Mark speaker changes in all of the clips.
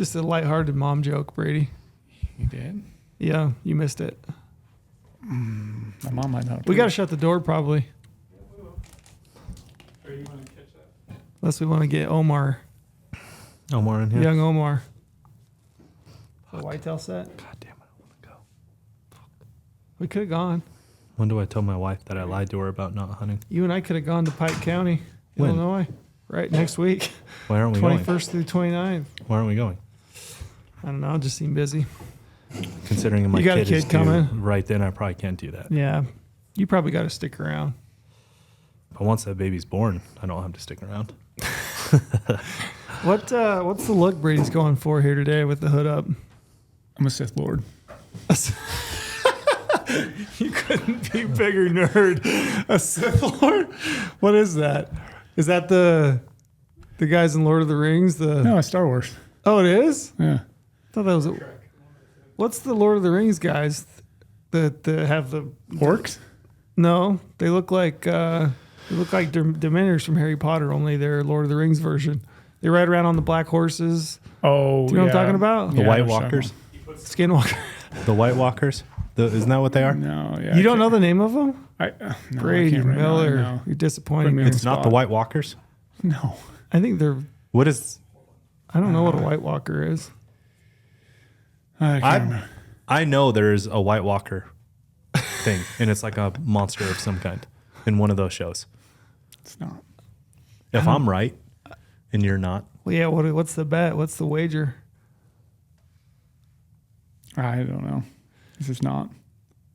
Speaker 1: Just a lighthearted mom joke, Brady.
Speaker 2: You did?
Speaker 1: Yeah, you missed it.
Speaker 2: My mom might not.
Speaker 1: We got to shut the door probably.
Speaker 2: Or you want to catch that?
Speaker 1: Unless we want to get Omar.
Speaker 3: Omar in here.
Speaker 1: Young Omar. The whitetail set?
Speaker 3: God damn it, I want to go.
Speaker 1: We could have gone.
Speaker 3: When do I tell my wife that I lied to her about not hunting?
Speaker 1: You and I could have gone to Pike County,
Speaker 3: When?
Speaker 1: Illinois. Right, next week.
Speaker 3: Why aren't we going?
Speaker 1: 21st through 29th.
Speaker 3: Why aren't we going?
Speaker 1: I don't know, just seem busy.
Speaker 3: Considering my
Speaker 1: You got a
Speaker 3: kid is
Speaker 1: kid coming?
Speaker 3: due right then, I probably can't do that.
Speaker 1: Yeah. You probably got to stick around.
Speaker 3: But once that baby's born, I don't have to stick around.
Speaker 1: What's the look Brady's going for here today with the hood up?
Speaker 2: I'm a Sith Lord.
Speaker 1: You couldn't be bigger nerd. A Sith Lord? What is that? Is that the guys in Lord of the Rings?
Speaker 2: No, it's Star Wars.
Speaker 1: Oh, it is?
Speaker 2: Yeah.
Speaker 1: I thought that was What's the Lord of the Rings guys that have the
Speaker 2: Orcs?
Speaker 1: No, they look like Dementors from Harry Potter, only they're Lord of the Rings version. They ride around on the black horses.
Speaker 2: Oh,
Speaker 1: Do you know what I'm talking about?
Speaker 3: The
Speaker 2: Yeah,
Speaker 3: White
Speaker 2: I know what you're
Speaker 3: Walkers?
Speaker 1: Skinwalker.
Speaker 3: The White Walkers? Isn't that what they are?
Speaker 2: No, yeah.
Speaker 1: You don't know the name of them?
Speaker 2: No,
Speaker 1: Brady
Speaker 2: I can't right now,
Speaker 1: Miller.
Speaker 2: no.
Speaker 1: You're disappointing
Speaker 2: Put me
Speaker 1: me.
Speaker 2: on
Speaker 3: It's not the
Speaker 2: spot.
Speaker 3: White Walkers?
Speaker 2: No.
Speaker 1: I think they're.
Speaker 3: What is...
Speaker 1: I don't know what a White Walker is.
Speaker 2: I can't remember.
Speaker 3: I know there's a White Walker thing, and it's like a monster of some kind in one of those shows.
Speaker 2: It's not.
Speaker 3: If I'm right and you're not,
Speaker 1: Well, yeah. What's the bet? What's the wager?
Speaker 2: I don't know. This is not.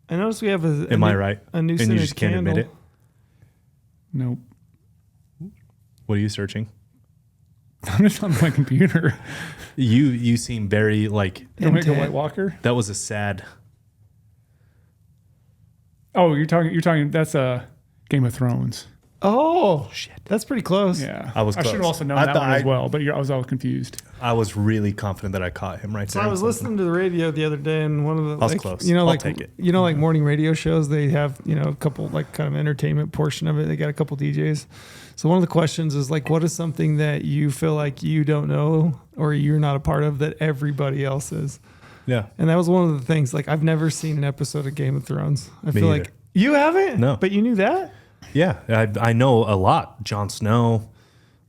Speaker 1: I noticed we have a.
Speaker 3: am
Speaker 1: new,
Speaker 3: I right?
Speaker 1: A new
Speaker 3: and you
Speaker 1: scented
Speaker 3: just can't admit
Speaker 1: candle.
Speaker 3: it?
Speaker 2: Nope.
Speaker 3: What are you searching?
Speaker 2: I'm just on my computer.
Speaker 3: You seem very like
Speaker 2: Don't make a
Speaker 1: Intent.
Speaker 2: White Walker.
Speaker 3: that was a sad.
Speaker 2: Oh, you're talking. That's a Game of Thrones.
Speaker 1: Oh
Speaker 3: Shit.
Speaker 1: That's pretty close.
Speaker 2: Yeah,
Speaker 3: I was
Speaker 2: I should
Speaker 3: close.
Speaker 2: have also known
Speaker 3: I
Speaker 2: that
Speaker 3: thought
Speaker 2: one as
Speaker 3: I-
Speaker 2: well, but I was all confused.
Speaker 3: I was really confident that I caught him right
Speaker 1: So
Speaker 3: there.
Speaker 1: I was listening to the radio the other day, and one of the
Speaker 3: I was close.
Speaker 1: You know,
Speaker 3: I'll
Speaker 1: like
Speaker 3: take it.
Speaker 1: you know, like morning radio shows, they have a couple like kind of entertainment portion of it. They got a couple DJs. So one of the questions is like, what is something that you feel like you don't know or you're not a part of that everybody else is?
Speaker 3: Yeah.
Speaker 1: And that was one of the things. Like I've never seen an episode of Game of Thrones. I feel
Speaker 3: either.
Speaker 1: like you haven't.
Speaker 3: No.
Speaker 1: But you knew that.
Speaker 3: Yeah. I know a lot. Jon Snow,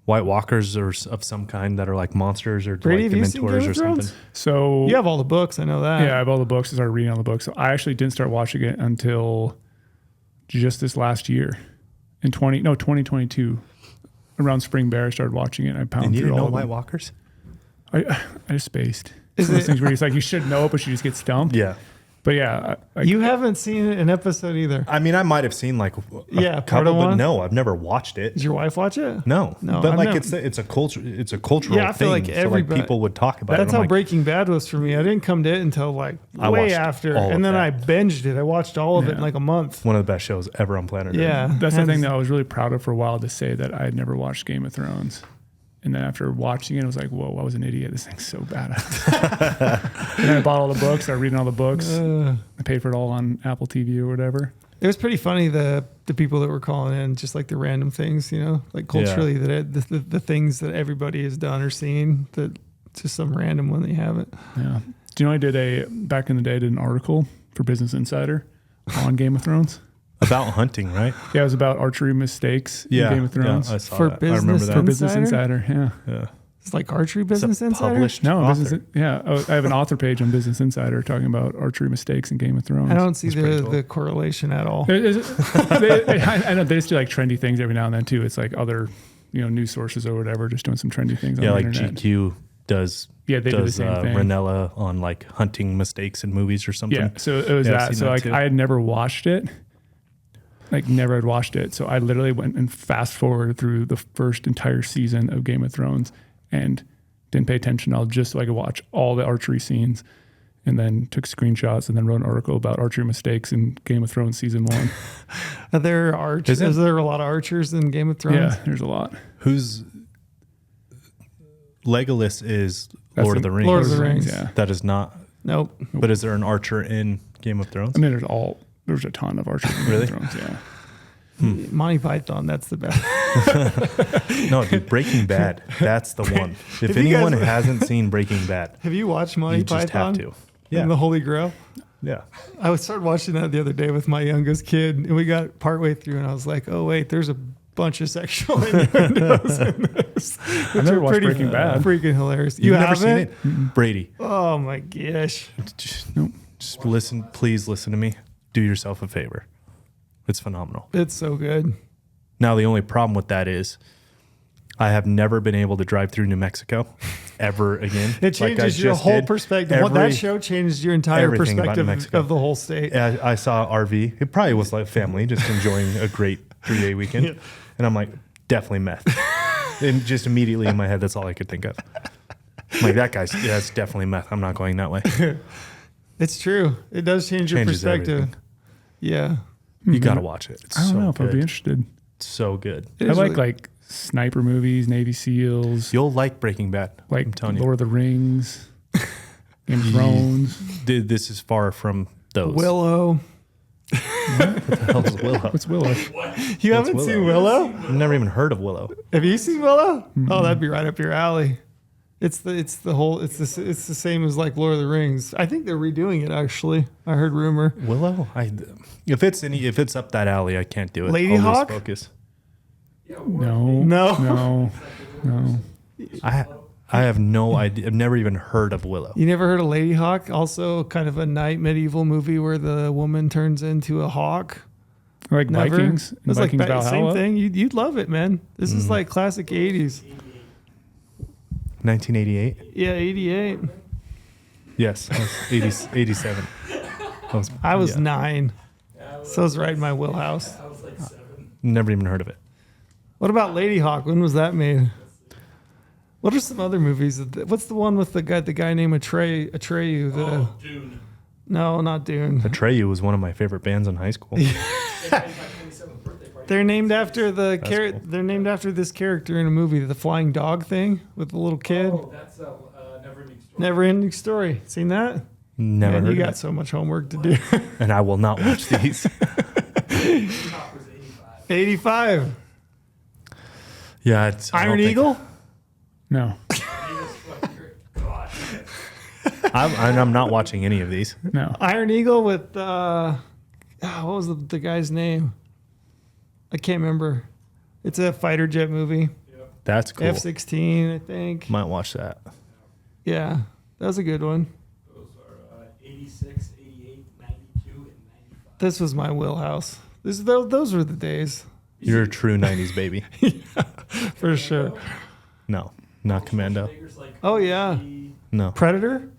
Speaker 3: White Walkers or of some kind that are like monsters or
Speaker 1: Brady,
Speaker 3: like
Speaker 1: have you seen Game
Speaker 3: Dementors
Speaker 1: of
Speaker 3: or
Speaker 1: Thrones?
Speaker 3: something.
Speaker 2: So
Speaker 1: You have all the books. I know that.
Speaker 2: yeah, I have all the books. I started reading all the books. So I actually didn't start watching it until just this last year, in 2022, around Spring Bear. I started watching it. I pounded
Speaker 3: And you
Speaker 2: through
Speaker 3: didn't
Speaker 2: all
Speaker 3: know
Speaker 2: of
Speaker 3: White
Speaker 2: them.
Speaker 3: Walkers?
Speaker 2: I just spaced.
Speaker 1: Is
Speaker 2: One of those
Speaker 1: it-
Speaker 2: things where it's like you should know it, but you just get stumped.
Speaker 3: Yeah.
Speaker 2: But yeah,
Speaker 1: You haven't seen an episode either.
Speaker 3: I mean, I might have seen like a
Speaker 1: Yeah, part
Speaker 3: couple,
Speaker 1: of
Speaker 3: but
Speaker 1: one.
Speaker 3: no, I've never watched it.
Speaker 1: Did your wife watch it?
Speaker 3: No,
Speaker 1: No,
Speaker 3: but
Speaker 1: I've
Speaker 3: like
Speaker 1: never-
Speaker 3: it's a cultural
Speaker 1: Yeah, I feel
Speaker 3: thing.
Speaker 1: like
Speaker 3: so
Speaker 1: everybody-
Speaker 3: people would talk about
Speaker 1: That's
Speaker 3: it. I'm
Speaker 1: how
Speaker 3: like,
Speaker 1: Breaking Bad was for me. I didn't come to it until like
Speaker 3: I
Speaker 1: way
Speaker 3: watched
Speaker 1: after,
Speaker 3: all of
Speaker 1: and then I
Speaker 3: that.
Speaker 1: binged it. I watched all of it in
Speaker 2: Yeah.
Speaker 1: like a month.
Speaker 3: one of the best shows ever on planet Earth.
Speaker 1: Yeah,
Speaker 2: that's the
Speaker 1: hands-
Speaker 2: thing that I was really proud of for a while, to say that I had never watched Game of Thrones. And then after watching it, I was like, whoa, I was an idiot. This thing's so bad. And then I bought all the books, started reading all the books. I paid for it all on Apple TV or whatever.
Speaker 1: It was pretty funny the people that were calling in, just like the random things, like culturally the things that everybody has done or seen, that just some random one that you haven't.
Speaker 2: Yeah. Do you know back in the day, I did an article for Business Insider on Game of Thrones?
Speaker 3: About hunting, right?
Speaker 2: Yeah, it was about archery mistakes in Game of Thrones.
Speaker 3: Yeah, I saw
Speaker 1: For
Speaker 3: that. I remember
Speaker 1: business
Speaker 3: that.
Speaker 2: For Business
Speaker 1: Insider?
Speaker 2: Insider, yeah.
Speaker 3: Yeah.
Speaker 1: It's like archery
Speaker 3: It's
Speaker 1: business
Speaker 3: a
Speaker 1: insider.
Speaker 3: published
Speaker 2: No,
Speaker 3: author.
Speaker 2: I have an author page on Business Insider talking about archery mistakes in Game of Thrones.
Speaker 1: I don't see
Speaker 3: That's pretty
Speaker 1: the,
Speaker 3: cool.
Speaker 1: the correlation at all.
Speaker 2: I know they just do like trendy things every now and then too. It's like other, news sources or whatever, just doing some trendy things.
Speaker 3: Yeah,
Speaker 2: on
Speaker 3: like
Speaker 2: the internet.
Speaker 3: GQ does.
Speaker 2: Yeah, they do the
Speaker 3: does
Speaker 2: same thing.
Speaker 3: Ranella on like hunting mistakes in movies or something.
Speaker 2: Yeah, so it was
Speaker 3: Yeah, I've
Speaker 2: that.
Speaker 3: seen
Speaker 2: So
Speaker 3: that
Speaker 2: like
Speaker 3: too.
Speaker 2: I had never watched it. Like never had watched it. So I literally went and fast forwarded through the first entire season of Game of Thrones and didn't pay attention. I'll just so I could watch all the archery scenes, and then took screenshots and then wrote an article about archery mistakes in Game of Thrones season 1.
Speaker 1: Are there archers?
Speaker 3: Is it?
Speaker 1: Is there a lot of archers in Game of Thrones?
Speaker 2: Yeah, there's a lot.
Speaker 3: Who's Legolas is
Speaker 2: That's
Speaker 3: Lord of the Rings.
Speaker 1: Lord of the Rings.
Speaker 2: Yeah.
Speaker 3: That is not.
Speaker 1: Nope.
Speaker 3: But is there an archer in Game of Thrones?
Speaker 2: I mean, there's a ton of archery in Game
Speaker 3: Really?
Speaker 2: of Thrones. Yeah.
Speaker 1: Monty Python, that's the best.
Speaker 3: No, dude, Breaking Bad. That's the one. If
Speaker 1: Have you
Speaker 3: anyone
Speaker 1: guys-
Speaker 3: hasn't seen Breaking Bad,
Speaker 1: Have you watched Monty
Speaker 3: you just
Speaker 1: Python?
Speaker 3: have to. Yeah.
Speaker 1: And the Holy Grail?
Speaker 3: Yeah.
Speaker 1: I started watching that the other day with my youngest kid, and we got partway through, and I was like, oh, wait, there's a bunch of sexual innuendos in this.
Speaker 2: I've never watched Breaking Bad.
Speaker 1: Freaking hilarious.
Speaker 3: You've never
Speaker 1: haven't?
Speaker 3: seen it? Brady,
Speaker 1: Oh, my gosh.
Speaker 3: just listen. Please listen to me. Do yourself a favor. It's phenomenal.
Speaker 1: It's so good.
Speaker 3: Now, the only problem with that is I have never been able to drive through New Mexico ever again.
Speaker 1: It changes your whole perspective. That show changed your entire
Speaker 3: everything about New
Speaker 1: perspective
Speaker 3: Mexico.
Speaker 1: of the whole state.
Speaker 3: I saw RV. It probably was like family just enjoying a great 3-day weekend.
Speaker 1: Yeah.
Speaker 3: And I'm like, definitely meth. And just immediately in my head, that's all I could think of. I'm like, that's definitely meth. I'm not going that way.
Speaker 1: It's true. It does change your
Speaker 3: Changes
Speaker 1: perspective.
Speaker 3: everything.
Speaker 1: Yeah.
Speaker 3: You got to watch it. It's
Speaker 2: I don't
Speaker 3: so
Speaker 2: know if I'd be
Speaker 3: good.
Speaker 2: interested.
Speaker 3: It's so good.
Speaker 1: It
Speaker 2: I
Speaker 1: is
Speaker 2: like
Speaker 1: really-
Speaker 2: like sniper movies, Navy SEALs,
Speaker 3: You'll like Breaking Bad.
Speaker 2: like
Speaker 3: I'm telling you.
Speaker 2: Lord of the Rings, Game of Thrones.
Speaker 3: This is far from those.
Speaker 1: Willow.
Speaker 3: What the hell is Willow?
Speaker 2: What's Willow?
Speaker 1: You haven't seen Willow?
Speaker 3: I've never even heard of Willow.
Speaker 1: Have you seen Willow? Oh, that'd be right up your alley. It's the same as like Lord of the Rings. I think they're redoing it actually. I heard rumor.
Speaker 3: Willow? If it's up that alley, I can't do it.
Speaker 1: Lady
Speaker 3: I'll lose
Speaker 1: Hawk?
Speaker 3: focus.
Speaker 2: No.
Speaker 1: No.
Speaker 2: No.
Speaker 3: I have no idea. I've never even heard of Willow.
Speaker 1: You never heard of Lady Hawk? Also kind of a night medieval movie where the woman turns into a hawk.
Speaker 2: Like
Speaker 1: Never?
Speaker 2: Vikings.
Speaker 1: It was like
Speaker 2: Vikings
Speaker 1: same
Speaker 2: Valhalla.
Speaker 1: thing. You'd love it, man. This is like classic 80s.
Speaker 3: 1988?
Speaker 1: Yeah, 88.
Speaker 3: Yes. I was 87.
Speaker 1: I was
Speaker 3: yeah.
Speaker 1: 9. So it was right in my wheelhouse.
Speaker 3: Never even heard of it.
Speaker 1: What about Lady Hawk? When was that made? What are some other movies? What's the one with the guy named Atreyu?
Speaker 4: Dune.
Speaker 1: No, not Dune.
Speaker 3: Atreyu was one of my favorite bands in high school.
Speaker 1: They're named after the
Speaker 3: cool.
Speaker 1: They're named after this character in a movie, the flying dog thing with the little kid.
Speaker 4: Oh, that's a never-ending story.
Speaker 1: Never ending story. Seen that?
Speaker 3: Never
Speaker 1: Man,
Speaker 3: heard
Speaker 1: you
Speaker 3: of
Speaker 1: got
Speaker 3: it.
Speaker 1: so much homework to do.
Speaker 3: And I will not watch these.
Speaker 4: Top was 85.
Speaker 1: 85.
Speaker 3: Yeah.
Speaker 1: Iron Eagle?
Speaker 2: No.
Speaker 4: Gosh.
Speaker 3: I'm not watching any of these.
Speaker 2: No.
Speaker 1: Iron Eagle with what was the guy's name? I can't remember. It's a fighter jet movie.
Speaker 3: That's cool.
Speaker 1: F-16, I think.
Speaker 3: Might watch that.
Speaker 1: Yeah, that was a good one.
Speaker 4: Those are 86, 88, 92, and 95.
Speaker 1: This was my wheelhouse. Those were the days,
Speaker 3: You're a true 90s baby.
Speaker 1: for sure.
Speaker 3: No, not Commando.
Speaker 4: Figures like
Speaker 1: Oh yeah,
Speaker 3: No.
Speaker 1: Predator.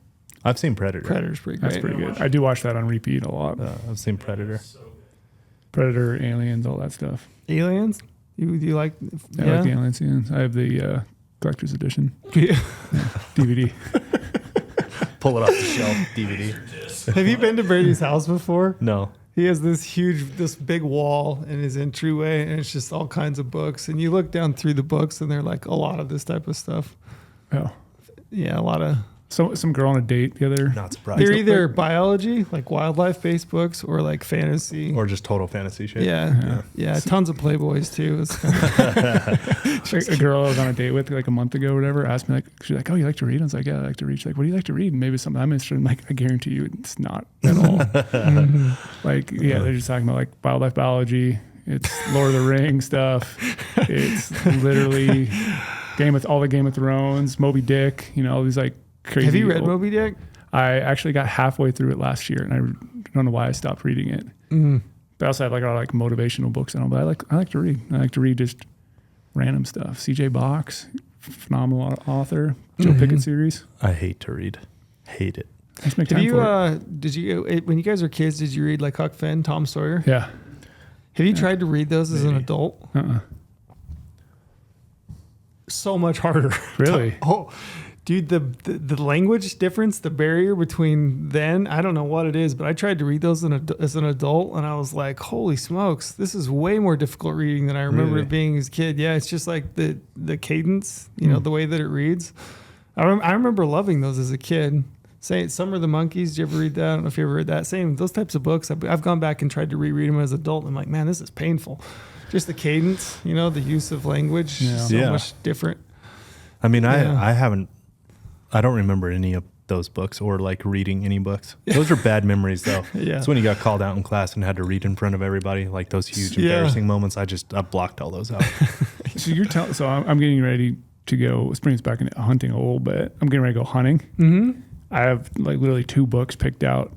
Speaker 3: I've seen Predator.
Speaker 1: Predator's pretty great.
Speaker 2: That's pretty good. I do watch that on repeat a lot.
Speaker 3: I've seen Predator.
Speaker 4: so good.
Speaker 2: Predator, Aliens, all that stuff.
Speaker 1: Aliens. You like?
Speaker 2: I like the Aliens. Yeah. I have the collector's edition
Speaker 1: Yeah.
Speaker 2: DVD.
Speaker 3: Pull it off the shelf, DVD.
Speaker 1: Have you been to Brady's house before?
Speaker 3: No.
Speaker 1: He has this big wall in his entryway, and it's just all kinds of books. And you look down through the books, and they're like a lot of this type of stuff.
Speaker 2: Oh.
Speaker 1: Yeah, a lot of.
Speaker 2: So some girl on a date the other.
Speaker 3: Not surprised.
Speaker 1: They're either biology, like wildlife-based books, or like fantasy.
Speaker 3: Or just total fantasy shit.
Speaker 1: Yeah. Tons of Playboys too. It's kinda,
Speaker 2: A girl I was on a date with like a month ago or whatever asked me, like, she's like, oh, you like to read? I was like, yeah, I like to read. She's like, what do you like to read? And maybe something I'm interested in. Like, I guarantee you it's not at all. Like, yeah, they're just talking about like wildlife biology. It's Lord of the Rings stuff. It's literally all the Game of Thrones, Moby Dick, all these like crazy.
Speaker 1: have you read Moby Dick?
Speaker 2: I actually got halfway through it last year and I don't know why I stopped reading it. But I also have like a lot of like motivational books and all, but I like to read. I like to read just random stuff. CJ Box, phenomenal author. Joe Pickett series.
Speaker 3: I hate to read. Hate it.
Speaker 2: Let's make
Speaker 1: Have
Speaker 2: time
Speaker 1: you?
Speaker 2: for it.
Speaker 1: Did you? When you guys were kids, did you read like Huck Finn, Tom Sawyer?
Speaker 2: Yeah.
Speaker 1: Have you tried to read those as an adult? So much harder.
Speaker 2: Really?
Speaker 1: Oh, dude, the language difference, the barrier between then, I don't know what it is, but I tried to read those as an adult, and I was like, holy smokes, this is way more difficult reading than I remember
Speaker 3: Really?
Speaker 1: it being as a kid. Yeah, it's just like the cadence, the way that it reads. I remember loving those as a kid. Say Summer of the Monkeys. Did you ever read that? I don't know if you ever read that. Same, those types of books. I've gone back and tried to reread them as an adult. And I'm like, man, this is painful. Just the cadence, the use of language,
Speaker 2: Yeah.
Speaker 1: so
Speaker 3: Yeah.
Speaker 1: much different.
Speaker 3: I mean,
Speaker 1: Yeah.
Speaker 3: I don't remember any of those books or like reading any books. Those are bad memories though.
Speaker 1: Yeah.
Speaker 3: It's when you got called out in class and had to read in front of everybody, like those huge
Speaker 1: Yeah.
Speaker 3: embarrassing moments. I blocked all those out.
Speaker 2: So so I'm getting ready to go. Let's bring us back into hunting a little bit. I'm getting ready to go hunting.
Speaker 1: Mm-hmm.
Speaker 2: I have like literally 2 books picked out.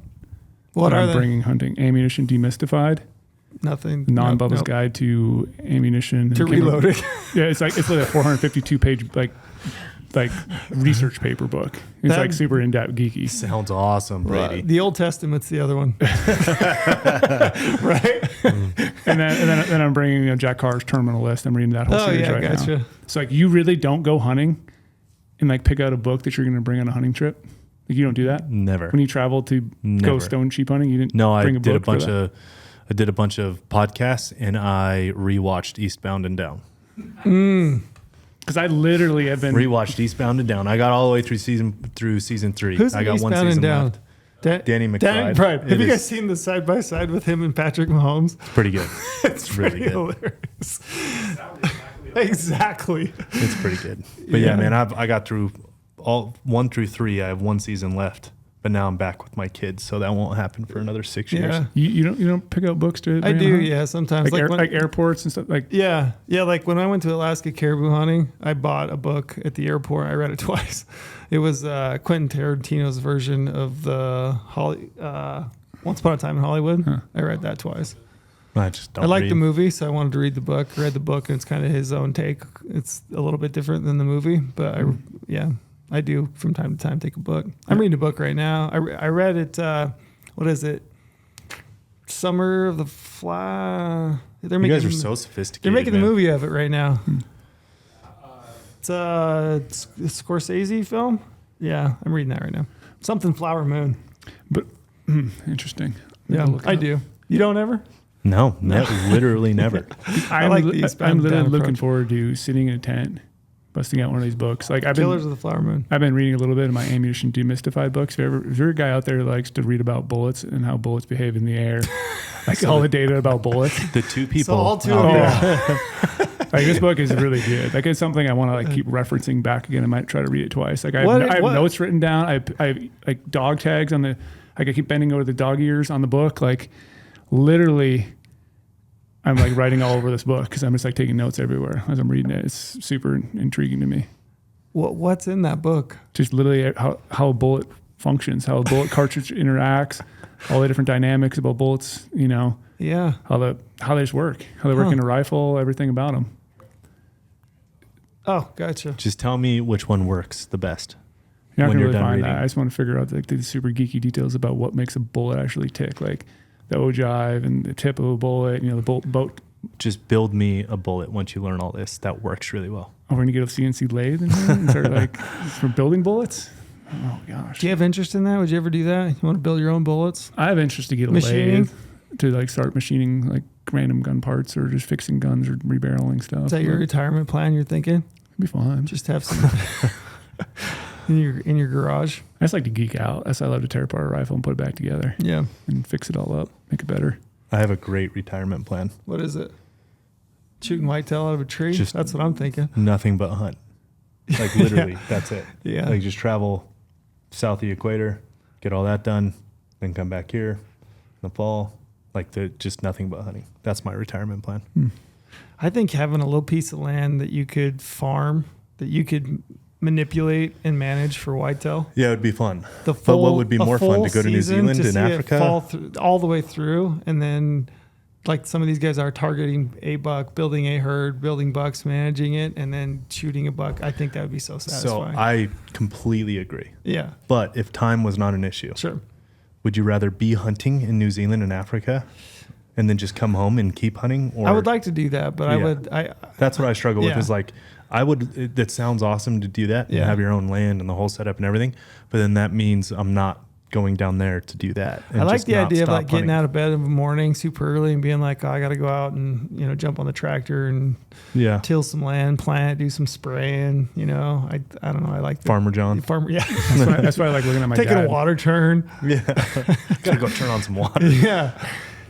Speaker 1: What
Speaker 2: that
Speaker 1: are
Speaker 2: I'm
Speaker 1: they?
Speaker 2: bringing hunting: Ammunition Demystified,
Speaker 1: Nothing.
Speaker 2: Non-Bubba's
Speaker 1: Nope.
Speaker 2: Guide to Ammunition
Speaker 1: To
Speaker 2: and Chemical-
Speaker 1: reloading.
Speaker 2: Yeah, it's like a 452 page like research paper book. It's
Speaker 1: That-
Speaker 2: like super in depth geeky.
Speaker 3: Sounds awesome, Brady.
Speaker 1: The Old Testament's the other one. Right?
Speaker 2: And then I'm bringing Jack Carr's Terminal List. I'm reading that whole
Speaker 1: Oh,
Speaker 2: series
Speaker 1: yeah,
Speaker 2: right
Speaker 1: gotcha.
Speaker 2: now. So like you really don't go hunting and like pick out a book that you're going to bring on a hunting trip. Like you don't do that
Speaker 3: Never.
Speaker 2: when you travel to go
Speaker 3: Never.
Speaker 2: stone sheep hunting. You didn't.
Speaker 3: No, I
Speaker 2: bring a
Speaker 3: did a
Speaker 2: book for
Speaker 3: bunch
Speaker 2: that?
Speaker 3: I did a bunch of podcasts and I rewatched Eastbound and Down.
Speaker 2: Because I literally have been.
Speaker 3: Rewatched Eastbound and Down. I got all the way through season 3.
Speaker 1: Who's
Speaker 3: I got
Speaker 1: Eastbound
Speaker 3: one season
Speaker 1: and Down?
Speaker 3: left.
Speaker 1: Danny
Speaker 3: Danny McBride.
Speaker 1: McBride. Have
Speaker 3: It
Speaker 1: you
Speaker 3: is-
Speaker 1: guys seen the side by side with him and Patrick Mahomes?
Speaker 3: It's pretty good.
Speaker 1: It's
Speaker 3: really
Speaker 1: pretty
Speaker 3: good.
Speaker 1: hilarious. Exactly.
Speaker 3: It's pretty good. But yeah,
Speaker 1: Yeah.
Speaker 3: man, I got through all 1 through 3. I have one season left, but now I'm back with my kids, so that won't happen for another 6 years.
Speaker 1: Yeah.
Speaker 2: You don't pick out books to.
Speaker 1: I
Speaker 2: bring on
Speaker 1: do,
Speaker 2: hunt?
Speaker 1: yeah, sometimes.
Speaker 2: Like,
Speaker 1: when-
Speaker 2: like airports and stuff. Like
Speaker 1: Yeah, like when I went to Alaska caribou hunting, I bought a book at the airport. I read it twice. It was Quentin Tarantino's version of the Once Upon a Time in Hollywood.
Speaker 2: Huh.
Speaker 1: I read that twice.
Speaker 3: I just don't
Speaker 1: I like
Speaker 3: read.
Speaker 1: the movie, so I wanted to read the book. I read the book, and it's kind of his own take. It's a little bit different than the movie, but I do from time to time take a book. I'm reading a book right now. I read it. What is it? Summer of the Fly.
Speaker 3: You guys are so sophisticated.
Speaker 1: They're making
Speaker 3: man.
Speaker 1: the movie of it right now. It's a Scorsese film. Yeah, I'm reading that right now. Something Flower Moon.
Speaker 2: But interesting.
Speaker 1: Yeah,
Speaker 2: I'll look it
Speaker 1: I
Speaker 2: up.
Speaker 1: do. You don't ever?
Speaker 3: No, literally never.
Speaker 2: I'm,
Speaker 1: like
Speaker 2: li-
Speaker 1: the Eastbound
Speaker 2: I'm
Speaker 1: and
Speaker 2: literally
Speaker 1: Down
Speaker 2: looking
Speaker 1: approach.
Speaker 2: forward to sitting in a tent, busting out one of these books. Like
Speaker 1: Killers of the Flower Moon.
Speaker 2: I've been reading a little bit of my Ammunition Demystified books. If you're a guy out there who likes to read about bullets and how bullets behave in the air, like all the data about bullets.
Speaker 3: The 2 people.
Speaker 1: So all 2
Speaker 3: out
Speaker 1: of
Speaker 3: there-
Speaker 1: you.
Speaker 2: Like this book is really good. Like it's something I want to like keep referencing back again. I might try to read it twice. Like I have
Speaker 1: What?
Speaker 2: notes written down. I have like dog tags on the. Like I keep bending over the dog ears on the book. Like literally, I'm like writing all over this book because I'm just like taking notes everywhere as I'm reading it. It's super intriguing to me.
Speaker 1: What's in that book?
Speaker 2: Just literally how a bullet functions, how a bullet cartridge interacts, all the different dynamics about bullets.
Speaker 1: Yeah.
Speaker 2: How they just work, how they work in a rifle, everything about them.
Speaker 1: Oh, gotcha.
Speaker 3: Just tell me which one works the best.
Speaker 2: You're not
Speaker 3: when
Speaker 2: gonna
Speaker 3: you're
Speaker 2: really
Speaker 3: done
Speaker 2: find
Speaker 3: reading.
Speaker 2: that. I just want to figure out like the super geeky details about what makes a bullet actually tick, like the ogive and the tip of a bullet. The boat.
Speaker 3: Just build me a bullet once you learn all this. That works really well.
Speaker 2: Oh, we're gonna get a CNC lathe in here and start like for building bullets. Oh gosh,
Speaker 1: Do you have interest in that? Would you ever do that? You want to build your own bullets?
Speaker 2: I have interest to get a
Speaker 1: Machining?
Speaker 2: lathe to like start machining like random gun parts or just fixing guns or rebarreling stuff.
Speaker 1: Is that your
Speaker 2: But
Speaker 1: retirement plan you're thinking?
Speaker 2: it'd be fun.
Speaker 1: Just have some in your garage?
Speaker 2: I just like to geek out. I love to tear apart a rifle and put it back together
Speaker 1: Yeah.
Speaker 2: and fix it all up, make it better.
Speaker 3: I have a great retirement plan.
Speaker 1: What is it? Shooting whitetail out of a tree?
Speaker 3: Just-
Speaker 1: That's what I'm thinking.
Speaker 3: Nothing but hunt. Like literally, that's it.
Speaker 1: Yeah.
Speaker 3: Like just travel south of the equator, get all that done, then come back here in the fall. Like just nothing but hunting. That's my retirement plan.
Speaker 1: I think having a little piece of land that you could farm, that you could manipulate and manage for whitetail.
Speaker 3: Yeah, it would be fun.
Speaker 1: The
Speaker 3: But what would be
Speaker 1: a
Speaker 3: more fun,
Speaker 1: full
Speaker 3: to go to New
Speaker 1: season
Speaker 3: Zealand
Speaker 1: to
Speaker 3: and
Speaker 1: see it
Speaker 3: Africa?
Speaker 1: fall all the way through, and then like some of these guys are targeting a buck, building a herd, building bucks, managing it, and then shooting a buck. I think that would be so
Speaker 3: So
Speaker 1: satisfying.
Speaker 3: I completely agree.
Speaker 1: Yeah,
Speaker 3: But if time was not an issue,
Speaker 1: sure.
Speaker 3: would you rather be hunting in New Zealand and Africa and then just come home and keep hunting? Or
Speaker 1: I would like to do that, but
Speaker 3: Yeah. That's what I struggle with
Speaker 1: Yeah.
Speaker 3: is like, that sounds awesome to do that and
Speaker 1: Yeah.
Speaker 3: have your own land and the whole setup and everything. But then that means I'm not going down there to do that.
Speaker 1: I like the idea of like getting out of bed in the morning super early and being like, oh, I got to go out and, jump on the tractor and
Speaker 3: Yeah.
Speaker 1: till some land, plant, do some spraying, I don't know. I like
Speaker 3: Farmer John.
Speaker 1: Farmer. Yeah.
Speaker 2: That's why I like looking at my
Speaker 1: Taking
Speaker 2: dad.
Speaker 1: a water turn.
Speaker 3: Yeah. Gotta go turn on some water.
Speaker 1: Yeah.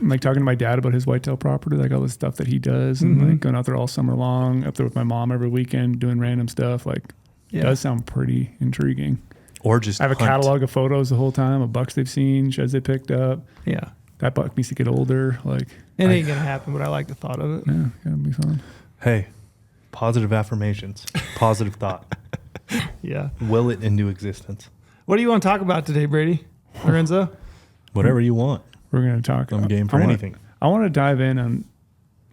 Speaker 2: I'm like talking to my dad about his whitetail property, like all the stuff that he does, and like going out there all summer long, up there with my mom every weekend, doing random stuff. Like, it does sound pretty intriguing.
Speaker 3: Or just
Speaker 2: I have a
Speaker 3: hunt.
Speaker 2: catalog of photos the whole time of bucks they've seen, sheds they picked up.
Speaker 1: Yeah.
Speaker 2: That buck needs to get older. Like,
Speaker 1: It ain't going to happen, but I like the thought of it.
Speaker 2: yeah, gonna be fun.
Speaker 3: Hey, positive affirmations, positive thought.
Speaker 1: Yeah.
Speaker 3: Will it into existence.
Speaker 1: What do you want to talk about today, Brady? Lorenzo?
Speaker 3: Whatever you want.
Speaker 2: We're going to talk.
Speaker 3: I'm game for anything.
Speaker 2: I want to dive in on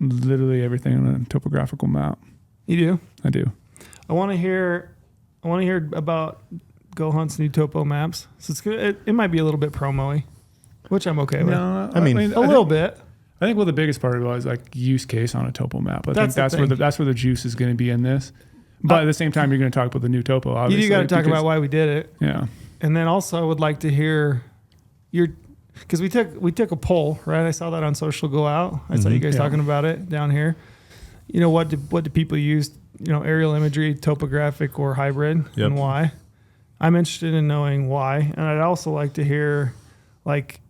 Speaker 2: literally everything on a topographical map.
Speaker 1: You do?
Speaker 2: I do.
Speaker 1: I want to hear about GOHUNT's new topo maps. So it's good. It might be a little bit promo-y, which I'm okay with.
Speaker 2: No,
Speaker 3: I mean,
Speaker 1: A little bit.
Speaker 2: I think the biggest part of it was like use case on a topo map. I think
Speaker 1: That's the thing.
Speaker 2: that's where the juice is going to be in this. But at the same time, you're going to talk about the new topo. Obviously,
Speaker 1: You got to talk
Speaker 2: because-
Speaker 1: about why we did it.
Speaker 2: Yeah.
Speaker 1: And then also I would like to hear because we took a poll, right? I saw that on Social Go Out. I saw you guys
Speaker 2: Yeah.
Speaker 1: talking about it down here. You know, what do people use, aerial imagery, topographic or hybrid,
Speaker 3: Yep.
Speaker 1: and why? I'm interested in knowing why. And I'd also like to hear like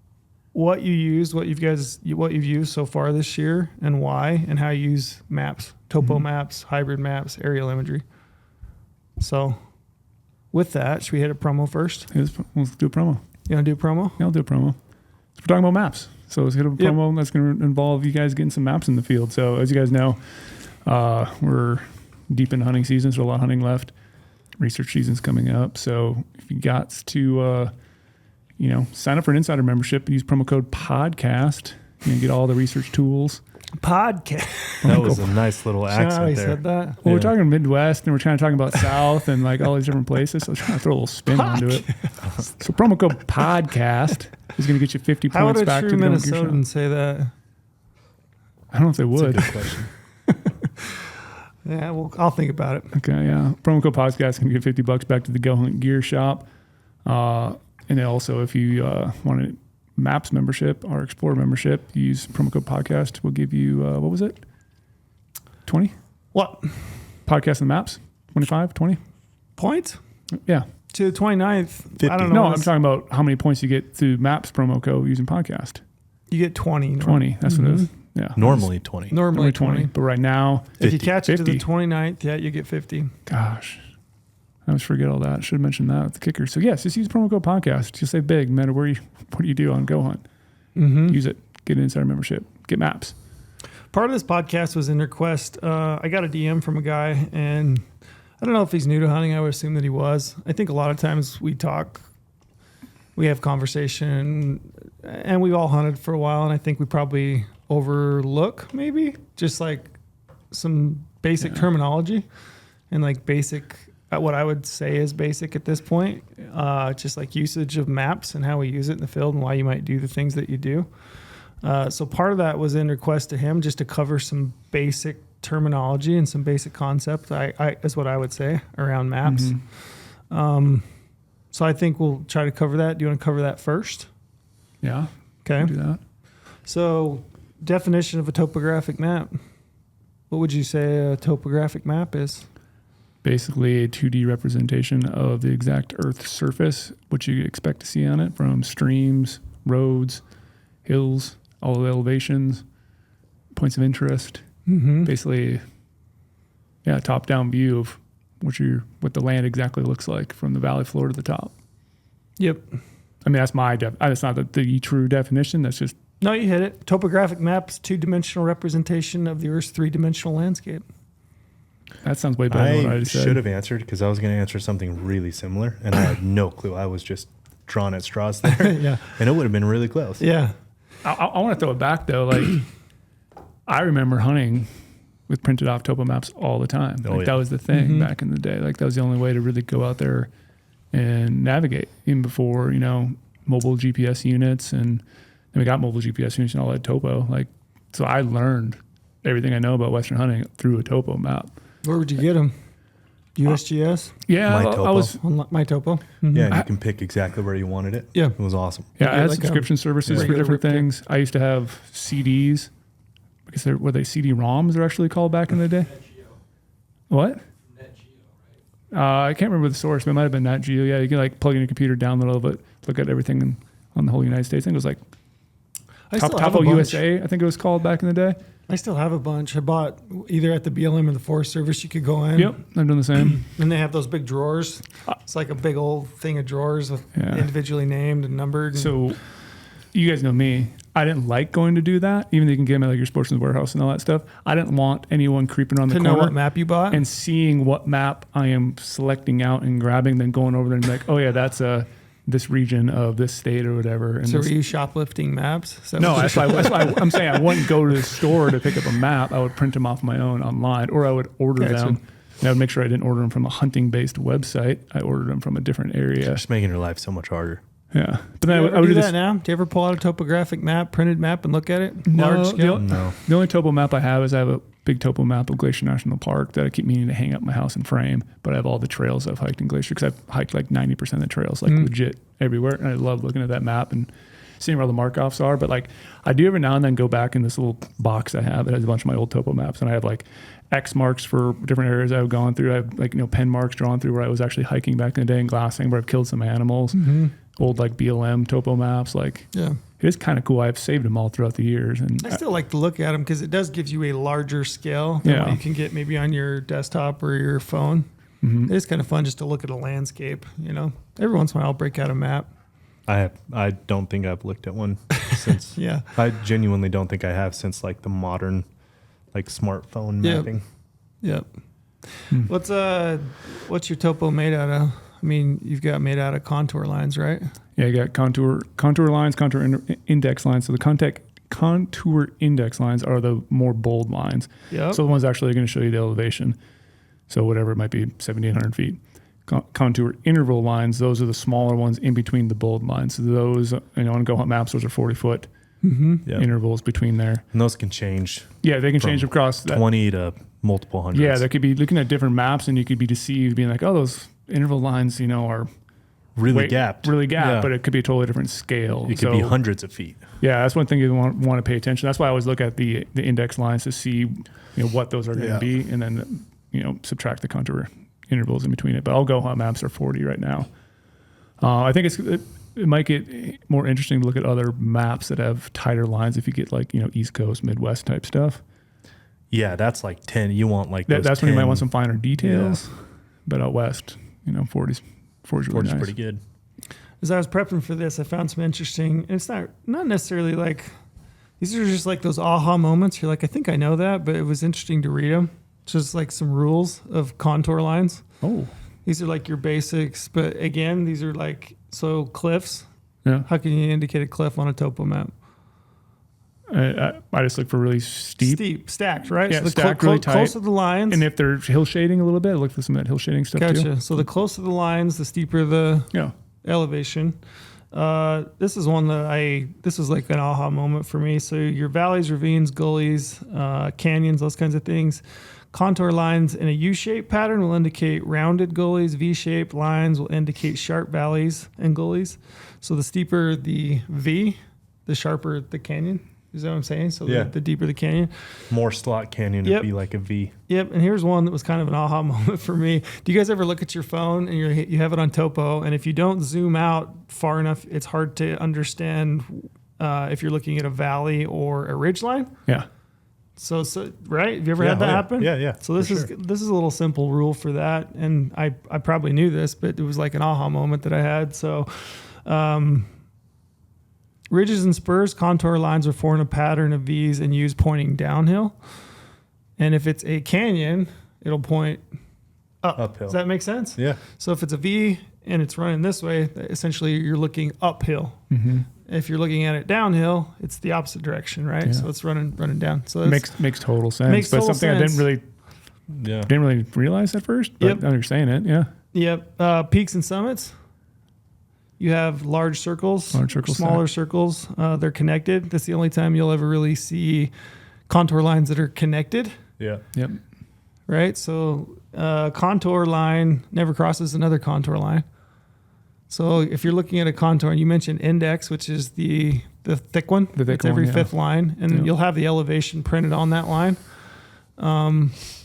Speaker 1: what you used, what you've used so far this year and why, and how you use maps, topo maps, hybrid maps, aerial imagery. So with that, should we hit a promo first?
Speaker 2: Let's do a promo.
Speaker 1: You want to do a promo?
Speaker 2: Yeah, I'll do a promo. We're talking about maps. So let's hit a promo that's going to involve you guys getting some maps in the field. So as you guys know, we're deep in hunting season, so a lot of hunting left. Research season's coming up. So if you got to, sign up for an insider membership and use promo code PODCAST, you can get all the research tools.
Speaker 1: Podcast.
Speaker 3: That was a nice little
Speaker 1: See how
Speaker 3: accent
Speaker 1: he
Speaker 3: there.
Speaker 1: said that?
Speaker 2: Well, we're talking Midwest and we're trying to talk about South and like all these different places. So I was trying to throw a little spin onto it. So promo code PODCAST is going to get you 50
Speaker 1: How would
Speaker 2: points
Speaker 1: a
Speaker 2: back to
Speaker 1: true
Speaker 2: the Go Hunt Gear Shop.
Speaker 1: Minnesotan say that?
Speaker 2: I don't know if they
Speaker 3: That's a
Speaker 2: would.
Speaker 3: good question.
Speaker 1: Yeah, well, I'll think about it.
Speaker 2: Okay, yeah. Promo code podcast can get $50 back to the Go Hunt Gear Shop. And then also, if you want a Maps membership or Explorer membership, use promo code podcast. We'll give you, what was it? 20?
Speaker 1: What?
Speaker 2: Podcast and Maps? 25, 20?
Speaker 1: Points?
Speaker 2: Yeah.
Speaker 1: To the 29th.
Speaker 3: 50.
Speaker 1: I don't know.
Speaker 2: No, I'm talking about how many points you get through Maps promo code using podcast.
Speaker 1: You get 20.
Speaker 2: 20. That's what it is. Yeah.
Speaker 3: Normally 20.
Speaker 1: Normally
Speaker 2: Only
Speaker 1: 20.
Speaker 2: But right now,
Speaker 1: If you
Speaker 3: 50.
Speaker 1: catch it to the
Speaker 2: 50.
Speaker 1: 29th, yeah, you get 50.
Speaker 2: gosh, I always forget all that. Should have mentioned that with the kicker. So yes, just use promo code podcast. Just say big, no matter what do you do on Go Hunt.
Speaker 1: Mm-hmm.
Speaker 2: Use it. Get an insider membership. Get maps.
Speaker 1: Part of this podcast was in request. I got a DM from a guy, and I don't know if he's new to hunting. I would assume that he was. I think a lot of times we have conversation, and we've all hunted for a while, and I think we probably overlook maybe just like some basic terminology and like basic, what I would say is basic at this point, just like usage of maps and how we use it in the field and why you might do the things that you do. So part of that was in request to him just to cover some basic terminology and some basic concept. I is what I would say around maps. So I think we'll try to cover that. Do you want to cover that first?
Speaker 2: Yeah.
Speaker 1: Okay.
Speaker 2: Do that.
Speaker 1: So definition of a topographic map. What would you say a topographic map is?
Speaker 2: Basically a 2D representation of the exact Earth's surface, what you expect to see on it from streams, roads, hills, all the elevations, points of interest.
Speaker 1: Mm-hmm.
Speaker 2: Basically, a top-down view of what the land exactly looks like from the valley floor to the top.
Speaker 1: Yep.
Speaker 2: I mean, that's my that's not the true definition. That's just
Speaker 1: No, you hit it. Topographic map is two-dimensional representation of the Earth's three-dimensional landscape.
Speaker 2: that sounds way better than what I
Speaker 3: I
Speaker 2: just said.
Speaker 3: should have answered because I was going to answer something really similar, and I had no clue. I was just drawing at straws there,
Speaker 1: Yeah.
Speaker 3: and it would have been really close.
Speaker 1: Yeah.
Speaker 2: I want to throw it back though. Like I remember hunting with printed off topo maps all the time.
Speaker 3: Oh,
Speaker 2: Like
Speaker 3: yeah.
Speaker 2: that was the thing
Speaker 1: Mhm.
Speaker 2: back in the day. Like that was the only way to really go out there and navigate. Even before mobile GPS units, and then we got mobile GPS units and all that topo. Like so, I learned everything I know about Western hunting through a topo map.
Speaker 1: Where would you get them? USGS?
Speaker 2: Yeah,
Speaker 3: My
Speaker 2: I
Speaker 3: topo.
Speaker 2: was.
Speaker 1: On my topo? Mhm.
Speaker 3: Yeah, and you can pick exactly where you wanted it.
Speaker 1: Yeah.
Speaker 3: It was awesome.
Speaker 2: Yeah, I
Speaker 1: Yeah,
Speaker 2: had
Speaker 1: like,
Speaker 2: subscription services for
Speaker 1: regular
Speaker 2: different
Speaker 1: rip kit.
Speaker 2: things. I used to have CDs. I guess were they CD-ROMs? They're actually called back in the day.
Speaker 4: Net Geo.
Speaker 2: What?
Speaker 4: Net Geo, right?
Speaker 2: I can't remember the source, but it might have been Nat Geo. Yeah, you can like plug in your computer, download all of it, look at everything on the whole United States. I think it was like
Speaker 1: I still have a
Speaker 2: Topo
Speaker 1: bunch.
Speaker 2: USA, I think it was called back in the day.
Speaker 1: I still have a bunch. I bought either at the BLM or the Forest Service. You could go in.
Speaker 2: Yep, I'm doing the same.
Speaker 1: And they have those big drawers. It's like a big old thing of drawers with individually named and numbered.
Speaker 2: So you guys know me. I didn't like going to do that, even though you can get them at like your Sportsman's Warehouse and all that stuff. I didn't want anyone creeping around the
Speaker 1: to
Speaker 2: corner
Speaker 1: know what map you bought.
Speaker 2: and seeing what map I am selecting out and grabbing, then going over there and be like, oh yeah, that's this region of this state or whatever. And
Speaker 1: So
Speaker 2: this,
Speaker 1: were you shoplifting maps? Is that
Speaker 2: no,
Speaker 1: what
Speaker 2: that's why I'm saying I wouldn't go to the store to pick up a map. I would print them off my own online, or I would order
Speaker 1: Gotcha.
Speaker 2: them. And I would make sure I didn't order them from a hunting-based website. I ordered them from a different area.
Speaker 3: Just making your life so much harder.
Speaker 2: Yeah, but then
Speaker 1: you
Speaker 2: I
Speaker 1: ever
Speaker 2: would
Speaker 1: do
Speaker 2: do
Speaker 1: that
Speaker 2: this.
Speaker 1: now? Do you ever pull out a topographic map, printed map, and look at it?
Speaker 2: No,
Speaker 1: Large scale?
Speaker 3: No.
Speaker 2: The only topo map I have is I have a big topo map of Glacier National Park that I keep meaning to hang up my house and frame. But I have all the trails I've hiked in Glacier because I've hiked like 90% of the trails, like legit everywhere. And I love looking at that map and seeing where all the mark-offs are. But like I do every now and then go back in this little box I have that has a bunch of my old topo maps. And I have like X marks for different areas I've gone through. I have like, pen marks drawn through where I was actually hiking back in the day in Glassing where I've killed some animals. Old like BLM topo maps. Like
Speaker 1: Yeah.
Speaker 2: it is kind of cool. I've saved them all throughout the years. And
Speaker 1: I still like to look at them because it does give you a larger scale than what you can get maybe on your desktop or your phone. It's kind of fun just to look at a landscape, Every once in a while I'll break out a map.
Speaker 3: I don't think I've looked at one since.
Speaker 1: Yeah.
Speaker 3: I genuinely don't think I have since like the modern, like smartphone
Speaker 1: Yep.
Speaker 3: mapping.
Speaker 1: Yep. What's your topo made out of? I mean, you've got made out of contour lines, right?
Speaker 2: yeah, you got contour lines, index lines. So the contour index lines are the more bold lines.
Speaker 1: Yep.
Speaker 2: So the ones actually going to show you the elevation. So whatever it might be, 7,800 feet. Contour interval lines, those are the smaller ones in between the bold lines. So those, on GoHunt maps, those are 40-foot
Speaker 3: Yep.
Speaker 2: intervals between there.
Speaker 3: And those can change
Speaker 2: Yeah, they can
Speaker 3: From
Speaker 2: change across that.
Speaker 3: 20 to multiple hundreds.
Speaker 2: Yeah, they could be looking at different maps and you could be deceived being like, oh, those interval lines, are
Speaker 3: really gapped. Yeah.
Speaker 2: but it could be a totally different scale.
Speaker 3: It could be hundreds of feet.
Speaker 2: Yeah, that's one thing you want to pay attention. That's why I always look at the index lines to see what those are going to be, and then subtract the contour intervals in between it. But all GoHunt maps are 40 right now. I think it might get more interesting to look at other maps that have tighter lines if you get like East Coast, Midwest type stuff.
Speaker 3: Yeah, that's like 10. You want like
Speaker 2: That's
Speaker 3: those
Speaker 2: when you
Speaker 3: 10.
Speaker 2: might want some finer details. But out west, 40's really
Speaker 3: 40's
Speaker 2: nice.
Speaker 3: pretty good.
Speaker 1: As I was prepping for this, I found some interesting. And it's not necessarily like these are just like those aha moments. You're like, I think I know that, but it was interesting to read them. Just like some rules of contour lines.
Speaker 2: Oh,
Speaker 1: These are like your basics, but again, these are like cliffs.
Speaker 2: yeah.
Speaker 1: How can you indicate a cliff on a topo map?
Speaker 2: I just look for really steep.
Speaker 1: Stacked, right?
Speaker 2: Yeah,
Speaker 1: so the
Speaker 2: stacked really tight.
Speaker 1: close to the lines.
Speaker 2: And if they're hill shading a little bit, I look for some of that hill shading stuff
Speaker 1: Gotcha.
Speaker 2: too.
Speaker 1: So the closer the lines, the steeper the
Speaker 2: Yeah.
Speaker 1: elevation. This is one that this is like an aha moment for me. So your valleys, ravines, gullies, canyons, those kinds of things. Contour lines in a U-shaped pattern will indicate rounded gullies. V-shaped lines will indicate sharp valleys and gullies. So the steeper the V, the sharper the canyon. Is that what I'm saying? So
Speaker 3: Yeah.
Speaker 1: the deeper the canyon.
Speaker 3: More slot canyon
Speaker 1: Yep.
Speaker 3: would be like a V.
Speaker 1: Yep, and here's one that was kind of an aha moment for me. Do you guys ever look at your phone and you have it on topo, and if you don't zoom out far enough, it's hard to understand if you're looking at a valley or a ridgeline?
Speaker 2: Yeah.
Speaker 1: So right? Have you ever had that happen?
Speaker 3: Yeah.
Speaker 1: So this is a little simple rule for that, and I probably knew this, but it was like an aha moment that I had. So. Ridges and spurs, contour lines are formed a pattern of V's and U's pointing downhill. And if it's a canyon, it'll point up.
Speaker 3: Uphill.
Speaker 1: Does that make sense?
Speaker 3: Yeah.
Speaker 1: So if it's a V and it's running this way, essentially you're looking uphill.
Speaker 2: Mm-hmm.
Speaker 1: If you're looking at it downhill, it's the opposite direction, right?
Speaker 2: Yeah.
Speaker 1: So it's running down. So that's,
Speaker 2: Makes total sense.
Speaker 1: Makes
Speaker 2: but
Speaker 1: total
Speaker 2: something
Speaker 1: sense.
Speaker 2: I didn't really realize at first. But
Speaker 1: Yep.
Speaker 2: now you're saying it, yeah.
Speaker 1: Yep. Peaks and summits. You have large circles, smaller circles. They're connected. That's the only time you'll ever really see contour lines that are connected,
Speaker 3: Yeah.
Speaker 2: Yep.
Speaker 1: right? So contour line never crosses another contour line. So if you're looking at a contour, and you mentioned index, which is the thick one,
Speaker 2: The thick
Speaker 1: it's every
Speaker 2: one, yeah.
Speaker 1: fifth line, and
Speaker 2: Yeah.
Speaker 1: you'll have the elevation printed on that line.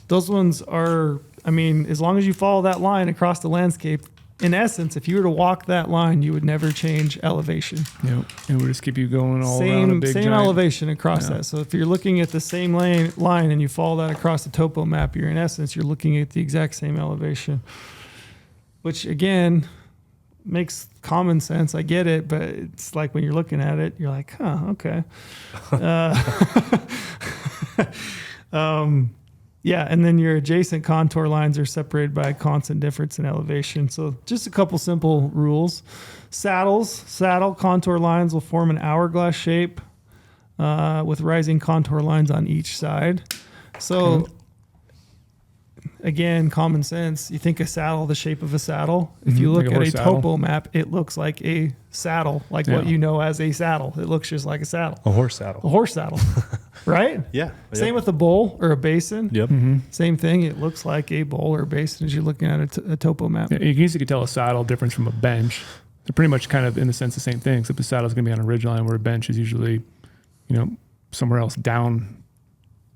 Speaker 1: Those ones are, as long as you follow that line across the landscape, in essence, if you were to walk that line, you would never change elevation.
Speaker 2: Yep. It would just keep you going all around a big
Speaker 1: Same
Speaker 2: giant.
Speaker 1: elevation across that. So if you're looking at the same line and you follow that across the topo map, you're in essence, you're looking at the exact same elevation, which again makes common sense. I get it, but it's like when you're looking at it, you're like, huh, okay. Yeah, and then your adjacent contour lines are separated by a constant difference in elevation. So just a couple simple rules. Saddle contour lines will form an hourglass shape with rising contour lines on each side. So again, common sense, you think a saddle, the shape of a saddle. If you look
Speaker 2: Like a
Speaker 1: at a
Speaker 2: horse saddle.
Speaker 1: topo map, it looks like a saddle, like what
Speaker 2: Yeah.
Speaker 1: you know as a saddle. It looks just like a saddle.
Speaker 3: A horse
Speaker 1: A
Speaker 3: saddle.
Speaker 1: horse saddle, right?
Speaker 3: Yeah.
Speaker 1: Same with a bowl or a basin.
Speaker 3: Yep.
Speaker 1: Same thing. It looks like a bowl or a basin as you're looking at a topo map.
Speaker 2: Yeah, you can easily tell a saddle difference from a bench. They're pretty much kind of in a sense the same thing, except the saddle is going to be on a ridge line where a bench is usually, somewhere else down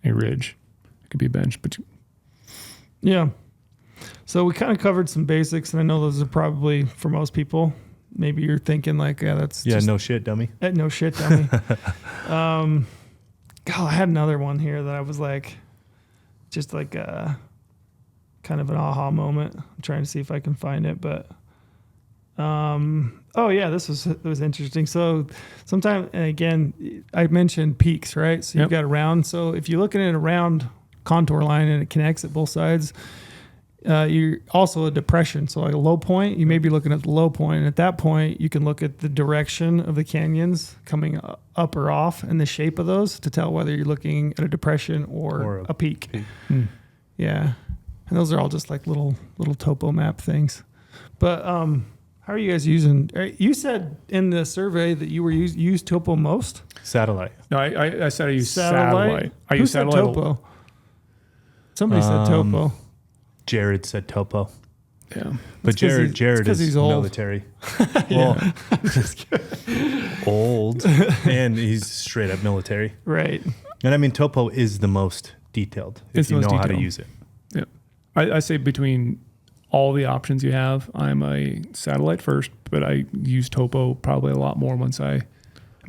Speaker 2: a ridge. It could be a bench, but
Speaker 1: Yeah. So we kind of covered some basics, and I know those are probably for most people. Maybe you're thinking like, yeah, that's just,
Speaker 3: No shit, dummy.
Speaker 1: no shit, dummy. God, I had another one here that I was like, just like kind of an aha moment. I'm trying to see if I can find it, but oh yeah, it was interesting. So sometimes, and again, I mentioned peaks, right? So you've got a round. So if you're looking at a round contour line and it connects at both sides, you're also a depression. So like a low point, you may be looking at the low point. And at that point, you can look at the direction of the canyons coming up or off and the shape of those to tell whether you're looking at a depression or a peak. Yeah. And those are all just like little topo map things. But how are you guys using? You said in the survey that you were use topo most.
Speaker 3: Satellite.
Speaker 2: no, I said I use satellite. I
Speaker 1: Who
Speaker 2: use
Speaker 1: said
Speaker 2: satellite.
Speaker 1: topo? Somebody said topo.
Speaker 3: Jared said topo.
Speaker 2: Yeah.
Speaker 3: But
Speaker 1: 'cause
Speaker 3: Jared
Speaker 1: it's 'cause
Speaker 3: is
Speaker 1: he's old.
Speaker 3: military. Well, old, and he's straight up military.
Speaker 1: Right.
Speaker 3: And I mean, topo is the most detailed if
Speaker 2: It's the
Speaker 3: you
Speaker 2: most
Speaker 3: know how to
Speaker 2: detailed.
Speaker 3: use it.
Speaker 2: Yeah. I say between all the options you have, I'm a satellite first, but I use topo probably a lot more once I'm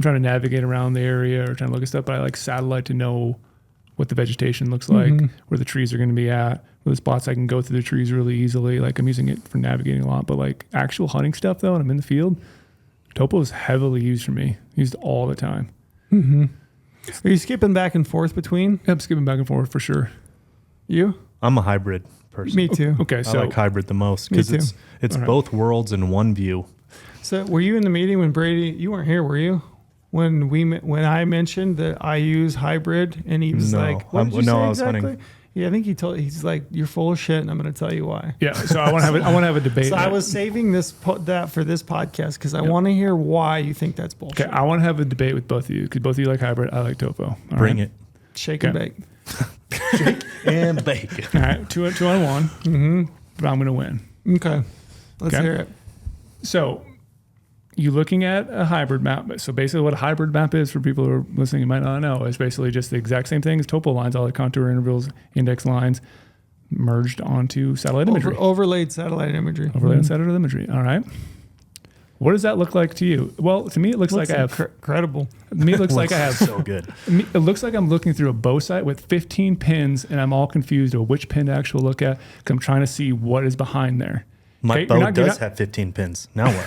Speaker 2: trying to navigate around the area or trying to look at stuff, but I like satellite to know what the vegetation looks like, where the trees are going to be at, where the spots I can go through the trees really easily. Like I'm using it for navigating a lot, but like actual hunting stuff though, when I'm in the field, topo is heavily used for me, used all the time.
Speaker 1: Are you skipping back and forth between
Speaker 2: I'm skipping back and forth for sure.
Speaker 1: you?
Speaker 3: I'm a hybrid person.
Speaker 1: Me too.
Speaker 2: Okay.
Speaker 3: I
Speaker 2: So
Speaker 3: like hybrid the most
Speaker 1: Me
Speaker 3: because
Speaker 1: too.
Speaker 3: it's
Speaker 2: All right.
Speaker 3: both worlds in one view.
Speaker 1: So were you in the meeting when Brady? You weren't here, were you? When I mentioned that I use hybrid, and he was
Speaker 3: No.
Speaker 1: like, "What did you
Speaker 3: No,
Speaker 1: say
Speaker 3: I was
Speaker 1: exactly?"
Speaker 3: hunting.
Speaker 1: Yeah, I think he's like, "You're full of shit," and I'm going to tell you why.
Speaker 2: yeah, so I want to have a debate.
Speaker 1: So I was saving that for this podcast because I want to hear why you think that's bullshit.
Speaker 2: okay. I want to have a debate with both of you because both of you like hybrid. I like topo. All
Speaker 3: Bring
Speaker 2: right?
Speaker 3: it.
Speaker 1: Shake and
Speaker 2: Okay.
Speaker 1: bake.
Speaker 3: And bake.
Speaker 2: All right, two on one. But I'm going to win.
Speaker 1: Okay, let's
Speaker 2: Okay.
Speaker 1: hear it.
Speaker 2: So you looking at a hybrid map. So basically what a hybrid map is for people who are listening, you might not know, is basically just the exact same thing as topo lines, all the contour intervals, index lines merged onto satellite imagery.
Speaker 1: Overlaid satellite imagery.
Speaker 2: Overlaid on satellite imagery. All right. What does that look like to you? Well, to me, it looks like I have.
Speaker 1: incredible.
Speaker 2: To me, it looks like I have.
Speaker 3: So good.
Speaker 2: It looks like I'm looking through a bow sight with 15 pins, and I'm all confused of which pin to actually look at because I'm trying to see what is behind there.
Speaker 3: My
Speaker 2: Okay,
Speaker 3: bow does have 15 pins. Now what?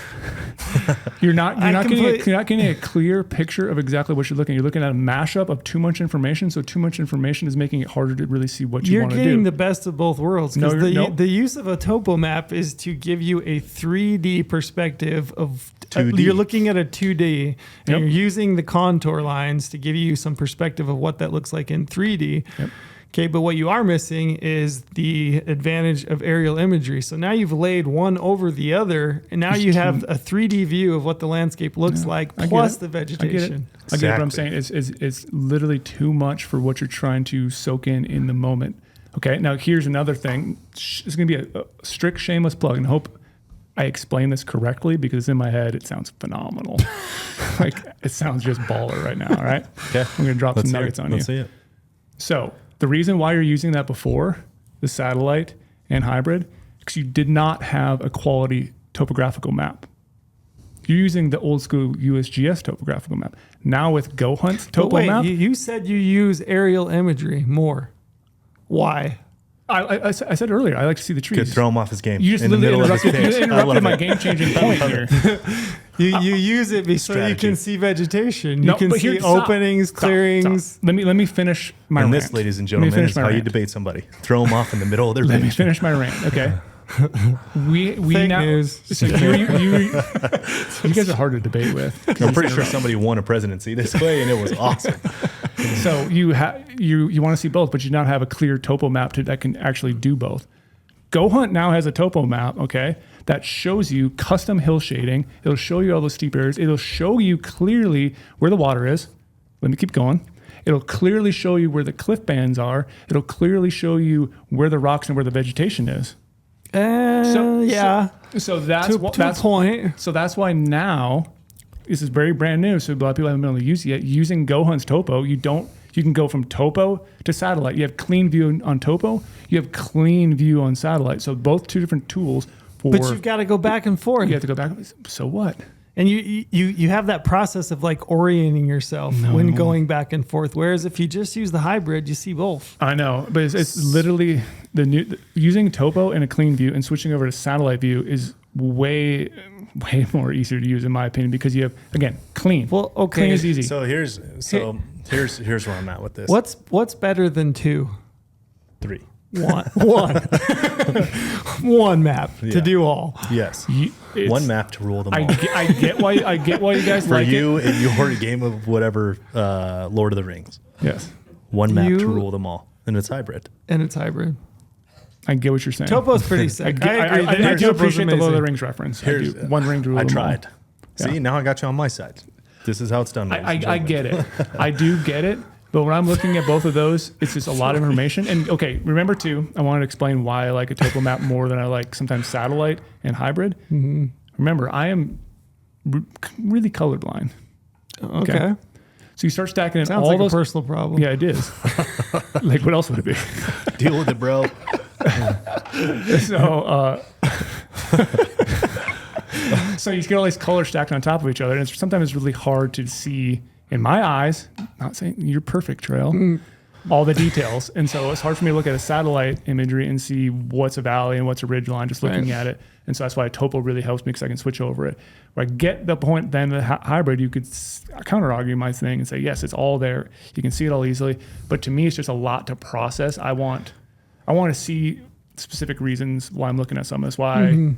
Speaker 2: You're not
Speaker 1: complete-
Speaker 2: getting a clear picture of exactly what you're looking. You're looking at a mashup of too much information. So too much information is making it harder to really see what you
Speaker 1: You're
Speaker 2: want to do.
Speaker 1: getting the best of both worlds
Speaker 2: No,
Speaker 1: because
Speaker 2: you're- no.
Speaker 1: the use of a topo map is to give you a 3D perspective of
Speaker 3: 2D.
Speaker 1: You're looking at a 2D and
Speaker 2: Yep.
Speaker 1: you're using the contour lines to give you some perspective of what that looks like in 3D.
Speaker 2: Yep.
Speaker 1: Okay, but what you are missing is the advantage of aerial imagery. So now you've laid one over the other, and now you have a 3D view of what the landscape looks like,
Speaker 2: I get
Speaker 1: plus
Speaker 2: it.
Speaker 1: the
Speaker 2: I get it.
Speaker 1: vegetation.
Speaker 2: I get what I'm
Speaker 3: Exactly.
Speaker 2: saying. It's literally too much for what you're trying to soak in the moment. Okay, now here's another thing. It's going to be a strict shameless plug, and I hope I explain this correctly because in my head it sounds phenomenal. Like it sounds just baller right now. All right,
Speaker 3: Okay.
Speaker 2: I'm going to drop
Speaker 3: Let's
Speaker 2: some
Speaker 3: hear
Speaker 2: nuggets
Speaker 3: it.
Speaker 2: on you.
Speaker 3: Let's see it.
Speaker 2: So the reason why you're using that before the satellite and hybrid, because you did not have a quality topographical map. You're using the old school USGS topographical map. Now with GOHUNT
Speaker 1: But
Speaker 2: topo
Speaker 1: wait,
Speaker 2: map,
Speaker 1: you said you use aerial imagery more. Why?
Speaker 2: I said earlier, I like to see the trees.
Speaker 3: Could throw him off his game.
Speaker 2: You just
Speaker 3: in the
Speaker 2: literally
Speaker 3: middle of his pitch. I
Speaker 2: interrupted
Speaker 3: love
Speaker 2: my
Speaker 3: it.
Speaker 2: game-changing point here.
Speaker 1: You use it so you
Speaker 3: Strategy.
Speaker 1: can see vegetation.
Speaker 2: No,
Speaker 1: You can
Speaker 2: but
Speaker 1: see
Speaker 2: here- stop.
Speaker 1: openings,
Speaker 2: Stop.
Speaker 1: clearings.
Speaker 2: Let me finish my
Speaker 3: And
Speaker 2: rant.
Speaker 3: this, ladies and
Speaker 2: Let me
Speaker 3: gentlemen,
Speaker 2: finish
Speaker 3: is
Speaker 2: my
Speaker 3: how you
Speaker 2: rant.
Speaker 3: debate somebody. Throw them off in the middle of their
Speaker 2: Let me
Speaker 3: pitch.
Speaker 2: finish my rant. Okay. We
Speaker 1: Fake
Speaker 2: now
Speaker 1: news.
Speaker 2: So you guys are hard to debate with.
Speaker 3: I'm pretty sure somebody won a presidency this way, and it was awesome.
Speaker 2: So you want to see both, but you now have a clear topo map that can actually do both. GOHUNT now has a topo map, okay, that shows you custom hill shading. It'll show you all those steep areas. It'll show you clearly where the water is. Let me keep going. It'll clearly show you where the cliff bands are. It'll clearly show you where the rocks and where the vegetation is.
Speaker 1: Yeah.
Speaker 2: So that's
Speaker 1: To
Speaker 2: that's
Speaker 1: a point.
Speaker 2: So that's why now, this is very brand new, so a lot of people haven't been able to use it yet. Using GOHUNT's topo, you can go from topo to satellite. You have clean view on topo, you have clean view on satellite. So both two different tools for,
Speaker 1: But you've got to go back and forth.
Speaker 2: you have to go back. So what?
Speaker 1: And you have that process of like orienting yourself when going back and forth. Whereas if you just use the hybrid, you see both.
Speaker 2: I know, but it's literally using topo in a clean view and switching over to satellite view is way more easier to use in my opinion, because you have, again, clean.
Speaker 1: Well, okay.
Speaker 2: Clean is easy.
Speaker 3: So here's where I'm at with this.
Speaker 1: What's better than 2?
Speaker 3: 3?
Speaker 1: One map
Speaker 3: Yeah.
Speaker 1: to do all.
Speaker 3: Yes.
Speaker 2: It's-
Speaker 3: One map to rule them all.
Speaker 2: I get why you guys
Speaker 3: For
Speaker 2: like
Speaker 3: you
Speaker 2: it.
Speaker 3: in your game of whatever Lord of the Rings.
Speaker 2: Yes,
Speaker 3: One map to
Speaker 1: You-
Speaker 3: rule them all. And it's hybrid.
Speaker 1: And it's hybrid.
Speaker 2: I get what you're saying.
Speaker 1: Topo's pretty sick. I agree.
Speaker 2: I do
Speaker 1: Topo's
Speaker 2: appreciate the Lord of the
Speaker 1: amazing.
Speaker 2: Rings reference.
Speaker 3: Here's-
Speaker 2: One ring to rule
Speaker 3: I
Speaker 2: them all.
Speaker 3: tried. See,
Speaker 2: Yeah.
Speaker 3: now I got you on my side. This is how it's done. ladies and
Speaker 2: I
Speaker 3: gentlemen.
Speaker 2: get it. I do get it. But when I'm looking at both of those, it's just a lot of information. And okay, remember too, I wanted to explain why I like a topo map more than I like sometimes satellite and hybrid. Mm-hmm. Remember, I am really colorblind.
Speaker 1: Okay.
Speaker 2: So you start stacking in
Speaker 1: Sounds
Speaker 2: all
Speaker 1: like
Speaker 2: those.
Speaker 1: a personal problem.
Speaker 2: Yeah, it is. Like, what else would it be?
Speaker 3: Deal with it, bro.
Speaker 2: So, so you get all these colors stacked on top of each other, and sometimes it's really hard to see, in my eyes, not saying you're perfect, Trail, all the details. And so it's hard for me to look at a satellite imagery and see what's a valley and what's a ridge line just looking at it. And so that's why topo really helps me, because I can switch over it. Where I get the point, then the hybrid, you could counter argue my thing and say, yes, it's all there. You can see it all easily. But to me, it's just a lot to process. I want to see specific reasons why I'm looking at some of this. Why,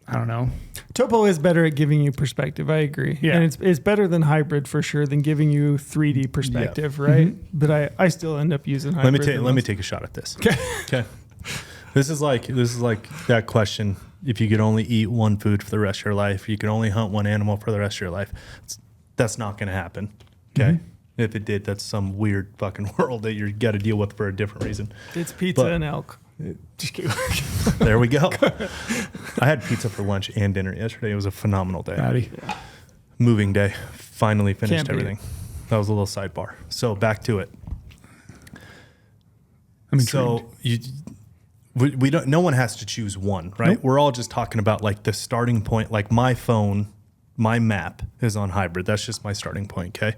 Speaker 2: I don't know.
Speaker 1: Topo is better at giving you perspective. I agree.
Speaker 2: Yeah.
Speaker 1: And it's better than hybrid for sure, than giving you 3D perspective, right? But I still end up using hybrid.
Speaker 3: Let me take a shot at this. Okay. This is like that question. If you could only eat one food for the rest of your life, you could only hunt one animal for the rest of your life. That's not going to happen. Okay. If it did, that's some weird fucking world that you got to deal with for a different reason.
Speaker 1: It's pizza
Speaker 3: But-
Speaker 1: and elk. Just kidding.
Speaker 3: There we go. I had pizza for lunch and dinner yesterday. It was a phenomenal day.
Speaker 2: Patty.
Speaker 3: Moving day. Finally finished
Speaker 1: Can't beat
Speaker 3: everything. That was a little sidebar. So back to it.
Speaker 2: I'm intrigued.
Speaker 3: So we don't. No one has to choose one, right?
Speaker 2: Nope.
Speaker 3: We're all just talking about like the starting point. Like my phone, my map is on hybrid. That's just my starting point. Okay.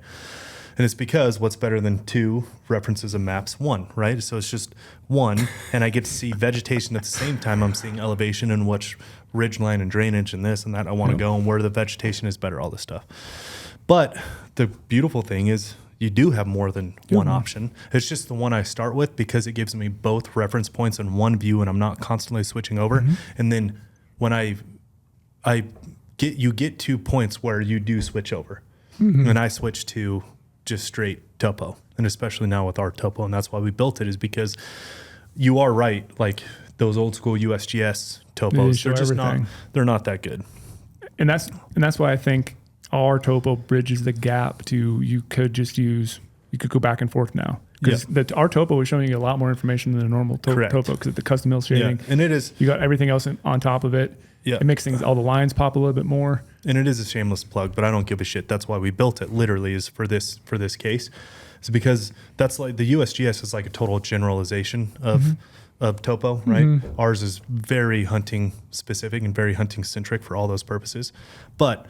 Speaker 3: And it's because what's better than 2 references of maps? 1, right? So it's just 1, and I get to see vegetation at the same time. I'm seeing elevation and which ridgeline and drainage and this and that I want to go, and where the vegetation is better, all this stuff. But the beautiful thing is you do have more than one option. It's just the one I start with because it gives me both reference points in one view, and I'm not constantly switching over. And then when I get 2 points where you do switch over, and I switch to just straight topo, and especially now with our topo, and that's why we built it, is because you are right. Like those old school USGS topos,
Speaker 2: show
Speaker 3: they're just
Speaker 2: everything.
Speaker 3: they're not that good.
Speaker 2: And that's why I think our topo bridges the gap to you could go back and forth now. Because our topo is showing you a lot more information than a normal
Speaker 3: Correct.
Speaker 2: topo, because of the custom mill shading.
Speaker 3: And it is.
Speaker 2: You got everything else on top of it.
Speaker 3: Yeah.
Speaker 2: It makes all the lines pop a little bit more.
Speaker 3: And it is a shameless plug, but I don't give a shit. That's why we built it. Literally, is for this case. It's because that's like the USGS is like a total generalization of of Topo, right? Ours is very hunting specific and very hunting centric for all those purposes. But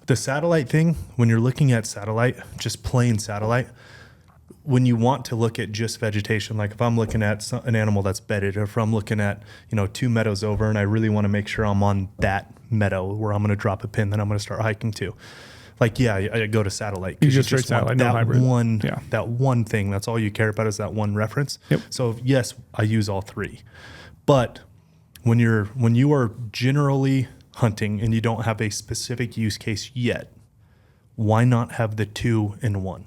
Speaker 3: the satellite thing, when you're looking at satellite, just plain satellite, when you want to look at just vegetation, like if I'm looking at an animal that's bedded, or if I'm looking at, 2 meadows over and I really want to make sure I'm on that meadow where I'm going to drop a pin that I'm going to start hiking to. Like, yeah, I go to satellite.
Speaker 2: You just straight satellite, no hybrid.
Speaker 3: That one thing, that's all you care about is that one reference.
Speaker 2: Yep.
Speaker 3: So yes, I use all three. But when you are generally hunting and you don't have a specific use case yet, why not have the 2 in 1?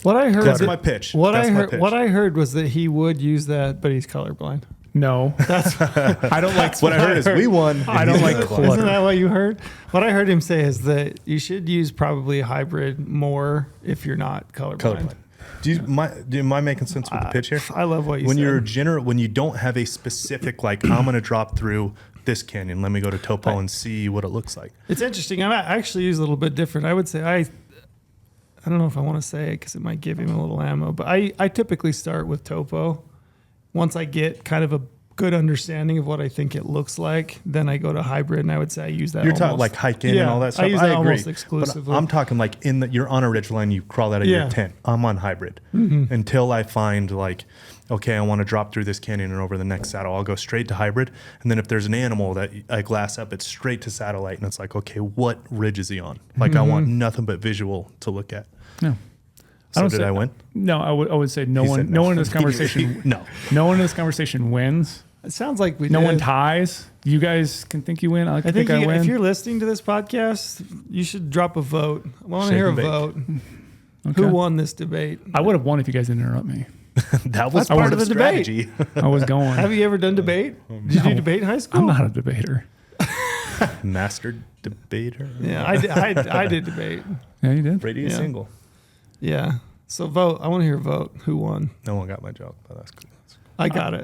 Speaker 1: What I heard.
Speaker 3: That's my pitch.
Speaker 1: What I heard was that he would use that, but he's colorblind.
Speaker 2: No, I don't like.
Speaker 3: What I heard is we won.
Speaker 2: I don't like clutter.
Speaker 1: Isn't that what you heard? What I heard him say is that you should use probably a hybrid more if you're not colorblind.
Speaker 3: Do you mind making sense with the pitch here?
Speaker 1: I love what you
Speaker 3: when
Speaker 1: said.
Speaker 3: When you don't have a specific, like, I'm going to drop through this canyon. Let me go to Topo and see what it looks like.
Speaker 1: It's interesting. I actually use a little bit different. I would say I don't know if I want to say it because it might give him a little ammo, but I typically start with Topo. Once I get kind of a good understanding of what I think it looks like, then I go to hybrid, and I would say I use that.
Speaker 3: You're talking like hike in and all that stuff.
Speaker 1: I use that
Speaker 3: agree.
Speaker 1: almost exclusively.
Speaker 3: But I'm talking like you're on a ridge line, you crawl out of your tent. I'm on hybrid until I find like, okay, I want to drop through this canyon and over the next saddle. I'll go straight to hybrid. And then if there's an animal that I glass up, it's straight to satellite. And it's like, okay, what ridge is he on? Like I want nothing but visual to look at.
Speaker 2: No.
Speaker 3: So did I win?
Speaker 2: No, I would say no one in this conversation. No one in this conversation wins.
Speaker 1: It sounds like
Speaker 2: no one ties. You guys can think you win. I think I win.
Speaker 1: If you're listening to this podcast, you should drop a vote. I want to hear a vote. Okay. Who won this debate?
Speaker 2: I would have won if you guys didn't interrupt me.
Speaker 3: That was part of the strategy.
Speaker 2: I was going.
Speaker 1: Have you ever done debate? Did you do debate in high school?
Speaker 2: I'm not a debater.
Speaker 3: Master debater.
Speaker 1: Yeah, I did debate.
Speaker 2: Yeah, you did.
Speaker 3: Brady is single.
Speaker 1: Yeah. So vote. I want to hear a vote. Who won?
Speaker 3: No one got my joke, but that's cool.
Speaker 1: I got it.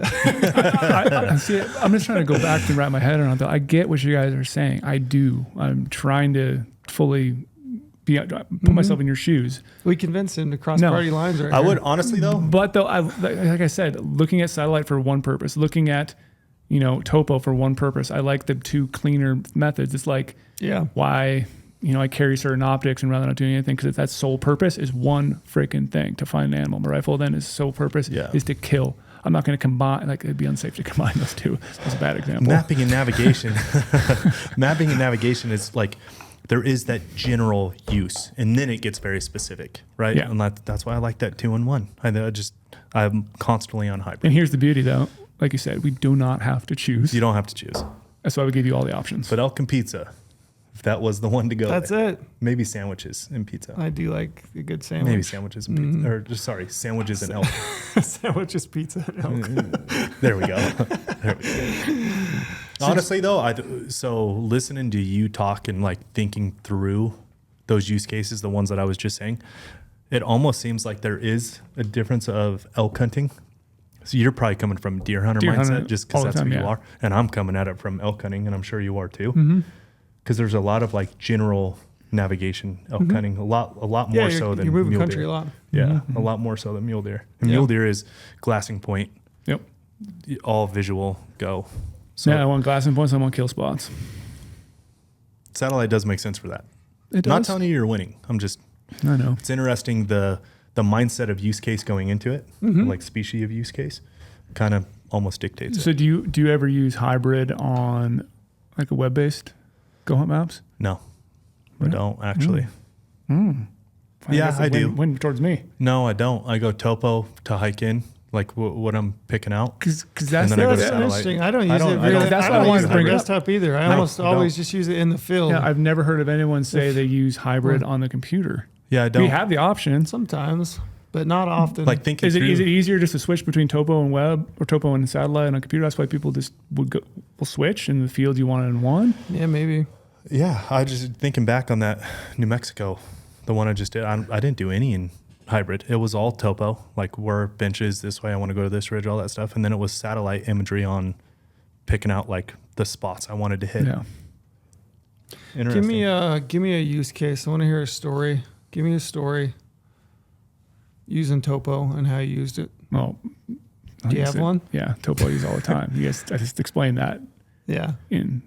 Speaker 2: I'm just trying to go back and wrap my head around that. I get what you guys are saying. I do. I'm trying to fully put myself in your shoes.
Speaker 1: We convinced him to cross party lines. Right
Speaker 3: I would honestly though.
Speaker 2: But though, like I said, looking at satellite for one purpose, looking at Topo for one purpose. I like the 2 cleaner methods. It's like why. I carry certain optics and rather not doing anything because that sole purpose is one freaking thing to find an animal. My rifle then is sole purpose is to kill. I'm not going to combine, like it'd be unsafe to combine those two. That's a bad example.
Speaker 3: Mapping and navigation. Mapping and navigation is like, there is that general use and then it gets very specific, right?
Speaker 2: Yeah.
Speaker 3: And that's why I like that 2 in 1. I'm constantly on hybrid.
Speaker 2: And here's the beauty though. Like you said, we do not have to choose.
Speaker 3: You don't have to choose.
Speaker 2: That's why we give you all the options.
Speaker 3: But elk and pizza. If that was the one to go.
Speaker 1: That's it.
Speaker 3: Maybe sandwiches and pizza.
Speaker 1: I do like a good sandwich.
Speaker 3: Maybe sandwiches and pizza. Or sandwiches and elk.
Speaker 1: Sandwiches, pizza, and elk.
Speaker 3: There we go. Honestly, though, so listening to you talk and like thinking through those use cases, the ones that I was just saying, it almost seems like there is a difference of elk hunting. So you're probably coming from deer hunter mindset just because that's who you are. And I'm coming at it from elk hunting, and I'm sure you are too. Because there's a lot of like general navigation elk hunting, a lot more so than
Speaker 1: you're moving
Speaker 3: mule
Speaker 1: country
Speaker 3: deer.
Speaker 1: a lot.
Speaker 3: Yeah, a lot more so than mule deer. And mule deer is glassing point.
Speaker 2: Yep.
Speaker 3: All visual go. So
Speaker 2: I want glassing points. I want kill spots.
Speaker 3: Satellite does make sense for that.
Speaker 2: It does.
Speaker 3: Not telling you you're winning. I know. It's interesting the mindset of use case going into it, like species of use case, kind of almost dictates it.
Speaker 2: So do you ever use hybrid on like a web-based GOHUNT maps?
Speaker 3: No, I don't actually.
Speaker 2: Yeah,
Speaker 3: I do.
Speaker 2: Win towards me.
Speaker 3: No, I don't. I go Topo to hike in, like what I'm picking out.
Speaker 2: Because that's
Speaker 1: interesting. I don't use it. Really.
Speaker 2: That's
Speaker 1: I
Speaker 2: why I
Speaker 1: don't
Speaker 2: wanted
Speaker 1: use
Speaker 2: to bring
Speaker 1: the
Speaker 2: it up.
Speaker 1: desktop either. I almost always just use it in the field.
Speaker 2: Yeah, I've never heard of anyone say they use hybrid on the computer.
Speaker 3: Yeah, I don't.
Speaker 2: We have the option
Speaker 1: sometimes, but not often.
Speaker 3: Like thinking
Speaker 2: is it easier just to switch between Topo and web or Topo and satellite on a computer? That's why people just will switch in the field you want it in one.
Speaker 1: Yeah, maybe.
Speaker 3: Yeah, I just thinking back on that New Mexico, the one I just did. I didn't do any in hybrid. It was all Topo, like where benches this way. I want to go to this ridge, all that stuff, and then it was satellite imagery on picking out like the spots I wanted to hit.
Speaker 2: Yeah.
Speaker 3: Interesting.
Speaker 1: Give me a use case. I want to hear a story. Give me a story using Topo and how you used it.
Speaker 2: Well,
Speaker 1: Do you have one?
Speaker 2: Yeah, Topo I use all the time. I just explained that
Speaker 1: Yeah.
Speaker 2: in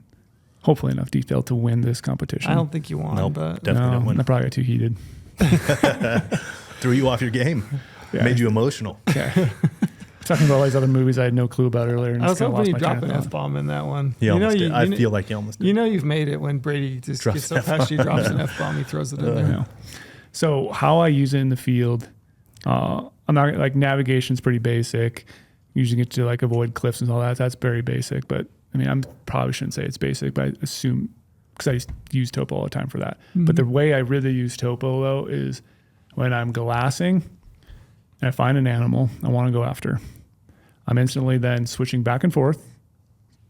Speaker 2: hopefully enough detail to win this competition.
Speaker 1: I don't think you won,
Speaker 3: Nope,
Speaker 1: but
Speaker 3: definitely don't win.
Speaker 2: I probably got too heated.
Speaker 3: Threw you off your game.
Speaker 2: Yeah.
Speaker 3: Made you emotional.
Speaker 2: Okay. Talking about all these other movies I had no clue about earlier. And
Speaker 1: I was
Speaker 2: just kinda
Speaker 1: hoping
Speaker 2: lost
Speaker 1: you'd
Speaker 2: my
Speaker 1: drop
Speaker 2: train
Speaker 1: an
Speaker 2: of thought.
Speaker 1: F-bomb in that one.
Speaker 3: He almost did. I
Speaker 1: you
Speaker 3: feel like he almost did.
Speaker 1: You know you've made it when Brady just
Speaker 3: Drops
Speaker 1: gets so
Speaker 3: an
Speaker 1: fast he drops an F-bomb, he throws it in there.
Speaker 2: Yeah. So how I use it in the field, I'm not like navigation's pretty basic. Using it to like avoid cliffs and all that. That's very basic. But I mean, I probably shouldn't say it's basic, but I assume because I use Topo all the time for that.
Speaker 1: Mm-hmm.
Speaker 2: But the way I really use Topo though is when I'm glassing and I find an animal I want to go after. I'm instantly then switching back and forth,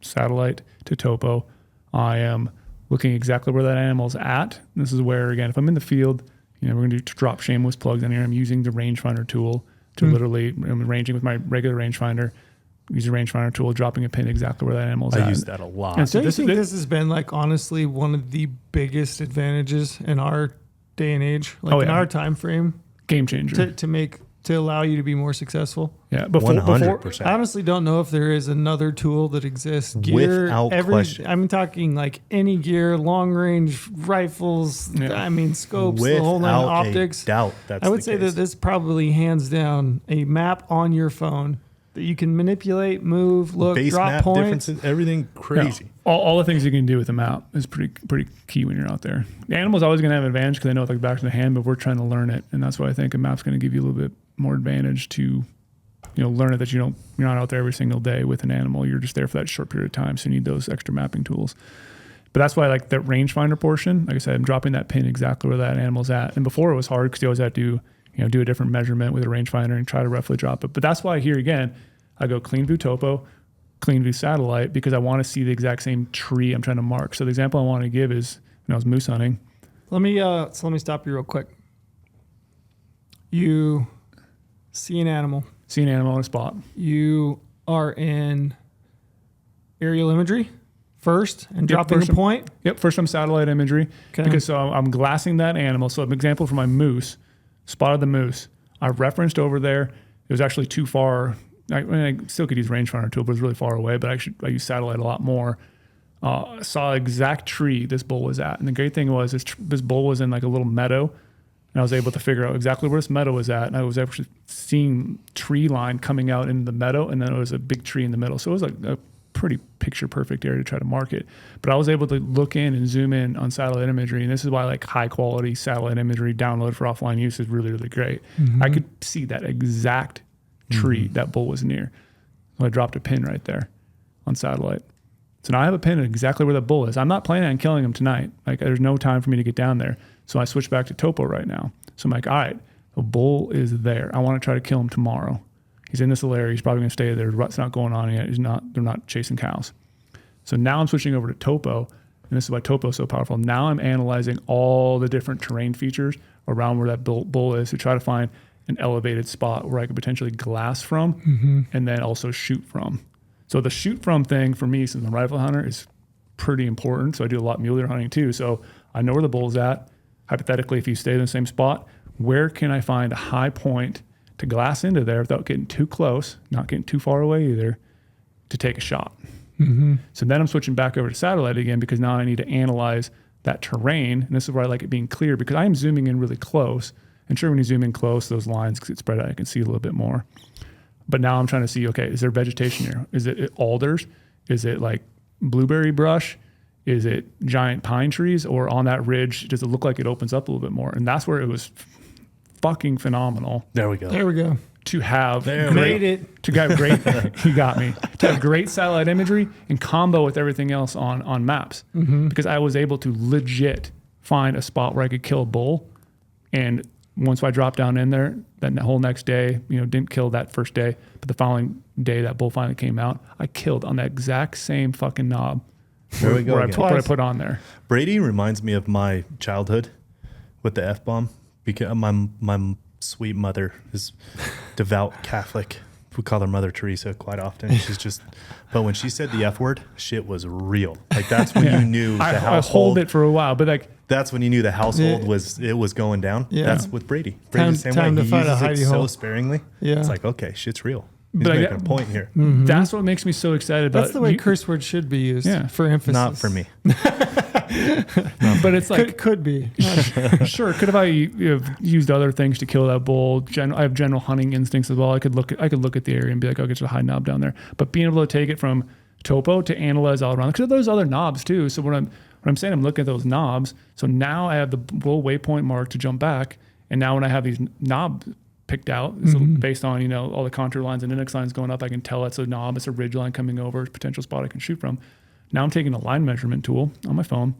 Speaker 2: satellite to Topo. I am looking exactly where that animal's at. This is where, again, if I'm in the field, we're going to drop shameless plugs in here. I'm using the rangefinder tool to literally, I'm ranging with my regular rangefinder, use the rangefinder tool, dropping a pin exactly where that animal's at.
Speaker 3: I use that a lot.
Speaker 2: And so
Speaker 1: Don't you think this has been like honestly one of the biggest advantages in our day and age, like in our time frame,
Speaker 2: game changer.
Speaker 1: to allow you to be more successful?
Speaker 2: Yeah,
Speaker 3: 100%.
Speaker 1: I honestly don't know if there is another tool that exists. Gear,
Speaker 3: Without question.
Speaker 1: I'm talking like any gear, long range rifles.
Speaker 2: Yeah.
Speaker 1: I mean scopes, the whole nine
Speaker 3: Without
Speaker 1: optics.
Speaker 3: a doubt, that's
Speaker 1: I would
Speaker 3: the
Speaker 1: say
Speaker 3: case.
Speaker 1: that this probably hands down a map on your phone that you can manipulate, move, look,
Speaker 3: Base
Speaker 1: drop
Speaker 3: map
Speaker 1: points.
Speaker 3: differences, everything crazy.
Speaker 2: All the things you can do with a map is pretty key when you're out there. The animal's always going to have an advantage because they know it's like back to the hand, but we're trying to learn it, and that's why I think a map's going to give you a little bit more advantage to, learn it that you're not out there every single day with an animal. You're just there for that short period of time, so you need those extra mapping tools. But that's why I like that rangefinder portion. Like I said, I'm dropping that pin exactly where that animal's at. And before it was hard because you always had to do a different measurement with a rangefinder and try to roughly drop it. But that's why here again, I go clean view Topo, clean view satellite, because I want to see the exact same tree I'm trying to mark. So the example I want to give is when I was moose hunting.
Speaker 1: Let me stop you real quick. You see an animal.
Speaker 2: See an animal on a spot.
Speaker 1: You are in aerial imagery first and dropping
Speaker 2: first
Speaker 1: a point.
Speaker 2: Yep, first I'm satellite imagery.
Speaker 1: Okay.
Speaker 2: Because so I'm glassing that animal. So an example for my moose, spotted the moose. I referenced over there. It was actually too far. I still could use rangefinder tool, but it was really far away. But I use satellite a lot more. Saw exact tree this bull was at. And the great thing was this bull was in like a little meadow. And I was able to figure out exactly where this meadow was at. And I was actually seeing tree line coming out in the meadow. And then it was a big tree in the middle. So it was like a pretty picture perfect area to try to mark it. But I was able to look in and zoom in on satellite imagery. And this is why like high quality satellite imagery download for offline use is really, really great. Mm-hmm. I could see that exact tree that bull was near. So I dropped a pin right there on satellite. So now I have a pin exactly where the bull is. I'm not planning on killing him tonight. Like there's no time for me to get down there. So I switched back to Topo right now. So I'm like, all right, the bull is there. I want to try to kill him tomorrow. He's in this little area. He's probably going to stay there. Rut's not going on yet. They're not chasing cows. So now I'm switching over to Topo, and this is why Topo is so powerful. Now I'm analyzing all the different terrain features around where that bull is to try to find an elevated spot where I could potentially glass from and then also shoot from. So the shoot from thing for me, since I'm a rifle hunter, is pretty important. So I do a lot of mule deer hunting too. So I know where the bull's at. Hypothetically, if you stay in the same spot, where can I find a high point to glass into there without getting too close, not getting too far away either, to take a shot? Mm-hmm. So then I'm switching back over to satellite again because now I need to analyze that terrain. And this is where I like it being clear because I am zooming in really close. And sure, when you zoom in close, those lines get spread out, I can see a little bit more. But now I'm trying to see, okay, is there vegetation here? Is it alders? Is it like blueberry brush? Is it giant pine trees? Or on that ridge, does it look like it opens up a little bit more? And that's where it was fucking phenomenal.
Speaker 3: There we go.
Speaker 1: There we go.
Speaker 2: To have
Speaker 1: Made it.
Speaker 2: To have great, you got me. To have great satellite imagery in combo with everything else on maps, because I was able to legit find a spot where I could kill a bull, and once I dropped down in there, that whole next day, didn't kill that first day, but the following day that bull finally came out, I killed on that exact same fucking knob.
Speaker 3: There we go.
Speaker 2: Where I put on there.
Speaker 3: Brady reminds me of my childhood with the F-bomb because my sweet mother is devout Catholic. We call her Mother Teresa quite often. She's just, but when she said the F word, shit was real. Like that's when you knew the household.
Speaker 2: I hold it for a while, but like
Speaker 3: that's when you knew the household was going down.
Speaker 1: Yeah.
Speaker 3: That's with Brady.
Speaker 1: Time
Speaker 3: Brady's the same
Speaker 1: to
Speaker 3: way. He
Speaker 1: find a
Speaker 3: uses it
Speaker 1: hidey
Speaker 3: so
Speaker 1: hole.
Speaker 3: sparingly.
Speaker 1: Yeah.
Speaker 3: It's like, okay, shit's real. He's
Speaker 2: But
Speaker 3: making a point here.
Speaker 2: That's what makes me so excited about
Speaker 1: That's the way curse words should be used for emphasis.
Speaker 3: Not for me.
Speaker 2: But it's like,
Speaker 1: Could be.
Speaker 2: sure, could have I used other things to kill that bull? I have general hunting instincts as well. I could look at the area and be like, I'll get you a high knob down there. But being able to take it from topo to analyze all around, because there's other knobs too. So when I'm saying I'm looking at those knobs, so now I have the bull waypoint mark to jump back, and now when I have these knobs picked out, so based on all the contour lines and index lines going up, I can tell it's a knob, it's a ridge line coming over, potential spot I can shoot from. Now I'm taking a line measurement tool on my phone,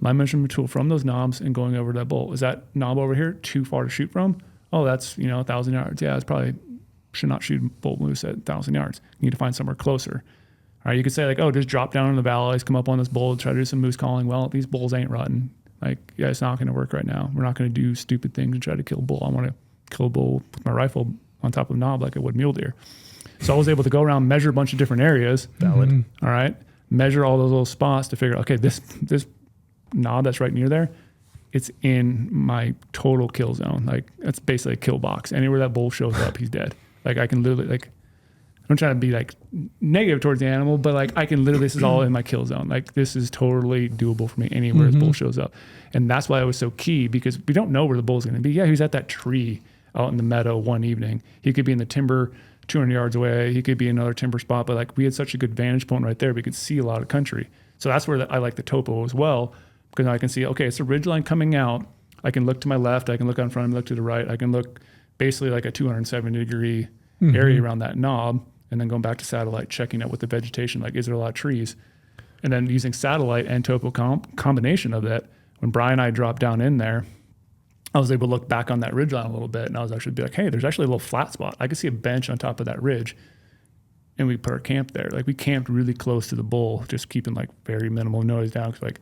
Speaker 2: line measurement tool from those knobs, and going over to that bull. Is that knob over here too far to shoot from? Oh, that's 1,000 yards. Yeah, it's probably should not shoot bull moose at 1,000 yards. You need to find somewhere closer. All right, you could say like, oh, just drop down in the valleys, come up on this bull, try to do some moose calling. Well, these bulls ain't rutting. Like, yeah, it's not going to work right now. We're not going to do stupid things and try to kill a bull. I want to kill a bull with my rifle on top of a knob like I would mule deer. So I was able to go around, measure a bunch of different areas.
Speaker 3: Valid.
Speaker 2: All right, measure all those little spots to figure, okay, this knob that's right near there, it's in my total kill zone. Like, that's basically a kill box. Anywhere that bull shows up, he's dead. Like, I can literally, like, I'm trying to be like negative towards the animal, but like I can literally, this is all in my kill zone. Like, this is totally doable for me anywhere the bull shows up. And that's why it was so key, because we don't know where the bull's going to be. Yeah, he's at that tree out in the meadow one evening. He could be in the timber 200 yards away. He could be in another timber spot, but like we had such a good vantage point right there. We could see a lot of country. So that's where I like the topo as well, because I can see, okay, it's a ridge line coming out. I can look to my left. I can look on front and look to the right. I can look basically like a 270 degree area around that knob. And then going back to satellite, checking out with the vegetation, like, is there a lot of trees? And then using satellite and topo combination of that, when Brian and I dropped down in there, I was able to look back on that ridge line a little bit, and I was actually be like, hey, there's actually a little flat spot. I could see a bench on top of that ridge, and we put our camp there. Like, we camped really close to the bull, just keeping like very minimal noise down, because like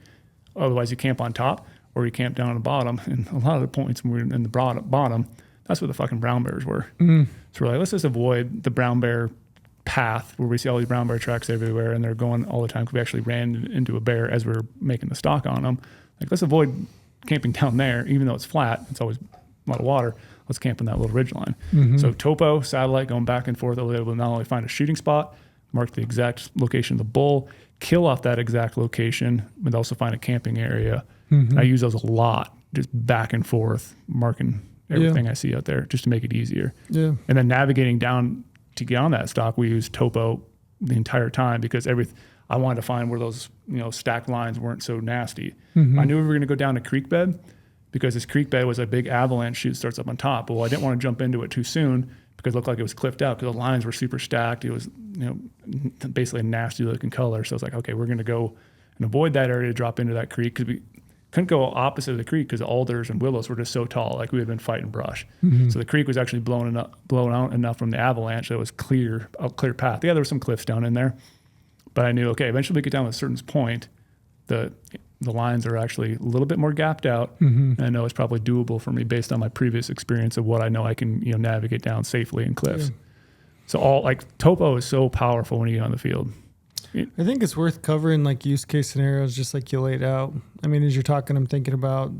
Speaker 2: otherwise you camp on top or you camp down on the bottom. And a lot of the points when we were in the bottom, that's where the fucking brown bears were. So we're like, let's just avoid the brown bear path where we see all these brown bear tracks everywhere and they're going all the time, because we actually ran into a bear as we were making the stock on them. Like, let's avoid camping down there, even though it's flat, it's always a lot of water. Let's camp in that little ridge line. So topo, satellite, going back and forth, I was able to not only find a shooting spot, mark the exact location of the bull, kill off that exact location, but also find a camping area. I use those a lot, just back and forth, marking everything I see out there just to make it easier. And then navigating down to get on that stock, we used topo the entire time, because I wanted to find where those stacked lines weren't so nasty. I knew we were going to go down a creek bed, because this creek bed was a big avalanche chute, starts up on top. But I didn't want to jump into it too soon, because it looked like it was cliffed out, because the lines were super stacked. It was basically a nasty looking color. So I was like, okay, we're going to go and avoid that area to drop into that creek, because we couldn't go opposite of the creek because the alders and willows were just so tall. Like, we had been fighting brush. So the creek was actually blown out enough from the avalanche that it was a clear path. Yeah, there were some cliffs down in there, but I knew, okay, eventually we get down to a certain point, the lines are actually a little bit more gapped out. And I know it's probably doable for me based on my previous experience of what I know I can navigate down safely in cliffs. So all like topo is so powerful when you get on the field.
Speaker 1: I think it's worth covering like use case scenarios, just like you laid out. I mean, as you're talking, I'm thinking about,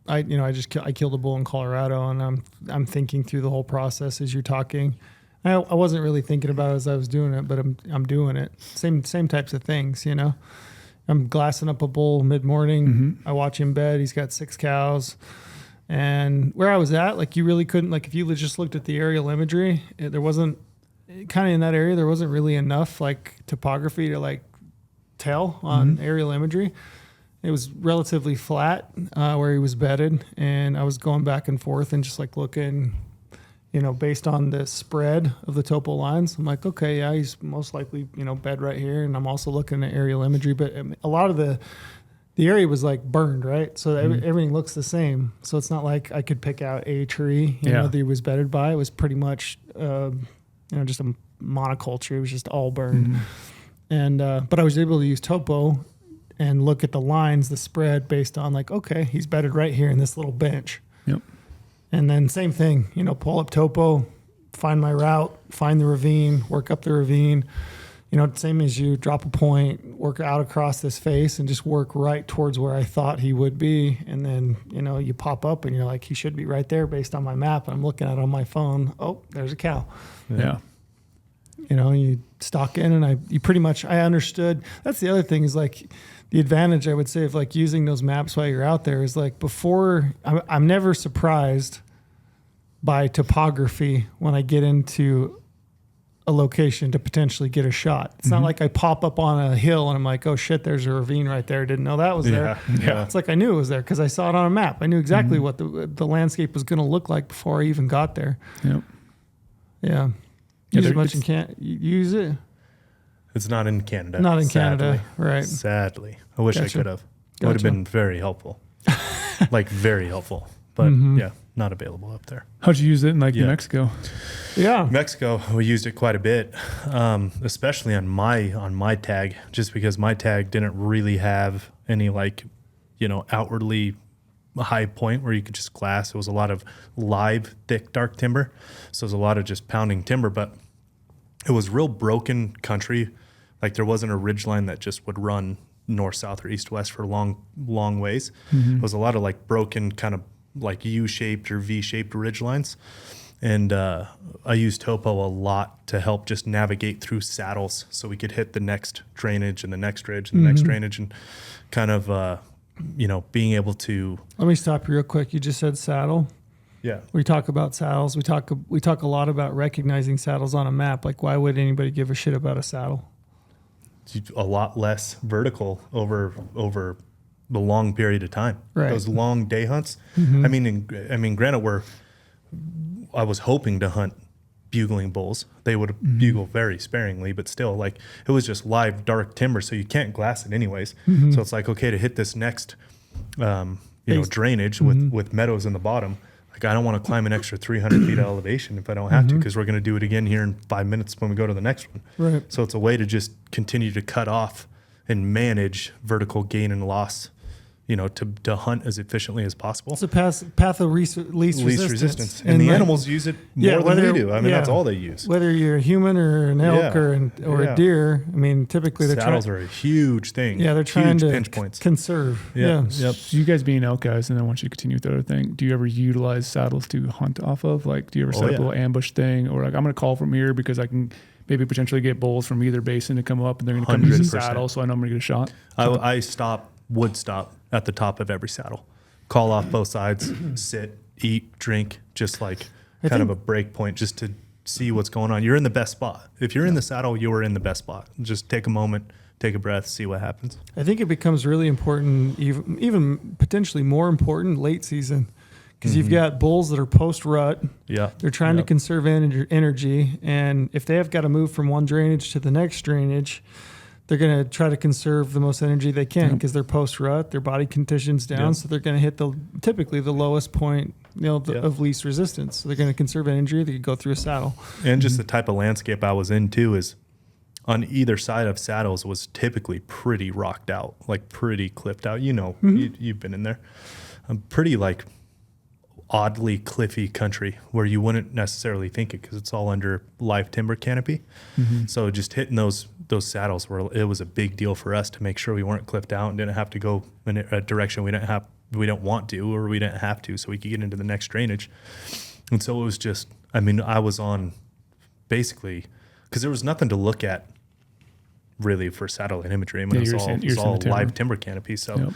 Speaker 1: I killed a bull in Colorado, and I'm thinking through the whole process as you're talking. I wasn't really thinking about it as I was doing it, but I'm doing it. Same types of things, I'm glassing up a bull mid-morning. I watch him bed. He's got 6 cows. And where I was at, like, you really couldn't, like, if you just looked at the aerial imagery, there wasn't, kind of in that area, there wasn't really enough like topography to like tell on aerial imagery. It was relatively flat where he was bedded, and I was going back and forth and just like looking, based on the spread of the topo lines. I'm like, okay, yeah, he's most likely, bed right here. And I'm also looking at aerial imagery, but a lot of the area was like burned, right? So everything looks the same. So it's not like I could pick out a tree, that he was bedded by. It was pretty much, just a monoculture. It was just all burned. And, but I was able to use topo and look at the lines, the spread based on like, okay, he's bedded right here in this little bench. And then same thing, pull up topo, find my route, find the ravine, work up the ravine, same as you, drop a point, work out across this face and just work right towards where I thought he would be. And then, you pop up and you're like, he should be right there based on my map. And I'm looking at it on my phone. Oh, there's a cow.
Speaker 2: Yeah.
Speaker 1: You stalk in and I understood. That's the other thing is like the advantage I would say of like using those maps while you're out there is like before I'm never surprised by topography when I get into a location to potentially get a shot. It's not like I pop up on a hill and I'm like, oh shit, there's a ravine right there. Didn't know that was there.
Speaker 3: Yeah.
Speaker 1: It's like I knew it was there because I saw it on a map. I knew exactly what the landscape was going to look like before I even got there.
Speaker 2: Yep.
Speaker 1: Yeah. Use as much in Canada. Use it.
Speaker 3: It's not in Canada.
Speaker 1: Not in
Speaker 3: sadly.
Speaker 1: Canada, right?
Speaker 3: Sadly, I wish I could have. It would have
Speaker 1: Gotcha.
Speaker 3: been very helpful, like very helpful. But yeah, not available up there.
Speaker 2: How'd you use it in like New
Speaker 3: Yeah.
Speaker 2: Mexico?
Speaker 1: Yeah.
Speaker 3: Mexico, we used it quite a bit, especially on my tag, just because my tag didn't really have any outwardly high point where you could just glass. It was a lot of live, thick, dark timber, so it was a lot of just pounding timber. But it was real broken country. Like there wasn't a ridge line that just would run north, south, or east, west for long ways. It was a lot of like broken kind of like U-shaped or V-shaped ridge lines. And I used Topo a lot to help just navigate through saddles so we could hit the next drainage and the next ridge and the next drainage and kind of, being able to.
Speaker 1: Let me stop you real quick. You just said saddle.
Speaker 3: Yeah.
Speaker 1: We talk about saddles. We talk a lot about recognizing saddles on a map. Like, why would anybody give a shit about a saddle?
Speaker 3: A lot less vertical over the long period of time.
Speaker 1: Right.
Speaker 3: Those long day hunts. I mean, granted, I was hoping to hunt bugling bulls. They would bugle very sparingly, but still, like it was just live dark timber, so you can't glass it anyways. So it's like, okay, to hit this next, drainage with meadows in the bottom. Like I don't want to climb an extra 300 feet of elevation if I don't have to, because we're going to do it again here in 5 minutes when we go to the next one.
Speaker 1: Right.
Speaker 3: So it's a way to just continue to cut off and manage vertical gain and loss, to hunt as efficiently as possible.
Speaker 1: It's a path of least resistance.
Speaker 3: And the animals use it more than we do. I mean, that's all they use.
Speaker 1: Whether you're a human or an elk or a deer, I mean, typically they're
Speaker 3: Saddles are a huge thing.
Speaker 1: Yeah, they're trying
Speaker 3: huge
Speaker 1: to
Speaker 3: pinch points.
Speaker 1: conserve.
Speaker 3: Yeah.
Speaker 1: Yeah.
Speaker 3: Yep.
Speaker 2: So you guys being elk guys, and then once you continue with the other thing, do you ever utilize saddles to hunt off of? Like, do you ever set up a little ambush thing, or like I'm going to call from here because I can maybe potentially get bulls from either basin to come up, and they're going to come use the
Speaker 3: 100%.
Speaker 2: saddle, so I know I'm going to get a shot.
Speaker 3: I would stop at the top of every saddle, call off both sides, sit, eat, drink, just like kind of a break point, just to see what's going on. You're in the best spot. If you're in the saddle, you are in the best spot. Just take a moment, take a breath, see what happens.
Speaker 1: I think it becomes really important, even potentially more important late season, because you've got bulls that are post rut.
Speaker 3: Yeah.
Speaker 1: They're trying to conserve energy, and if they have got to move from one drainage to the next drainage, they're going to try to conserve the most energy they can because they're post rut, their body conditions down, so they're going to hit typically the lowest point of least resistance. So they're going to conserve energy. They could go through a saddle.
Speaker 3: And just the type of landscape I was in too is on either side of saddles was typically pretty rocked out, like pretty clipped out. You've been in there. Pretty like oddly cliffy country where you wouldn't necessarily think it because it's all under live timber canopy. So just hitting those saddles it was a big deal for us to make sure we weren't clipped out and didn't have to go in a direction we don't want to, or we didn't have to, so we could get into the next drainage. And so it was just, I was on basically, because there was nothing to look at really for satellite imagery. It was all live timber canopy. So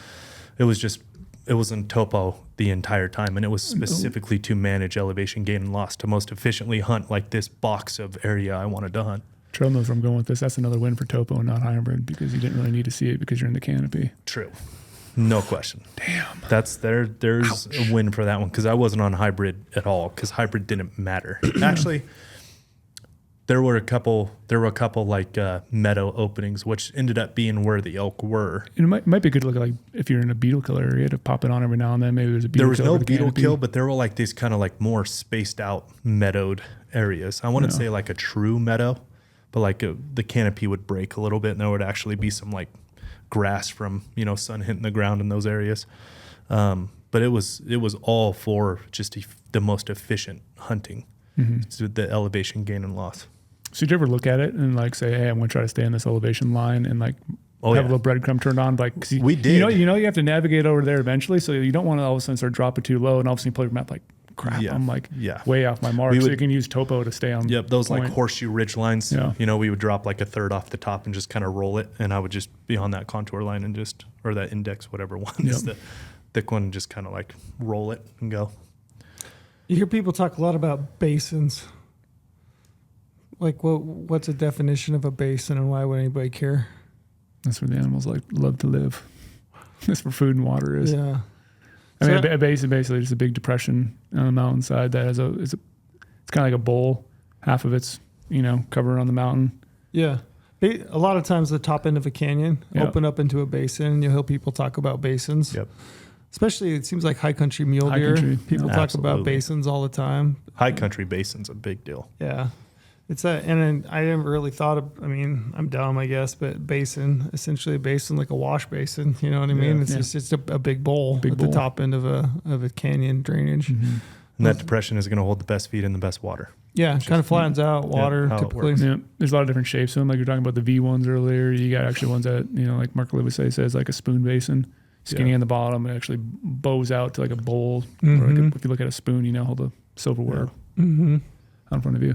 Speaker 3: it was in Topo the entire time, and it was specifically to manage elevation gain and loss to most efficiently hunt like this box of area I wanted to hunt.
Speaker 2: Trail knows where I'm going with this. That's another win for Topo and not hybrid, because you didn't really need to see it because you're in the canopy.
Speaker 3: True. No question.
Speaker 2: Damn.
Speaker 3: There's a win for that one, because I wasn't on hybrid at all, because hybrid didn't matter. Actually, there were a couple like meadow openings, which ended up being where the elk were.
Speaker 2: It might be good to look at, like, if you're in a beetle kill area, to pop it on every now and then. Maybe there's a beetle
Speaker 3: There was
Speaker 2: kill
Speaker 3: no
Speaker 2: over the
Speaker 3: beetle
Speaker 2: canopy.
Speaker 3: kill, but there were like these kind of like more spaced out meadowed areas. I wouldn't say like a true meadow, but like the canopy would break a little bit, and there would actually be some like grass from sun hitting the ground in those areas. But it was all for just the most efficient hunting, so the elevation gain and loss.
Speaker 2: So did you ever look at it and like say, hey, I'm going to try to stay in this elevation line and like
Speaker 3: Oh,
Speaker 2: have
Speaker 3: yeah.
Speaker 2: a little breadcrumb turned on? Like, 'cause
Speaker 3: We did.
Speaker 2: You know, you have to navigate over there eventually. So you don't want to all of a sudden start dropping too low and all of a sudden you pull your map like, crap,
Speaker 3: Yeah.
Speaker 2: I'm like
Speaker 3: Yeah.
Speaker 2: way off my mark.
Speaker 3: We
Speaker 2: So
Speaker 3: would-
Speaker 2: you can use Topo to stay on.
Speaker 3: Yep, those like
Speaker 2: point.
Speaker 3: horseshoe ridge lines.
Speaker 2: Yeah.
Speaker 3: You know, we would drop like a third off the top and just kind of roll it, and I would just be on that contour line and just, or that index, whatever one is
Speaker 2: Yep.
Speaker 3: the thick one, and just kind of like roll it and go.
Speaker 1: You hear people talk a lot about basins. Like, what's a definition of a basin, and why would anybody care?
Speaker 2: That's where the animals like love to live. That's where food and water is.
Speaker 1: Yeah.
Speaker 2: I mean,
Speaker 1: So-
Speaker 2: a basin is basically just a big depression on the mountainside that has it's kind of like a bowl. Half of it's, you know, covered on the mountain.
Speaker 1: Yeah. A lot of times the top end of a canyon
Speaker 2: Yeah.
Speaker 1: open up into a basin, and you'll hear people talk about basins.
Speaker 3: Yep.
Speaker 1: Especially, it seems like high country mule
Speaker 2: High
Speaker 1: deer.
Speaker 2: country,
Speaker 1: People
Speaker 3: yeah.
Speaker 1: talk about
Speaker 3: Absolutely.
Speaker 1: basins all the time.
Speaker 3: High country basin's a big deal.
Speaker 1: Yeah. It's and then I never really thought of, I mean, I'm dumb, I guess, but basin, essentially a basin, like a wash basin, you know what I mean?
Speaker 3: Yeah.
Speaker 1: It's
Speaker 2: Yeah.
Speaker 1: just a big bowl
Speaker 2: Big
Speaker 1: at
Speaker 2: bowl.
Speaker 1: the top end of a canyon drainage.
Speaker 3: And that depression is going to hold the best feed and the best water.
Speaker 1: Yeah, kind of flattens out water
Speaker 3: how it
Speaker 1: typically.
Speaker 3: works.
Speaker 2: Yeah, there's a lot of different shapes to them. Like you're talking about the V ones earlier. You got actually ones that, you know, like Mark Livesay says, like a spoon basin, skinny
Speaker 3: Yeah.
Speaker 2: on the bottom, and actually bows out to like a bowl. Or like
Speaker 1: Mhm.
Speaker 2: if you look at a spoon, you know, hold the silverware
Speaker 1: Mm-hmm.
Speaker 2: out in front of you.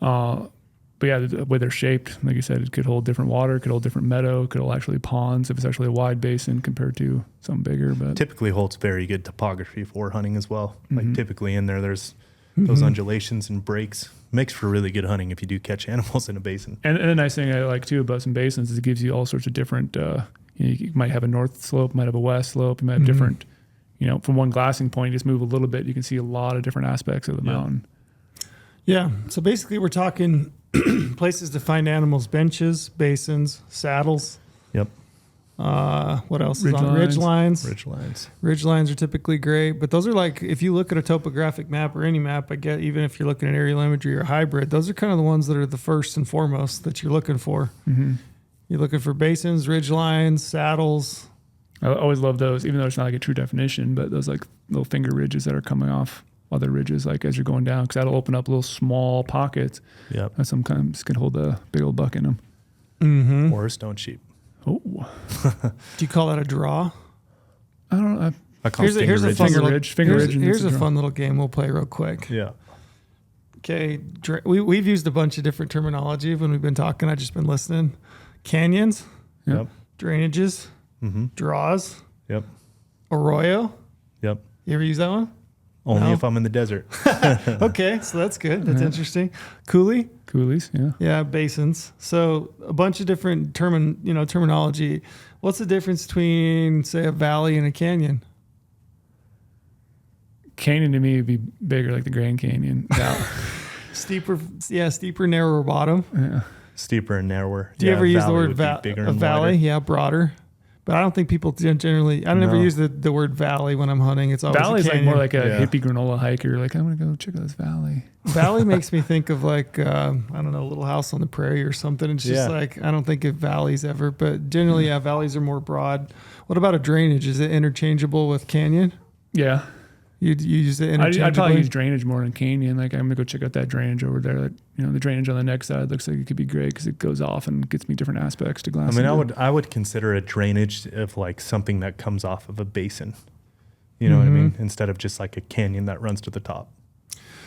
Speaker 2: But yeah, the way they're shaped, like you said, it could hold different water, it could hold different meadow, it could hold actually ponds if it's actually a wide basin compared to something bigger. But
Speaker 3: Typically holds very good topography for hunting as well. Like
Speaker 2: Mhm.
Speaker 3: typically in there's those undulations and breaks. Makes for really good hunting if you do catch animals in a basin.
Speaker 2: And the nice thing I like too about some basins is it gives you all sorts of different. You might have a north slope, might have a west slope, you might have different. You know, from one glassing point, you just move a little bit, you can see a lot of different aspects of the
Speaker 3: Yeah.
Speaker 2: mountain.
Speaker 1: Yeah. So basically, we're talking places to find animals: benches, basins, saddles.
Speaker 3: Yep.
Speaker 1: What else
Speaker 2: Ridge
Speaker 1: is on ridge lines?
Speaker 3: Ridge lines.
Speaker 1: Ridge lines are typically great, but those are like, if you look at a topographic map or any map, I get, even if you're looking at aerial imagery or hybrid, those are kind of the ones that are the first and foremost that you're looking for.
Speaker 2: Mm-hmm.
Speaker 1: You're looking for basins, ridge lines, saddles.
Speaker 2: I always love those, even though it's not like a true definition, but those like little finger ridges that are coming off other ridges, like as you're going down, because that'll open up little small pockets
Speaker 3: Yep.
Speaker 2: that sometimes can hold a big old buck in them.
Speaker 1: Mm-hmm.
Speaker 3: Or a stone sheep.
Speaker 2: Oh,
Speaker 1: Do you call that a draw?
Speaker 2: I don't know.
Speaker 3: I call it
Speaker 1: Here's a
Speaker 3: ridge.
Speaker 1: fun
Speaker 2: Finger
Speaker 1: little,
Speaker 2: ridge, finger
Speaker 1: here's,
Speaker 2: ridge, and
Speaker 1: here's
Speaker 2: it's
Speaker 1: a
Speaker 2: a draw.
Speaker 1: fun little game we'll play real quick.
Speaker 3: Yeah.
Speaker 1: Okay, we've used a bunch of different terminology when we've been talking. I've just been listening. Canyons,
Speaker 2: Yeah.
Speaker 3: Yep.
Speaker 1: drainages,
Speaker 3: Mm-hmm.
Speaker 1: draws,
Speaker 3: Yep.
Speaker 1: arroyo.
Speaker 3: Yep.
Speaker 1: You ever use that one?
Speaker 3: Only
Speaker 1: No.
Speaker 3: if I'm in the desert.
Speaker 1: Okay, so that's good. That's
Speaker 2: Yeah.
Speaker 1: interesting. Coulee,
Speaker 2: Coolies, yeah.
Speaker 1: yeah, basins. So a bunch of different terminology. What's the difference between, say, a valley and a canyon?
Speaker 2: Canyon to me would be bigger, like the Grand Canyon.
Speaker 1: Steeper, narrower bottom.
Speaker 2: Yeah.
Speaker 3: Steeper and narrower.
Speaker 1: Do you
Speaker 3: Yeah,
Speaker 1: ever use the
Speaker 3: valley
Speaker 1: word
Speaker 3: would be bigger
Speaker 1: a
Speaker 3: and
Speaker 1: valley?
Speaker 3: wider.
Speaker 1: Yeah, broader. But I don't think people generally. I never
Speaker 3: No.
Speaker 1: use the word valley when I'm hunting. It's always
Speaker 2: Valley's
Speaker 1: a
Speaker 2: like
Speaker 1: canyon.
Speaker 2: more like a
Speaker 3: Yeah.
Speaker 2: hippie granola hiker. Like, I'm going to go check out this valley.
Speaker 1: Valley makes me think of like I don't know, Little House on the Prairie or something. It's just
Speaker 3: Yeah.
Speaker 1: like I don't think of valleys ever, but generally, yeah, valleys are more broad. What about a drainage? Is it interchangeable with canyon?
Speaker 2: Yeah.
Speaker 1: You use it
Speaker 2: I'd
Speaker 1: interchangeably.
Speaker 2: probably use drainage more than canyon. Like, I'm going to go check out that drainage over there. Like, you know, the drainage on the next side looks like it could be great because it goes off and gets me different aspects to glass.
Speaker 3: I mean,
Speaker 2: into.
Speaker 3: I would consider a drainage of like something that comes off of a basin. You know what I mean? Instead of just like a canyon that runs to the top.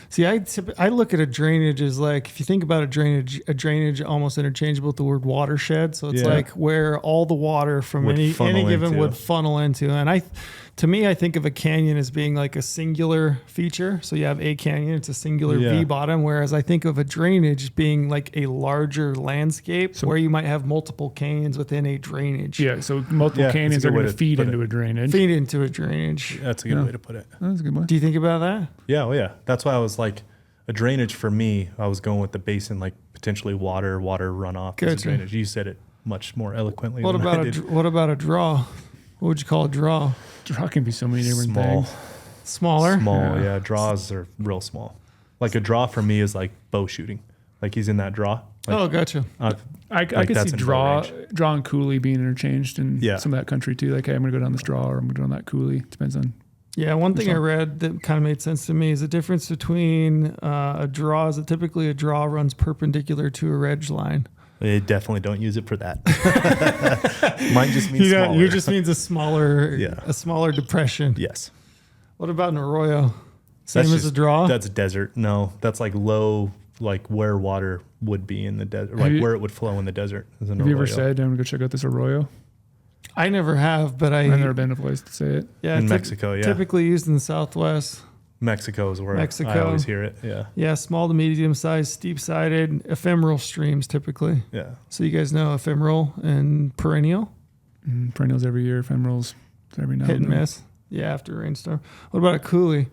Speaker 1: See, I look at a drainage as like, if you think about a drainage almost interchangeable with the word watershed. So it's
Speaker 3: Yeah.
Speaker 1: like where all the water from
Speaker 3: Would
Speaker 1: any
Speaker 3: funnel
Speaker 1: given
Speaker 3: into.
Speaker 1: would funnel into. And to me, I think of a canyon as being like a singular feature. So you have a canyon, it's a singular
Speaker 3: Yeah.
Speaker 1: V bottom. Whereas I think of a drainage being like a larger landscape
Speaker 2: So-
Speaker 1: where you might have multiple canyons within a drainage.
Speaker 2: Yeah, so multiple
Speaker 3: Yeah, that's a
Speaker 2: canyons
Speaker 3: good
Speaker 2: are
Speaker 3: way
Speaker 2: going to
Speaker 3: to
Speaker 2: feed
Speaker 3: put
Speaker 2: into
Speaker 3: it.
Speaker 2: a drainage.
Speaker 1: Feed into a drainage.
Speaker 3: That's a good
Speaker 2: Yeah.
Speaker 3: way to put it.
Speaker 2: That's a good one.
Speaker 1: Do you think about that?
Speaker 3: Yeah, oh yeah. That's why I was like, a drainage for me, I was going with the basin, like potentially water runoff as a
Speaker 1: Gotcha.
Speaker 3: drainage. You said it much more eloquently
Speaker 1: What
Speaker 3: than
Speaker 1: about
Speaker 3: I
Speaker 1: a
Speaker 3: did.
Speaker 1: what about a draw? What would you call a draw?
Speaker 2: Draw can be so many different
Speaker 3: Small.
Speaker 2: things.
Speaker 1: Smaller?
Speaker 3: Small,
Speaker 2: Yeah.
Speaker 3: yeah. Draws are real small. Like a draw for me is like bow shooting. Like he's in that draw. Like,
Speaker 1: Oh, gotcha.
Speaker 2: I
Speaker 3: Like
Speaker 2: could
Speaker 3: that's
Speaker 2: see
Speaker 3: in bow
Speaker 2: draw
Speaker 3: range.
Speaker 2: and coulee being interchanged in
Speaker 3: Yeah.
Speaker 2: some of that country too. Like, hey, I'm going to go down this draw or I'm going to go down that coulee. Depends on.
Speaker 1: Yeah, one thing I read that kind of made sense to me is the difference between a draw is that typically a draw runs perpendicular to a reg line.
Speaker 3: They definitely don't use it for that. Mine just means smaller.
Speaker 1: Yours just means a smaller,
Speaker 3: Yeah.
Speaker 1: a smaller depression.
Speaker 3: Yes.
Speaker 1: What about an arroyo? Same
Speaker 3: That's
Speaker 1: as
Speaker 3: just-
Speaker 1: a draw?
Speaker 3: That's desert. No, that's like low, like where water would be in the desert, like where it would flow in the desert. Is an
Speaker 2: Have you ever
Speaker 3: arroyo.
Speaker 2: said, I'm going to go check out this arroyo?
Speaker 1: I never have, but
Speaker 2: I've never been to a place to say it.
Speaker 1: yeah,
Speaker 3: In Mexico, yeah.
Speaker 1: typically used in the Southwest.
Speaker 3: Mexico is where I
Speaker 1: Mexico.
Speaker 3: always hear it. Yeah.
Speaker 1: Yeah, small to medium sized, steep sided, ephemeral streams typically.
Speaker 3: Yeah.
Speaker 1: So you guys know ephemeral and perennial,
Speaker 2: Perennials every year, ephemerals every now
Speaker 1: hit and
Speaker 2: then.
Speaker 1: miss. Yeah, after a rainstorm. What about a coulee?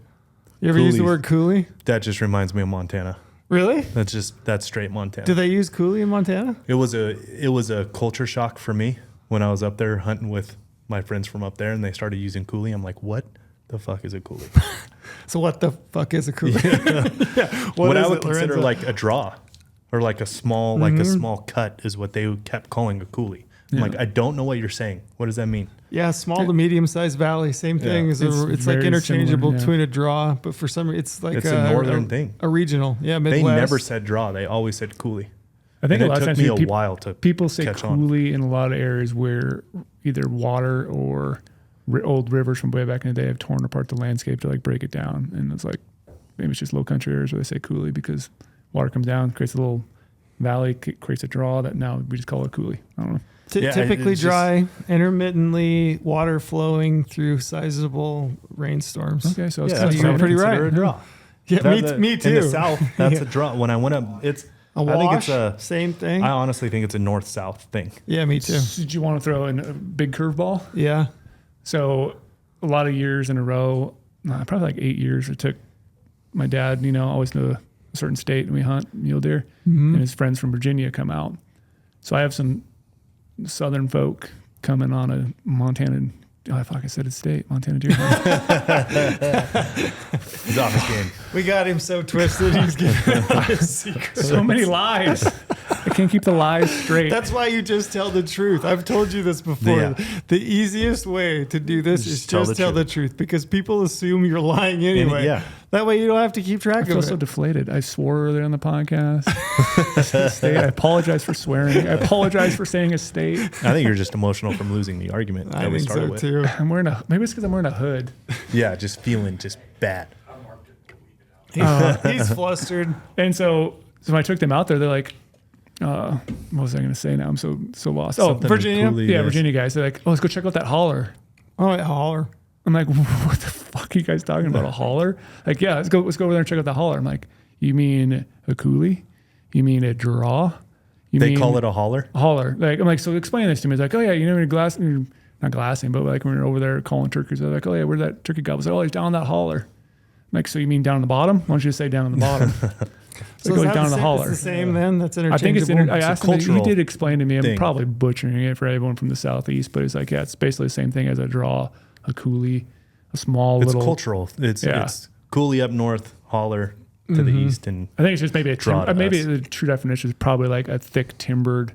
Speaker 1: You ever use the
Speaker 3: Coulees.
Speaker 1: word coulee?
Speaker 3: That just reminds me of Montana.
Speaker 1: Really?
Speaker 3: That's straight Montana.
Speaker 1: Do they use coulee in Montana?
Speaker 3: It was a culture shock for me when I was up there hunting with my friends from up there and they started using coulee. I'm like, what the fuck is a coulee?
Speaker 1: So what the fuck is a coulee?
Speaker 3: What I
Speaker 1: is
Speaker 3: would
Speaker 1: it,
Speaker 3: consider
Speaker 1: Lorenzo?
Speaker 3: like a draw or like a small cut is what they kept calling a coulee. I'm like, I don't know what you're saying. What does that mean?
Speaker 1: Yeah, small to medium sized valley, same thing.
Speaker 3: Yeah.
Speaker 1: It's like
Speaker 2: very
Speaker 1: interchangeable
Speaker 2: similar, yeah.
Speaker 1: between a draw, but for some reason it's like
Speaker 3: It's a northern thing.
Speaker 1: a regional. Yeah,
Speaker 3: They
Speaker 1: Midwest.
Speaker 3: never said draw. They always said coulee.
Speaker 2: I think
Speaker 3: And
Speaker 2: a
Speaker 3: it
Speaker 2: lot of
Speaker 3: took
Speaker 2: times
Speaker 3: me a
Speaker 2: people,
Speaker 3: while to
Speaker 2: people say
Speaker 3: catch on.
Speaker 2: coulee in a lot of areas where either water or old rivers from way back in the day have torn apart the landscape to like break it down. And it's like, maybe it's just low country areas where they say coulee because water comes down, creates a little valley, creates a draw that now we just call it coulee. I don't know.
Speaker 3: Yeah,
Speaker 1: Typically
Speaker 3: it's just-
Speaker 1: dry, intermittently water flowing through sizable rainstorms.
Speaker 2: Okay, so it's
Speaker 3: Yeah,
Speaker 2: kind
Speaker 3: that's
Speaker 2: of
Speaker 3: what I would
Speaker 1: pretty
Speaker 3: consider
Speaker 1: right.
Speaker 3: a draw.
Speaker 1: Yeah,
Speaker 3: That-
Speaker 1: me too.
Speaker 3: In the South, that's a draw. When I went up, it's
Speaker 1: A
Speaker 3: I think it's
Speaker 1: wash,
Speaker 3: a.
Speaker 1: same thing.
Speaker 3: I honestly think it's a north-south thing.
Speaker 1: Yeah, me too.
Speaker 2: Did you want to throw in a big curveball?
Speaker 1: Yeah.
Speaker 2: So a lot of years in a row, probably like 8 years, it took my dad, always to a certain state and we hunt mule deer and his friends from Virginia come out. So I have some southern folk coming on a Montana, I said it's state, Montana deer hunt.
Speaker 3: It's off his game.
Speaker 1: We got him so twisted. He's giving his secret.
Speaker 2: So many lies. I can't keep the lies straight.
Speaker 1: That's why you just tell the truth. I've told you this before.
Speaker 3: Yeah.
Speaker 1: The easiest way to do this is just tell the truth because people assume you're lying anyway.
Speaker 3: yeah.
Speaker 1: That way you don't have to keep track
Speaker 2: I feel
Speaker 1: of
Speaker 2: so
Speaker 1: it.
Speaker 2: deflated. I swore earlier on the podcast. State. I apologize for swearing. I apologize for saying a state.
Speaker 3: I think you're just emotional from losing the argument
Speaker 1: I
Speaker 3: that we
Speaker 1: think
Speaker 3: started
Speaker 1: so
Speaker 3: with.
Speaker 1: too.
Speaker 2: I'm wearing maybe it's because I'm wearing a hood.
Speaker 3: Yeah, just feeling just bad.
Speaker 1: He's flustered.
Speaker 2: And so when I took them out there, they're like, what was I going to say now? I'm so lost. Oh,
Speaker 3: Something
Speaker 1: Virginia?
Speaker 3: Coulee
Speaker 2: yeah,
Speaker 3: is-
Speaker 2: Virginia guys. They're like, let's go check out that holler.
Speaker 1: Oh, yeah, holler.
Speaker 2: I'm like, what the fuck are you guys talking about? A holler? Like, yeah, let's go over there and check out the holler. I'm like, you mean a coulee? You mean a draw?
Speaker 3: They call it a holler.
Speaker 2: holler. Like, I'm like, so explain this to me. It's like, oh yeah, not glassing, but like when we're over there calling turkeys, they're like, oh yeah, where's that turkey gobble? Oh, he's down that holler. I'm like, so you mean down on the bottom? Why don't you just say down on the bottom? So it goes
Speaker 1: is that
Speaker 2: down
Speaker 1: the
Speaker 2: the
Speaker 1: same-
Speaker 2: holler.
Speaker 1: It's the same then? That's
Speaker 2: I think it's.
Speaker 1: interchangeable?
Speaker 2: I
Speaker 3: It's a
Speaker 2: asked him. He
Speaker 3: cultural
Speaker 2: did explain to me. I'm
Speaker 3: thing.
Speaker 2: probably butchering it for everyone from the southeast, but it's like, yeah, it's basically the same thing as a draw, a coulee, a small
Speaker 3: It's
Speaker 2: little.
Speaker 3: cultural. It's
Speaker 2: Yeah.
Speaker 3: it's coulee up north, holler to the east, and
Speaker 2: I think it's just maybe a
Speaker 3: Draw to
Speaker 2: maybe
Speaker 3: us.
Speaker 2: the true definition is probably like a thick timbered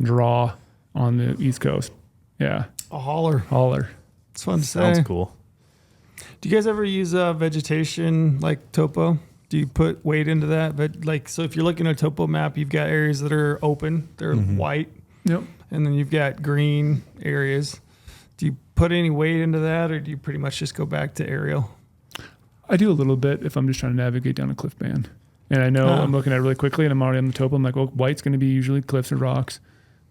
Speaker 2: draw on the East Coast. Yeah,
Speaker 1: A holler.
Speaker 2: holler.
Speaker 1: It's fun to
Speaker 3: sounds
Speaker 1: say.
Speaker 3: cool.
Speaker 1: Do you guys ever use vegetation like Topo? Do you put weight into that? But like, so if you're looking at a Topo map, you've got areas that are open, they're white,
Speaker 2: Yep.
Speaker 1: and then you've got green areas. Do you put any weight into that, or do you pretty much just go back to aerial?
Speaker 2: I do a little bit if I'm just trying to navigate down a cliff band. And I know I'm looking at it really quickly and I'm already on the topo. I'm like, well, white's going to be usually cliffs or rocks.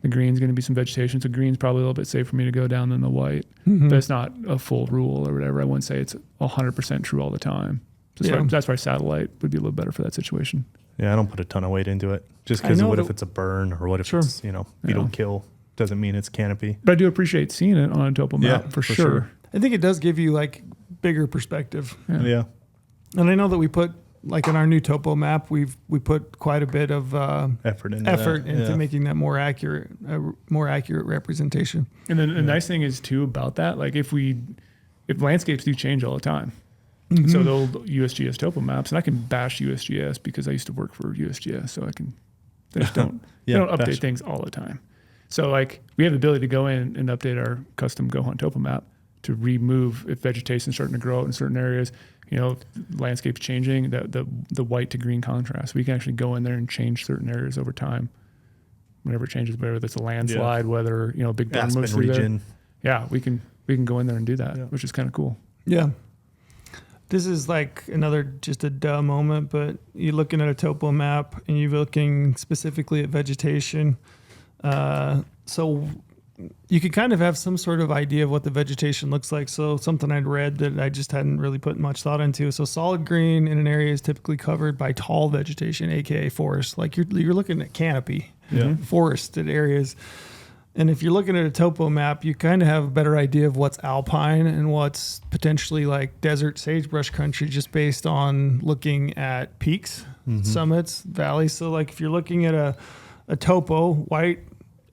Speaker 2: The green's going to be some vegetation. So green's probably a little bit safer for me to go down than the white. But it's not a full rule or whatever. I wouldn't say it's 100% true all the time. That's why satellite would be a little better for that situation.
Speaker 3: Yeah, I don't put a ton of weight into it. Just
Speaker 1: I
Speaker 3: because
Speaker 1: know
Speaker 3: what
Speaker 1: that-
Speaker 3: if it's a burn or what if
Speaker 1: Sure.
Speaker 3: it's, you don't kill, doesn't mean it's canopy.
Speaker 2: But I do appreciate seeing it on a topo map
Speaker 3: Yeah,
Speaker 2: for
Speaker 3: for
Speaker 2: sure.
Speaker 3: sure.
Speaker 1: I think it does give you like bigger perspective.
Speaker 3: Yeah.
Speaker 1: And I know that we put like in our new Topo map, we put quite a bit of
Speaker 3: Effort into
Speaker 1: into making that more accurate representation.
Speaker 2: And then the nice thing is too about that, like if landscapes do change all the time. So the old USGS topo maps, and I can bash USGS because I used to work for USGS, so they just don't they don't update
Speaker 3: bash.
Speaker 2: things all the time. So like we have the ability to go in and update our custom GOHUNT topo map, to remove if vegetation's starting to grow out in certain areas. You know, landscape's changing, the white to green contrast. We can actually go in there and change certain areas over time. Whenever it changes, whether it's a landslide, whether, you know, big burn moves through
Speaker 3: region.
Speaker 2: there. Yeah, we can go in there and do that, which is kind of cool.
Speaker 1: Yeah. This is like another just a duh moment, but you're looking at a topo map and you're looking specifically at vegetation. So you could kind of have some sort of idea of what the vegetation looks like. So something I'd read that I just hadn't really put much thought into. So solid green in an area is typically covered by tall vegetation, aka forest. Like you're looking at canopy, forested areas. And if you're looking at a topo map, you kind of have a better idea of what's alpine and what's potentially like desert sagebrush country just based on looking at peaks, summits, valleys. So like if you're looking at a topo, white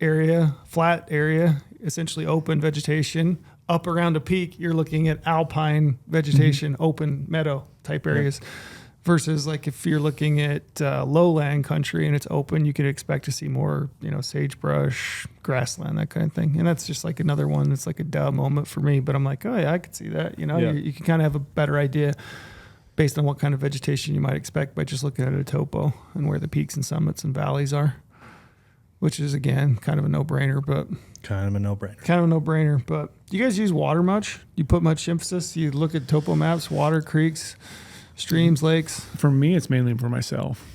Speaker 1: area, flat area, essentially open vegetation, up around a peak, you're looking at alpine vegetation, open meadow type areas. Versus like if you're looking at lowland country and it's open, you could expect to see more, you know, sagebrush, grassland, that kind of thing. And that's just like another one that's like a duh moment for me. But I'm like, oh yeah, I could see that. You know, you can kind of have a better idea based on what kind of vegetation you might expect by just looking at a topo and where the peaks and summits and valleys are, which is again kind of a no-brainer. But
Speaker 3: Kind of a no-brainer.
Speaker 1: But do you guys use water much? You put much emphasis? You look at topo maps, water, creeks, streams, lakes?
Speaker 2: For me, it's mainly for myself.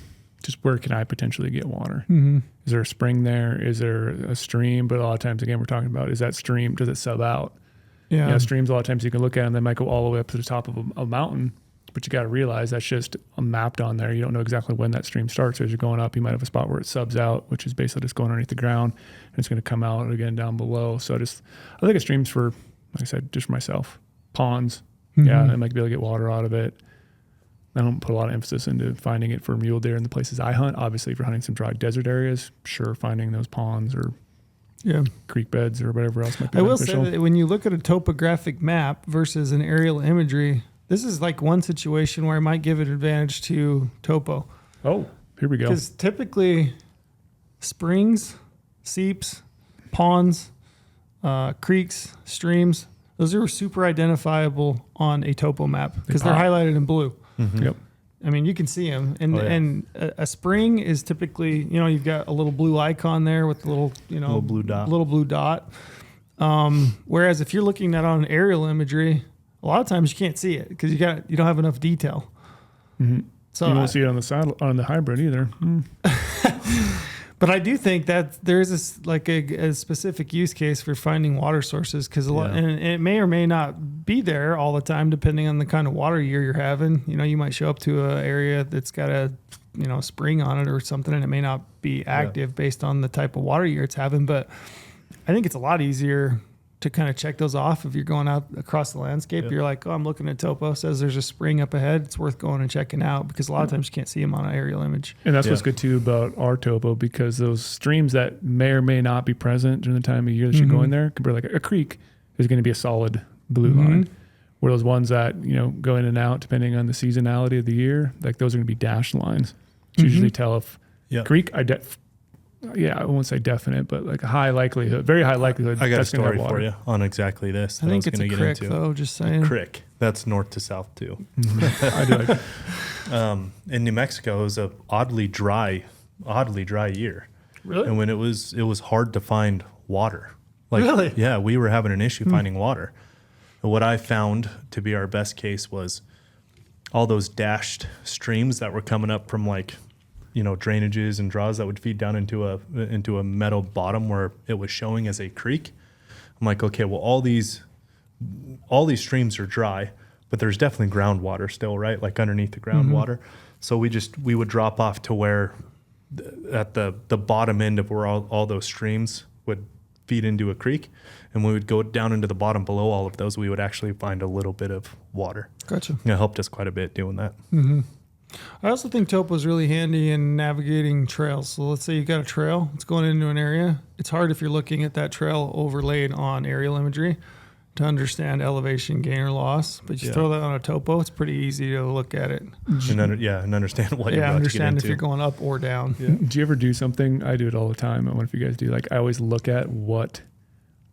Speaker 2: Just where can I potentially get water? Is there a spring there? Is there a stream? But a lot of times, again, we're talking about, is that stream, does it sub out?
Speaker 1: Yeah.
Speaker 2: You know, streams, a lot of times you can look at them, they might go all the way up to the top of a mountain, but you got to realize that's just mapped on there. You don't know exactly when that stream starts. As you're going up, you might have a spot where it subs out, which is basically just going underneath the ground, and it's going to come out again down below. So I think of streams for, like I said, just for myself. Ponds, I might be able to get water out of it. I don't put a lot of emphasis into finding it for mule deer in the places I hunt. Obviously, if you're hunting some dry desert areas, sure, finding those ponds or creek beds or whatever else might be beneficial.
Speaker 1: I will say that when you look at a topographic map versus an aerial imagery, this is like one situation where I might give an advantage to topo.
Speaker 2: Oh, here we go.
Speaker 1: Because typically springs, seeps, ponds, creeks, streams, those are super identifiable on a topo map because they're highlighted in blue.
Speaker 2: Yep.
Speaker 1: I mean, you can see them. And a spring is typically, you know, you've got a little blue icon there with the little, you know, little blue dot. Whereas if you're looking at on aerial imagery, a lot of times you can't see it because you don't have enough detail. So
Speaker 2: you won't see it on the hybrid either.
Speaker 1: But I do think that there is a specific use case for finding water sources because and it may or may not be there all the time depending on the kind of water year you're having. You know, you might show up to an area that's got a spring on it or something, and it may not be active based on the type of water year it's having. But I think it's a lot easier to kind of check those off if you're going out across the landscape. You're like, oh, I'm looking at topo, says there's a spring up ahead. It's worth going and checking out because a lot of times you can't see them on an aerial image.
Speaker 2: And that's what's good too about our topo, because those streams that may or may not be present during the time of year that you're going there, compared like a creek is going to be a solid blue line. Where those ones that, go in and out depending on the seasonality of the year, like those are going to be dashed lines. It's usually tell if creek, I won't say definite, but like a high likelihood, very high likelihood.
Speaker 3: I got a story for you on exactly this.
Speaker 1: I think it's a crick, though, just saying.
Speaker 3: A crick. That's north to south, too.
Speaker 2: I do like it.
Speaker 3: In New Mexico, it was a oddly dry year.
Speaker 1: Really?
Speaker 3: And when it was hard to find water.
Speaker 1: Really?
Speaker 3: Yeah, we were having an issue finding water. And what I found to be our best case was all those dashed streams that were coming up from drainages and draws that would feed down into a meadow bottom where it was showing as a creek. I'm like, okay, well, all these streams are dry, but there's definitely groundwater still, right? Like underneath the groundwater. So we would drop off to where at the bottom end of where all those streams would feed into a creek. And we would go down into the bottom below all of those, we would actually find a little bit of water.
Speaker 1: Gotcha.
Speaker 3: It helped us quite a bit doing that.
Speaker 1: I also think topo is really handy in navigating trails. So let's say you've got a trail, it's going into an area. It's hard if you're looking at that trail overlaid on aerial imagery to understand elevation gain or loss. But you throw that on a topo, it's pretty easy to look at it.
Speaker 3: And understand what you're about to get into.
Speaker 1: If you're going up or down.
Speaker 2: Do you ever do something? I do it all the time. I wonder if you guys do. Like I always look at what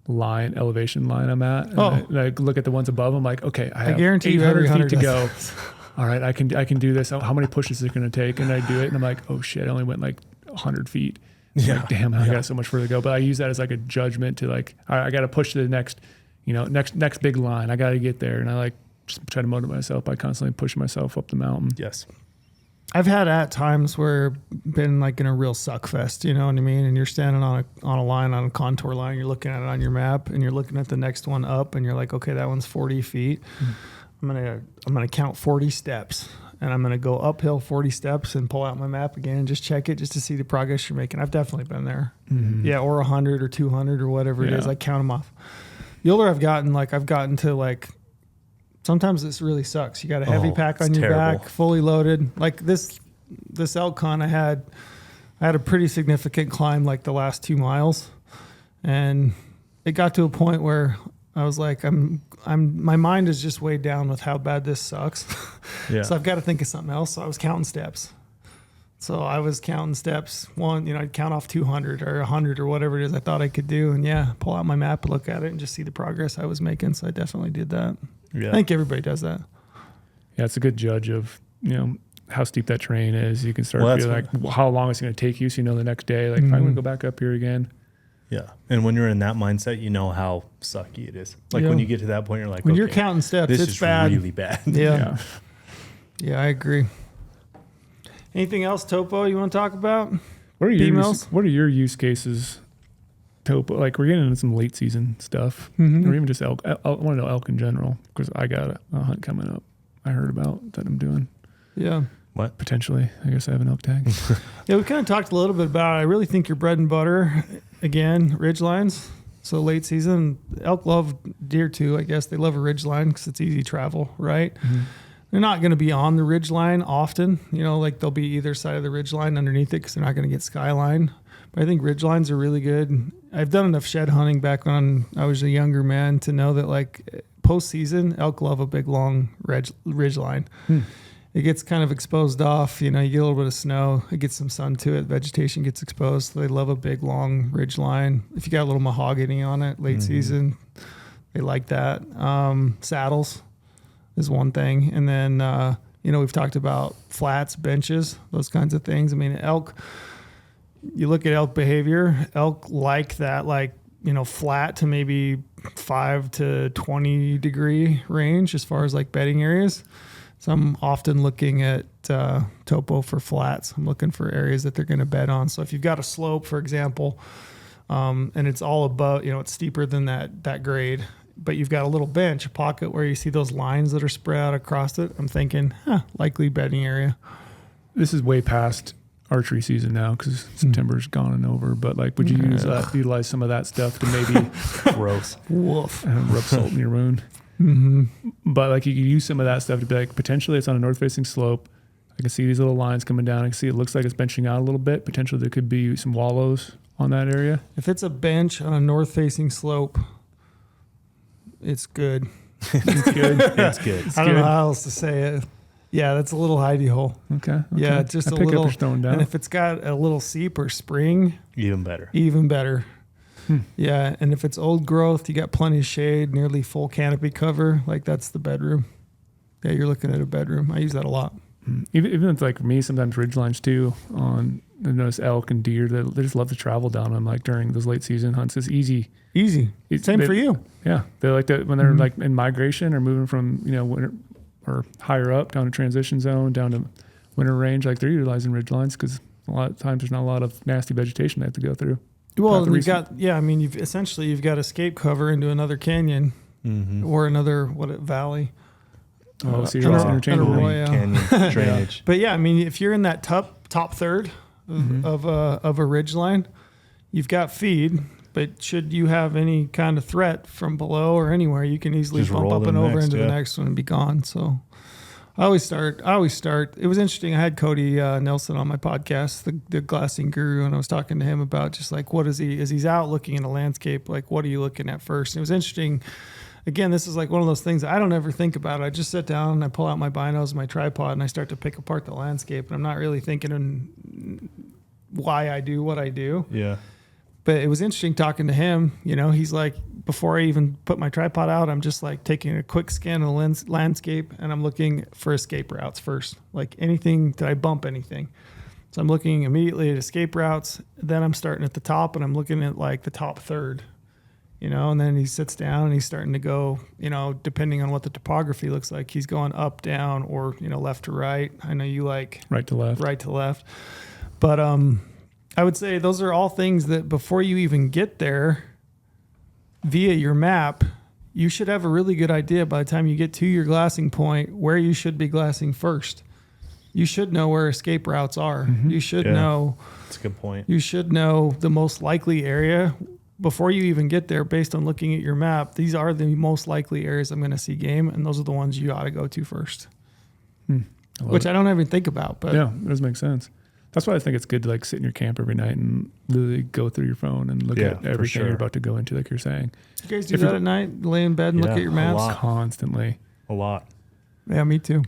Speaker 2: elevation line I'm at. And
Speaker 1: Oh.
Speaker 2: I look at the ones above. I'm like, okay, I have
Speaker 1: guarantee you every
Speaker 2: 800 feet to
Speaker 1: 100
Speaker 2: go. All right, I can do this. How many pushes is it going to take? And I do it, and I'm like, oh shit, I only went like 100 feet.
Speaker 3: Yeah.
Speaker 2: Like, damn, I got so much further to go. But I use that as like a judgment to like, all right, I got to push to the next big line. I got to get there, and I like just try to motivate myself by constantly pushing myself up the mountain.
Speaker 3: Yes.
Speaker 1: I've had at times where been like in a real suck fest, you know what I mean? And you're standing on a line, on a contour line, you're looking at it on your map, and you're looking at the next one up, and you're like, okay, that one's 40 feet. I'm gonna count 40 steps, and I'm gonna go uphill 40 steps and pull out my map again and just check it just to see the progress you're making. I've definitely been there. Yeah, or 100 or 200 or whatever it is. I count them off. The older I've gotten to like, sometimes this really sucks. You got a heavy pack on your back, fully loaded. Like this elk hunt, I had a pretty significant climb like the last 2 miles, and it got to a point where I was like, my mind is just weighed down with how bad this sucks.
Speaker 3: Yeah.
Speaker 1: So I've got to think of something else. So I was counting steps. So I was counting steps. I'd count off 200 or 100 or whatever it is I thought I could do, and pull out my map and look at it and just see the progress I was making. So I definitely did that.
Speaker 3: Yeah.
Speaker 1: I think everybody does that.
Speaker 2: Yeah, it's a good judge of, how steep that terrain is. You can start
Speaker 3: Well,
Speaker 2: feeling like how long it's going to take you. So the next day, like if I'm going to go back up here again.
Speaker 3: Yeah. And when you're in that mindset, you know how sucky it is. Like when you get to that point, you're like,
Speaker 1: when
Speaker 3: okay,
Speaker 1: you're counting steps,
Speaker 3: this
Speaker 1: it's
Speaker 3: is
Speaker 1: bad.
Speaker 3: really bad.
Speaker 1: Yeah. Yeah, I agree. Anything else, Topo, you want to talk about?
Speaker 2: What are
Speaker 1: Females?
Speaker 2: What are your use cases, Topo? Like we're getting into some late season stuff,
Speaker 1: Mm-hmm.
Speaker 2: or even just elk. I want to know elk in general because I got a hunt coming up. I heard about that I'm doing.
Speaker 1: Yeah.
Speaker 3: What?
Speaker 2: Potentially, I guess I have an elk tag.
Speaker 1: Yeah, we kind of talked a little bit about it. I really think your bread and butter, again, ridge lines. So late season, elk love deer too, I guess. They love a ridge line because it's easy travel, right?
Speaker 2: Mm-hmm.
Speaker 1: They're not going to be on the ridge line often. Like they'll be either side of the ridge line underneath it because they're not going to get skyline. But I think ridge lines are really good. I've done enough shed hunting back when I was a younger man to know that like postseason, elk love a big long ridge line. It gets kind of exposed off. You get a little bit of snow. It gets some sun to it. Vegetation gets exposed. So they love a big, long ridge line. If you got a little mahogany on it late season, they like that. Saddles is one thing. And then, we've talked about flats, benches, those kinds of things. I mean, elk, you look at elk behavior, elk like that, flat to maybe 5 to 20 degree range as far as like bedding areas. So I'm often looking at Topo for flats. I'm looking for areas that they're going to bed on. So if you've got a slope, for example, and it's all above, it's steeper than that grade, but you've got a little bench, a pocket where you see those lines that are spread out across it, I'm thinking, likely bedding area.
Speaker 2: This is way past archery season now because September's gone and over. But like, would you utilize some of that stuff to maybe
Speaker 3: Gross.
Speaker 1: Woof.
Speaker 2: rub salt in your wound?
Speaker 1: Mm-hmm.
Speaker 2: But like you could use some of that stuff to be like, potentially it's on a north facing slope. I can see these little lines coming down. I can see it looks like it's benching out a little bit. Potentially there could be some wallows on that area.
Speaker 1: If it's a bench on a north facing slope, it's good.
Speaker 2: It's good.
Speaker 3: It's good.
Speaker 1: I don't know how else to say it. Yeah, that's a little hidey hole.
Speaker 2: Okay.
Speaker 1: Yeah, just
Speaker 2: I
Speaker 1: a
Speaker 2: pick
Speaker 1: little.
Speaker 2: up what's throwing down.
Speaker 1: And if it's got a little seep or spring,
Speaker 3: Even better.
Speaker 1: even better. Yeah, and if it's old growth, you got plenty of shade, nearly full canopy cover, like that's the bedroom. Yeah, you're looking at a bedroom. I use that a lot.
Speaker 2: Even if like for me, sometimes ridge lines too on I notice elk and deer, they just love to travel down them like during those late season hunts. It's easy.
Speaker 1: Same for you.
Speaker 2: Yeah. They like that when they're like in migration or moving from, winter or higher up down to transition zone, down to winter range, like they're utilizing ridge lines because a lot of times there's not a lot of nasty vegetation they have to go through.
Speaker 1: Well, you've got you've got escape cover into another canyon or another valley.
Speaker 2: Oh, so you're interchangeable.
Speaker 3: Canyon drainage.
Speaker 1: But yeah, I mean, if you're in that top third of a ridge line, you've got feed. But should you have any kind of threat from below or anywhere, you can easily
Speaker 3: Just
Speaker 1: bump
Speaker 3: roll
Speaker 1: up and
Speaker 3: them
Speaker 1: over
Speaker 3: next,
Speaker 1: into the next one and be gone. So I always start. It was interesting. I had Cody Nelson on my podcast, the glassing guru, and I was talking to him about just like, what is he, as he's out looking in a landscape, like, what are you looking at first? And it was interesting. Again, this is like one of those things I don't ever think about. I just sit down and I pull out my binos, my tripod, and I start to pick apart the landscape. And I'm not really thinking why I do what I do.
Speaker 3: Yeah.
Speaker 1: But it was interesting talking to him. You know, he's like, before I even put my tripod out, I'm just like taking a quick scan of the landscape, and I'm looking for escape routes first. Like anything, did I bump anything? So I'm looking immediately at escape routes. Then I'm starting at the top, and I'm looking at like the top third. You know, and then he sits down and he's starting to go, you know, depending on what the topography looks like, he's going up, down, or, you know, left to right. I know you like
Speaker 2: Right to left.
Speaker 1: But I would say those are all things that before you even get there via your map, you should have a really good idea by the time you get to your glassing point where you should be glassing first. You should know where escape routes are. You should know.
Speaker 3: That's a good point.
Speaker 1: You should know the most likely area before you even get there, based on looking at your map. These are the most likely areas I'm going to see game, and those are the ones you ought to go to first. Which I don't even think about. But
Speaker 2: yeah, it does make sense. That's why I think it's good to like sit in your camp every night and literally go through your phone and look at everything you're about to go into, like you're saying.
Speaker 1: You guys do that at night? Lay in bed and look at your maps?
Speaker 2: Constantly.
Speaker 3: A lot.
Speaker 1: Yeah, me too.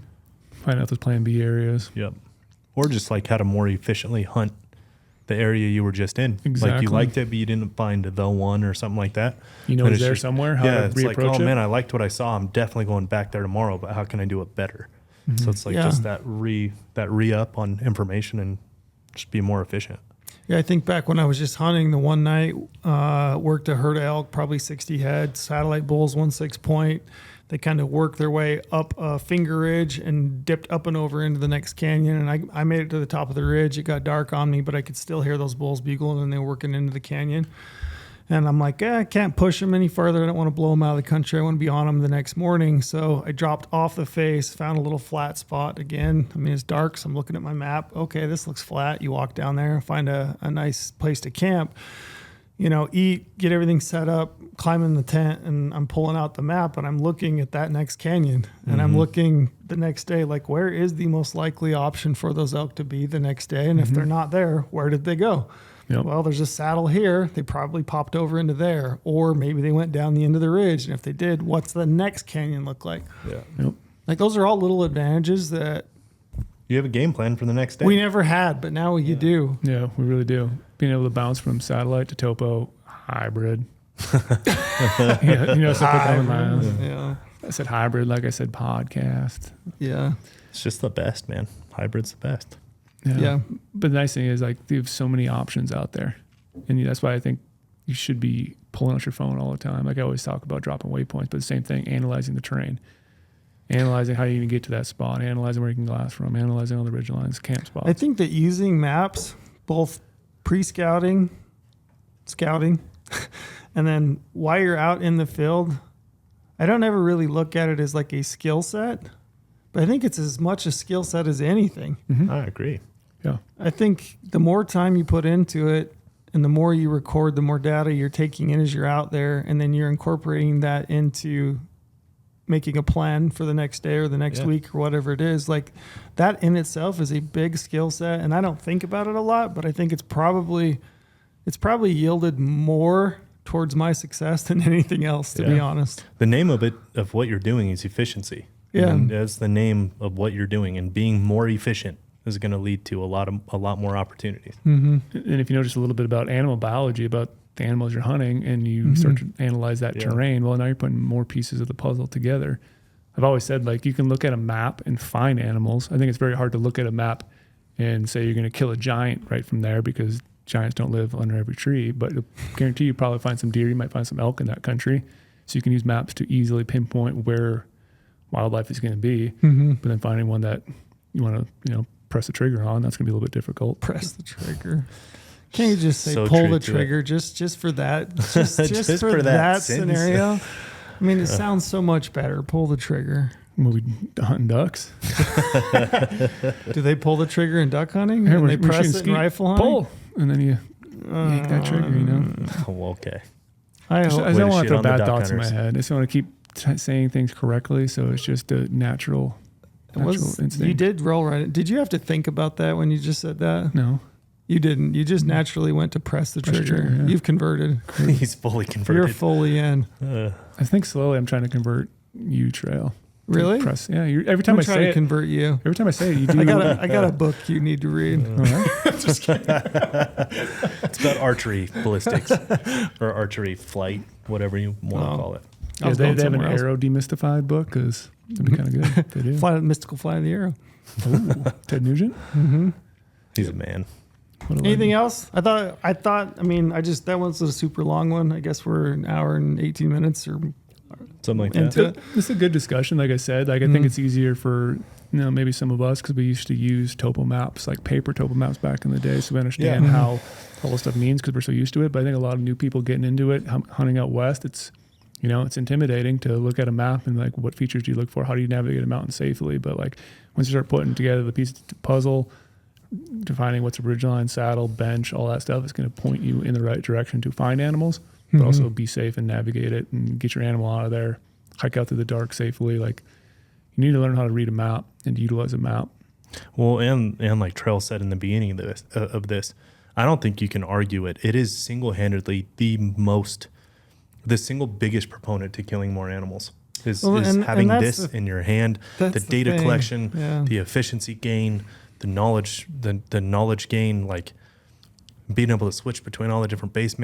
Speaker 2: Find out those plan B areas.
Speaker 3: Yep. Or just like how to more efficiently hunt the area you were just in.
Speaker 2: Exactly.
Speaker 3: Like you liked it, but you didn't find the one or something like that.
Speaker 2: You know,
Speaker 3: And
Speaker 2: it's there
Speaker 3: just-
Speaker 2: somewhere. How
Speaker 3: yeah,
Speaker 2: to
Speaker 3: it's like,
Speaker 2: reapproach
Speaker 3: oh
Speaker 2: it.
Speaker 3: man, I liked what I saw. I'm definitely going back there tomorrow, but how can I do it better? So it's like just that re-up on information and just be more efficient.
Speaker 1: Yeah, I think back when I was just hunting the one night, worked a herd of elk, probably 60 head, satellite bulls, 1/6 point. They kind of worked their way up a finger ridge and dipped up and over into the next canyon. And I made it to the top of the ridge. It got dark on me, but I could still hear those bulls bugling, and they were working into the canyon. And I'm like, I can't push them any further. I don't want to blow them out of the country. I want to be on them the next morning. So I dropped off the face, found a little flat spot again. I mean, it's dark, so I'm looking at my map. Okay, this looks flat. You walk down there, find a nice place to camp, you know, eat, get everything set up, climb in the tent, and I'm pulling out the map, and I'm looking at that next canyon. And I'm looking the next day, like, where is the most likely option for those elk to be the next day? And if they're not there, where did they go?
Speaker 2: Yep.
Speaker 1: Well, there's a saddle here. They probably popped over into there. Or maybe they went down the end of the ridge. And if they did, what's the next canyon look like?
Speaker 3: Yeah.
Speaker 2: Yep.
Speaker 1: Like, those are all little advantages that
Speaker 3: You have a game plan for the next day.
Speaker 1: we never had, but now you do.
Speaker 2: Yeah, we really do. Being able to bounce from satellite to topo, hybrid. Yeah, you know, so
Speaker 1: Yeah.
Speaker 2: I said hybrid, like I said podcast.
Speaker 1: Yeah.
Speaker 3: It's just the best, man. Hybrid's the best.
Speaker 1: Yeah.
Speaker 2: But the nice thing is, like, you have so many options out there, and that's why I think you should be pulling out your phone all the time. Like I always talk about dropping waypoints, but the same thing, analyzing the terrain, analyzing how you can get to that spot, analyzing where you can glass from, analyzing all the ridge lines, camp spots.
Speaker 1: I think that using maps, both pre-scouting, scouting, and then while you're out in the field, I don't ever really look at it as like a skill set, but I think it's as much a skill set as anything.
Speaker 3: I agree.
Speaker 2: Yeah.
Speaker 1: I think the more time you put into it and the more you record, the more data you're taking in as you're out there, and then you're incorporating that into making a plan for the next day or the next week or whatever it is. Like, that in itself is a big skill set, and I don't think about it a lot, but I think it's probably yielded more towards my success than anything else, to be honest.
Speaker 3: The name of what you're doing is efficiency.
Speaker 1: Yeah.
Speaker 3: And that's the name of what you're doing, and being more efficient is going to lead to a lot more opportunities.
Speaker 2: And if you know just a little bit about animal biology, about the animals you're hunting, and you start to analyze that terrain, well, now you're putting more pieces of the puzzle together. I've always said, like, you can look at a map and find animals. I think it's very hard to look at a map and say you're going to kill a giant right from there, because giants don't live under every tree. But I guarantee you probably find some deer. You might find some elk in that country. So you can use maps to easily pinpoint where wildlife is going to be. But then finding one that you want to, press the trigger on, that's going to be a little bit difficult.
Speaker 1: Press the trigger. Can't you just say
Speaker 3: So
Speaker 1: pull
Speaker 3: true
Speaker 1: the
Speaker 3: to
Speaker 1: trigger just for that? Just
Speaker 3: Just
Speaker 1: for
Speaker 3: for
Speaker 1: that
Speaker 3: that sentence.
Speaker 1: scenario? I mean, it sounds so much better. Pull the trigger.
Speaker 2: When we hunting ducks,
Speaker 1: Do they pull the trigger in duck hunting?
Speaker 2: Here,
Speaker 1: And they
Speaker 2: we're
Speaker 1: press
Speaker 2: shooting
Speaker 1: it in
Speaker 2: skeet.
Speaker 1: rifle hunting?
Speaker 2: Pull, and then you yank that trigger.
Speaker 3: Oh, okay.
Speaker 1: I
Speaker 2: I
Speaker 1: hope.
Speaker 3: Way
Speaker 2: don't
Speaker 3: to
Speaker 2: want
Speaker 3: shit
Speaker 2: to throw
Speaker 3: on the
Speaker 2: bad
Speaker 3: duck
Speaker 2: thoughts in my
Speaker 3: hunters.
Speaker 2: head. I just want to keep saying things correctly, so it's just a natural instinct.
Speaker 1: You did roll right. Did you have to think about that when you just said that?
Speaker 2: No.
Speaker 1: You didn't. You just naturally went to press the
Speaker 2: Press
Speaker 1: trigger.
Speaker 2: trigger, yeah.
Speaker 1: You've converted.
Speaker 3: He's fully
Speaker 1: You're
Speaker 3: converted.
Speaker 1: fully in.
Speaker 2: I think slowly I'm trying to convert U trail.
Speaker 1: Really?
Speaker 2: Press. Yeah. Every time I
Speaker 1: try
Speaker 2: say
Speaker 1: to
Speaker 2: it,
Speaker 1: convert you.
Speaker 2: every time I say it, you do.
Speaker 1: I got a book you need to read.
Speaker 3: It's about archery ballistics or archery flight, whatever you want to call it.
Speaker 1: I
Speaker 2: Yeah,
Speaker 1: was
Speaker 2: they
Speaker 1: going
Speaker 2: have an
Speaker 1: somewhere else.
Speaker 2: arrow demystified book because it'd be kind of good. If they do.
Speaker 1: Mystical Flight of the Arrow.
Speaker 2: Ooh, Ted Nugent.
Speaker 3: He's a man.
Speaker 2: What a
Speaker 1: Anything
Speaker 2: legend.
Speaker 1: else? I mean, that one's a super long one. I guess we're an hour and 18 minutes or
Speaker 3: Something like
Speaker 1: into
Speaker 3: that.
Speaker 1: it.
Speaker 2: This is a good discussion. Like I said, like I think it's easier for maybe some of us because we used to use topo maps, like paper topo maps back in the day, so we understand how all this stuff means because we're so used to it. But I think a lot of new people getting into it, hunting out west, it's intimidating to look at a map and like what features do you look for? How do you navigate a mountain safely? But like once you start putting together the pieces of the puzzle, defining what's a ridgeline, saddle, bench, all that stuff is going to point you in the right direction to find animals, but also be safe and navigate it and get your animal out of there, hike out through the dark safely. Like you need to learn how to read a map and utilize a map.
Speaker 3: Well, and like Trell said in the beginning of this, I don't think you can argue it. It is single-handedly the single biggest proponent to killing more animals is having this in your hand, the data collection, the efficiency gain, the knowledge gain, like being able to switch between all the different base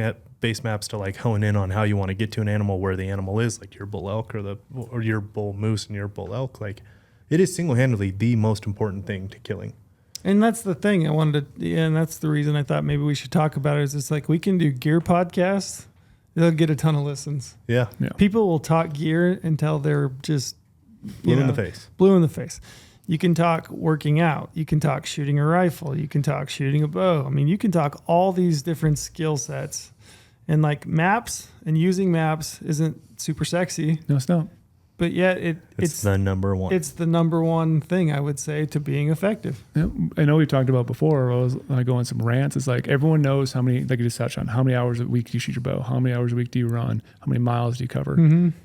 Speaker 3: maps to like hone in on how you want to get to an animal, where the animal is, like your bull elk or your bull moose and your bull elk. Like it is single-handedly the most important thing to killing.
Speaker 1: And that's the thing I wanted to, and that's the reason I thought maybe we should talk about it. Is it's like we can do gear podcasts. They'll get a ton of listens.
Speaker 3: Yeah.
Speaker 1: People will talk gear until they're just
Speaker 3: Blue in the face.
Speaker 1: Blue in the face. You can talk working out. You can talk shooting a rifle. You can talk shooting a bow. I mean, you can talk all these different skill sets. And like maps and using maps isn't super sexy,
Speaker 2: No, it's not.
Speaker 1: but yet
Speaker 3: It's the number one.
Speaker 1: It's the number one thing I would say to being effective.
Speaker 2: Yeah, I know we've talked about before. I go on some rants. It's like everyone knows how many, like you just touched on, how many hours a week do you shoot your bow? How many hours a week do you run? How many miles do you cover?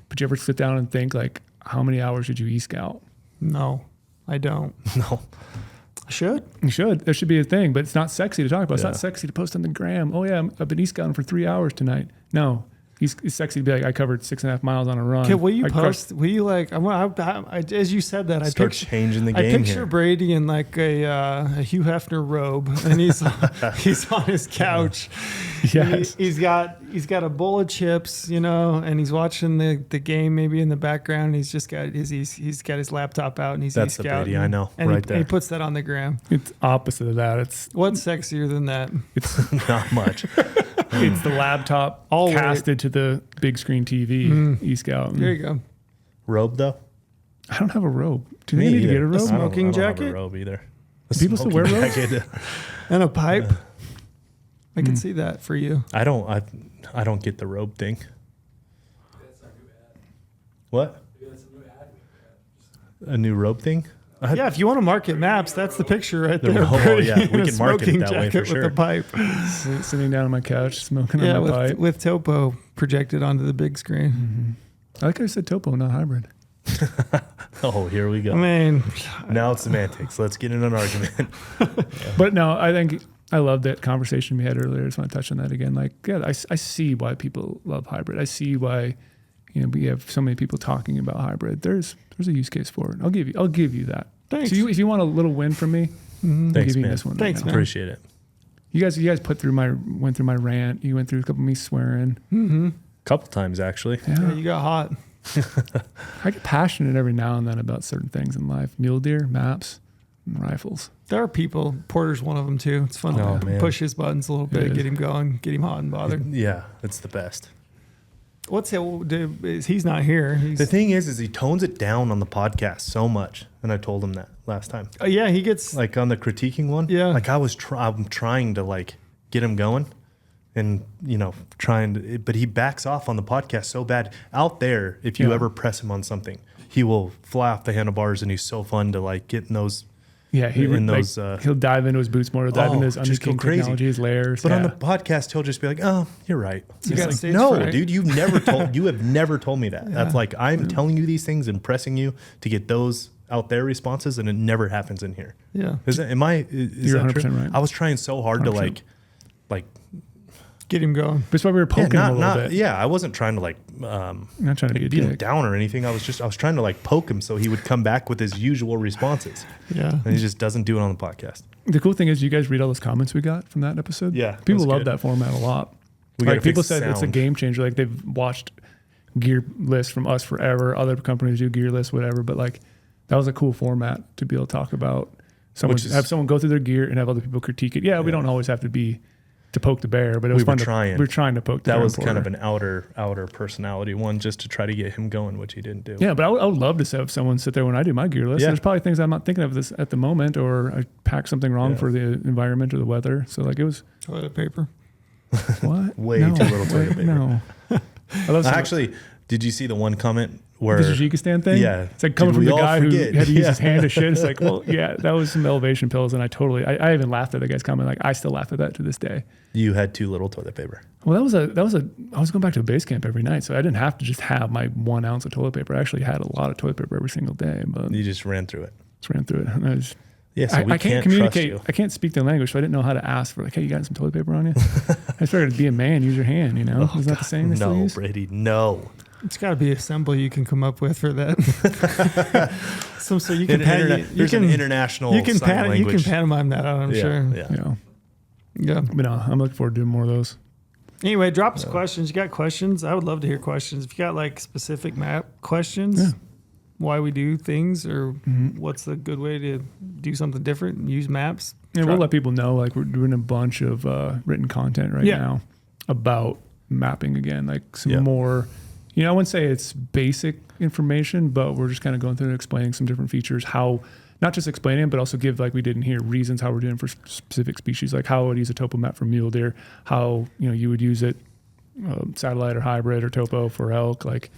Speaker 2: But you ever sit down and think like, how many hours did you e-scout?
Speaker 1: No, I don't.
Speaker 3: No.
Speaker 1: I should.
Speaker 2: You should. There should be a thing, but it's not sexy to talk about. It's not sexy to post on the gram. Oh yeah, I've been e-scouting for 3 hours tonight. No. It's sexy to be like, I covered 6.5 miles on a run.
Speaker 1: Okay, will you
Speaker 2: I
Speaker 1: post? Will you like? As you said that,
Speaker 3: Start changing the
Speaker 1: I
Speaker 3: game
Speaker 1: picture
Speaker 3: here.
Speaker 1: Brady in like a Hugh Hefner robe, and he's on his couch.
Speaker 2: Yes.
Speaker 1: He's got a bowl of chips, and he's watching the game maybe in the background. He's got his laptop out and he's
Speaker 3: That's the
Speaker 1: e-scouting.
Speaker 3: Brady I know,
Speaker 1: and
Speaker 3: right there.
Speaker 1: He puts that on the gram.
Speaker 2: It's opposite of that. It's
Speaker 1: What's sexier than that?
Speaker 3: Not much.
Speaker 2: it's the laptop
Speaker 1: All
Speaker 2: casted to the big screen TV e-scout.
Speaker 1: There you go.
Speaker 3: Robe though?
Speaker 2: I don't have a robe. Do they need to get a robe?
Speaker 1: smoking
Speaker 3: I don't have
Speaker 1: jacket?
Speaker 3: a robe either.
Speaker 2: People still wear robes?
Speaker 3: Jacket.
Speaker 1: And a pipe. I can see that for you.
Speaker 3: I don't get the robe thing.
Speaker 4: That's our new ad.
Speaker 3: What?
Speaker 4: Maybe that's a new ad.
Speaker 3: A new robe thing?
Speaker 1: Yeah, if you want to market maps, that's the picture right
Speaker 3: The
Speaker 1: there.
Speaker 3: robe,
Speaker 1: Brady
Speaker 3: yeah, we
Speaker 1: in a
Speaker 3: can market it
Speaker 1: smoking
Speaker 3: that way for
Speaker 1: jacket
Speaker 3: sure.
Speaker 1: With a pipe.
Speaker 2: Sitting down on my couch, smoking
Speaker 1: Yeah,
Speaker 2: on my pipe.
Speaker 1: with Topo projected onto the big screen.
Speaker 2: I like how I said topo, not hybrid.
Speaker 3: Oh, here we go.
Speaker 1: I mean,
Speaker 3: Now it's semantics. Let's get in an argument.
Speaker 2: But no, I think I love that conversation we had earlier. I just want to touch on that again. Like, yeah, I see why people love hybrid. I see why, we have so many people talking about hybrid. There's a use case for it. I'll give you that.
Speaker 1: Thanks.
Speaker 2: So if you want a little win from me, I'll
Speaker 3: Thanks,
Speaker 2: give you
Speaker 3: man.
Speaker 2: this one.
Speaker 1: Thanks,
Speaker 2: right now.
Speaker 1: man.
Speaker 3: Appreciate it.
Speaker 2: You guys went through my rant. You went through a couple of me swearing.
Speaker 3: Couple times actually.
Speaker 1: yeah, you got hot.
Speaker 2: I get passionate every now and then about certain things in life. Mule deer, maps, and rifles.
Speaker 1: There are people. Porter's one of them too. It's fun
Speaker 3: Oh,
Speaker 1: to
Speaker 3: man.
Speaker 1: push his buttons a little
Speaker 2: It
Speaker 1: bit,
Speaker 2: is.
Speaker 1: get him going, get him hot and bothered.
Speaker 3: Yeah, it's the best.
Speaker 1: He's not here.
Speaker 3: The thing is he tones it down on the podcast so much, and I told him that last time.
Speaker 1: Yeah, he gets.
Speaker 3: Like on the critiquing one.
Speaker 1: Yeah.
Speaker 3: Like I'm trying to like get him going, and but he backs off on the podcast so bad. Out there, if you ever press him on something, he will fly off the handlebars, and he's so fun to like get in those.
Speaker 2: Yeah, he'll dive into his boots more. He'll dive into his
Speaker 3: just go
Speaker 2: underking
Speaker 3: crazy.
Speaker 2: technology, his layers.
Speaker 3: But on
Speaker 2: Yeah.
Speaker 3: the podcast, he'll just be like, "Oh, you're right."
Speaker 1: You
Speaker 3: It's
Speaker 1: got
Speaker 3: like,
Speaker 1: stage
Speaker 3: no,
Speaker 1: fright.
Speaker 3: dude, you have never told me that. That's like I'm telling you these things and pressing you to get those out there responses, and it never happens in here.
Speaker 1: Yeah.
Speaker 3: Is
Speaker 2: You're
Speaker 3: that true?
Speaker 2: 100% right.
Speaker 3: I was trying so hard to
Speaker 2: 100%.
Speaker 3: like
Speaker 1: Get him going.
Speaker 2: That's why we were poking him a little bit.
Speaker 3: Yeah, I wasn't trying to like
Speaker 2: Not trying to be a
Speaker 3: beat him
Speaker 2: dick.
Speaker 3: down or anything. I was trying to like poke him so he would come back with his usual responses.
Speaker 1: Yeah.
Speaker 3: And he just doesn't do it on the podcast.
Speaker 2: The cool thing is, you guys read all those comments we got from that episode?
Speaker 3: Yeah,
Speaker 2: People
Speaker 3: that's
Speaker 2: love
Speaker 3: good.
Speaker 2: that format a lot.
Speaker 3: We gotta
Speaker 2: Like people
Speaker 3: fix
Speaker 2: said it's a
Speaker 3: sound.
Speaker 2: game changer. Like they've watched gear lists from us forever. Other companies do gear lists, whatever. But like that was a cool format to be able to talk about. Have someone go through their gear and have other people critique it. Yeah, we don't always have to be to poke the bear, but it was fun. We were trying to poke the bear.
Speaker 3: That was kind of an outer personality one just to try to get him going, which he didn't do.
Speaker 2: Yeah, but I would love to have someone sit there when I do my gear list.
Speaker 3: Yeah.
Speaker 2: There's probably things I'm not thinking of this at the moment, or I pack something wrong for the environment or the weather. So like it was
Speaker 1: Toilet paper.
Speaker 2: what?
Speaker 3: Way too little toilet paper.
Speaker 2: No. I love
Speaker 3: Actually, did you see the one comment where
Speaker 2: the Tajikistan thing?
Speaker 3: Yeah.
Speaker 2: It's like coming
Speaker 3: Did
Speaker 2: from
Speaker 3: we
Speaker 2: the
Speaker 3: all
Speaker 2: guy who
Speaker 3: forget?
Speaker 2: had to use
Speaker 3: Yeah.
Speaker 2: his hand to shit. It's like, well, yeah, that was some elevation pills. And I even laughed at the guy's comment. Like, I still laugh at that to this day.
Speaker 3: you had too little toilet paper?
Speaker 2: Well, I was going back to a base camp every night. So I didn't have to just have my 1 ounce of toilet paper. I actually had a lot of toilet paper every single day, but
Speaker 3: You just ran through it.
Speaker 2: just ran through it. And I was,
Speaker 3: Yeah, so we
Speaker 2: I can't
Speaker 3: can't
Speaker 2: communicate.
Speaker 3: trust you.
Speaker 2: I can't speak the language, so I didn't know how to ask for like, hey, you got some toilet paper on you? I figured to be a man, use your hand, you know? Isn't that the saying they still
Speaker 3: No,
Speaker 2: use?
Speaker 3: Brady, no.
Speaker 1: It's got to be a symbol you can come up with for that. So you can
Speaker 3: There's an international
Speaker 1: you can
Speaker 3: sign language.
Speaker 1: you can pantomime that out, I'm sure.
Speaker 3: Yeah.
Speaker 2: Yeah.
Speaker 1: Yeah.
Speaker 2: But no, I'm looking forward to doing more of those.
Speaker 1: Anyway, drop us questions. You got questions? I would love to hear questions. If you got like specific map questions, why we do things, or what's the good way to do something different and use maps.
Speaker 2: Yeah, we'll let people know. Like we're doing a bunch of written content right now about mapping again, like some more. You know, I wouldn't say it's basic information, but we're just kind of going through and explaining some different features. How, not just explaining, but also give, like we did in here, reasons how we're doing for specific species, like how I would use a topo map for mule deer, how you would use it satellite or hybrid or topo for elk, like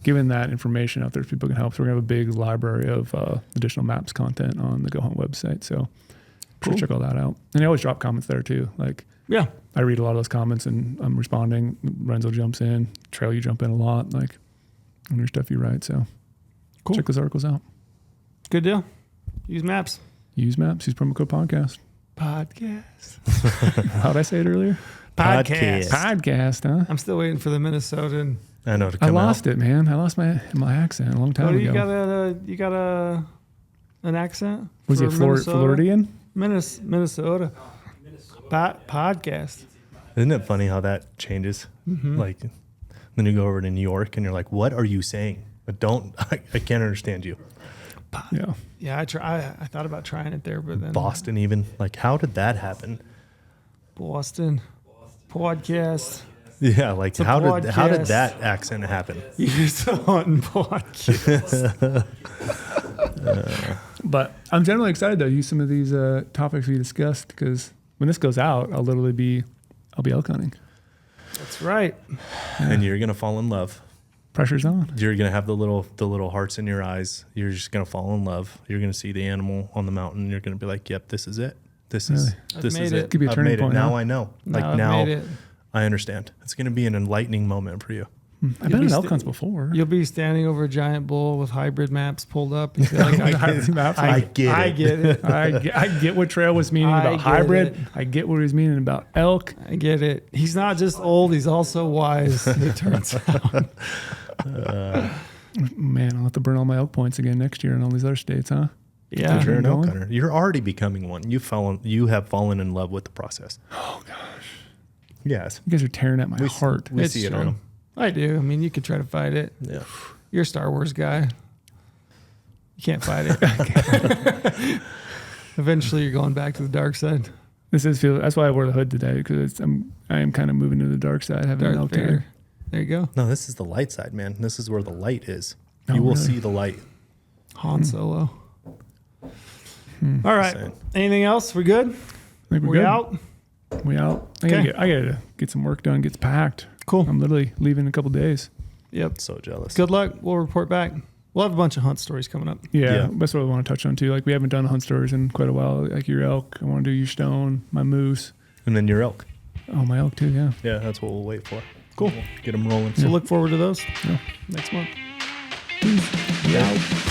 Speaker 2: giving that information out there so people can help. So we're gonna have a big library of additional maps content on the GOHUNT website. So sure, check all that out. And I always drop comments there too. Like I read a lot of those comments and I'm responding. Renzo jumps in, Trail, you jump in a lot, like on your stuff you write. So check those articles out.
Speaker 1: Good deal. Use maps.
Speaker 2: Use maps. Use promo code podcast. How'd I say it earlier?
Speaker 1: Podcast.
Speaker 2: Podcast, huh?
Speaker 1: I'm still waiting for the Minnesotan.
Speaker 3: I know to
Speaker 2: I
Speaker 3: come
Speaker 2: lost
Speaker 3: out.
Speaker 2: it, man. I lost my accent a long time ago.
Speaker 1: You got an accent?
Speaker 2: Was it Floridian?
Speaker 1: Minnesota. Podcast.
Speaker 3: Isn't it funny how that changes? Like, then you go over to New York and you're like, "What are you saying?" But I can't understand you.
Speaker 2: Yeah.
Speaker 1: Yeah, I thought about trying it there, but then
Speaker 3: Boston, even like, how did that happen?
Speaker 1: Boston podcast.
Speaker 3: Yeah, like
Speaker 1: a
Speaker 3: how did
Speaker 1: podcast.
Speaker 3: that accent happen?
Speaker 1: You're so hunting podcast.
Speaker 2: But I'm generally excited to use some of these topics we discussed, because when this goes out, I'll be elk hunting.
Speaker 1: That's right.
Speaker 3: And you're gonna fall in love.
Speaker 2: Pressure's on.
Speaker 3: You're gonna have the little hearts in your eyes. You're just gonna fall in love. You're gonna see the animal on the mountain. You're gonna be like, "Yep, this is it. This is
Speaker 1: made it.
Speaker 2: Could be a
Speaker 3: I've
Speaker 2: turning
Speaker 3: made
Speaker 2: point,
Speaker 3: it. Now
Speaker 2: huh?
Speaker 3: I know.
Speaker 1: I've made it.
Speaker 3: I understand. It's gonna be an enlightening moment for you.
Speaker 2: I've been in elk hunts before.
Speaker 1: You'll be standing over a giant bull with hybrid maps pulled up. And you'll be like,
Speaker 3: I get it.
Speaker 2: I get what Trail was meaning
Speaker 1: I
Speaker 2: about
Speaker 1: get
Speaker 2: hybrid.
Speaker 1: it.
Speaker 2: I get what he was meaning about elk.
Speaker 1: I get it. He's not just old; he's also wise. It turns out.
Speaker 2: Man, I'll have to burn all my elk points again next year in all these other states, huh?
Speaker 1: Yeah.
Speaker 3: You're an elk
Speaker 2: going?
Speaker 3: hunter. You're already becoming one. You have fallen in love with the process.
Speaker 2: Oh gosh,
Speaker 3: Yes.
Speaker 2: you guys are tearing at my heart.
Speaker 3: We
Speaker 1: It's
Speaker 3: see it
Speaker 1: true.
Speaker 3: on them.
Speaker 1: I do. I mean, you could try to fight it.
Speaker 3: Yeah.
Speaker 1: You're a Star Wars guy. You can't fight it. Eventually, you're going back to the dark side.
Speaker 2: That's why I wore the hood today, because I am kind of moving to the dark side. Having an
Speaker 1: Darth
Speaker 2: elk
Speaker 1: Vader.
Speaker 2: tag.
Speaker 1: There you go.
Speaker 3: No, this is the light side, man. This is where the light is.
Speaker 2: Oh,
Speaker 3: You will
Speaker 2: really?
Speaker 3: see the light.
Speaker 1: Han Solo. All right.
Speaker 3: Saying.
Speaker 1: Anything else? We good?
Speaker 2: I think we're
Speaker 1: We
Speaker 2: good.
Speaker 1: out?
Speaker 2: We out. I
Speaker 1: Okay.
Speaker 2: gotta get some work done. Gets packed.
Speaker 1: Cool.
Speaker 2: I'm literally leaving in a couple days.
Speaker 1: Yep.
Speaker 3: So jealous.
Speaker 1: Good luck. We'll report back. We'll have a bunch of hunt stories coming up.
Speaker 2: Yeah, that's what I want to touch on too. Like we haven't done hunt stories in quite a while. Like your elk, I want to do your stone, my moose.
Speaker 3: And then your elk.
Speaker 2: Oh, my elk too. Yeah.
Speaker 3: Yeah, that's what we'll wait for.
Speaker 1: Cool.
Speaker 3: Get them rolling.
Speaker 1: So look forward to those
Speaker 2: Yeah.
Speaker 1: next month.
Speaker 2: Yeah.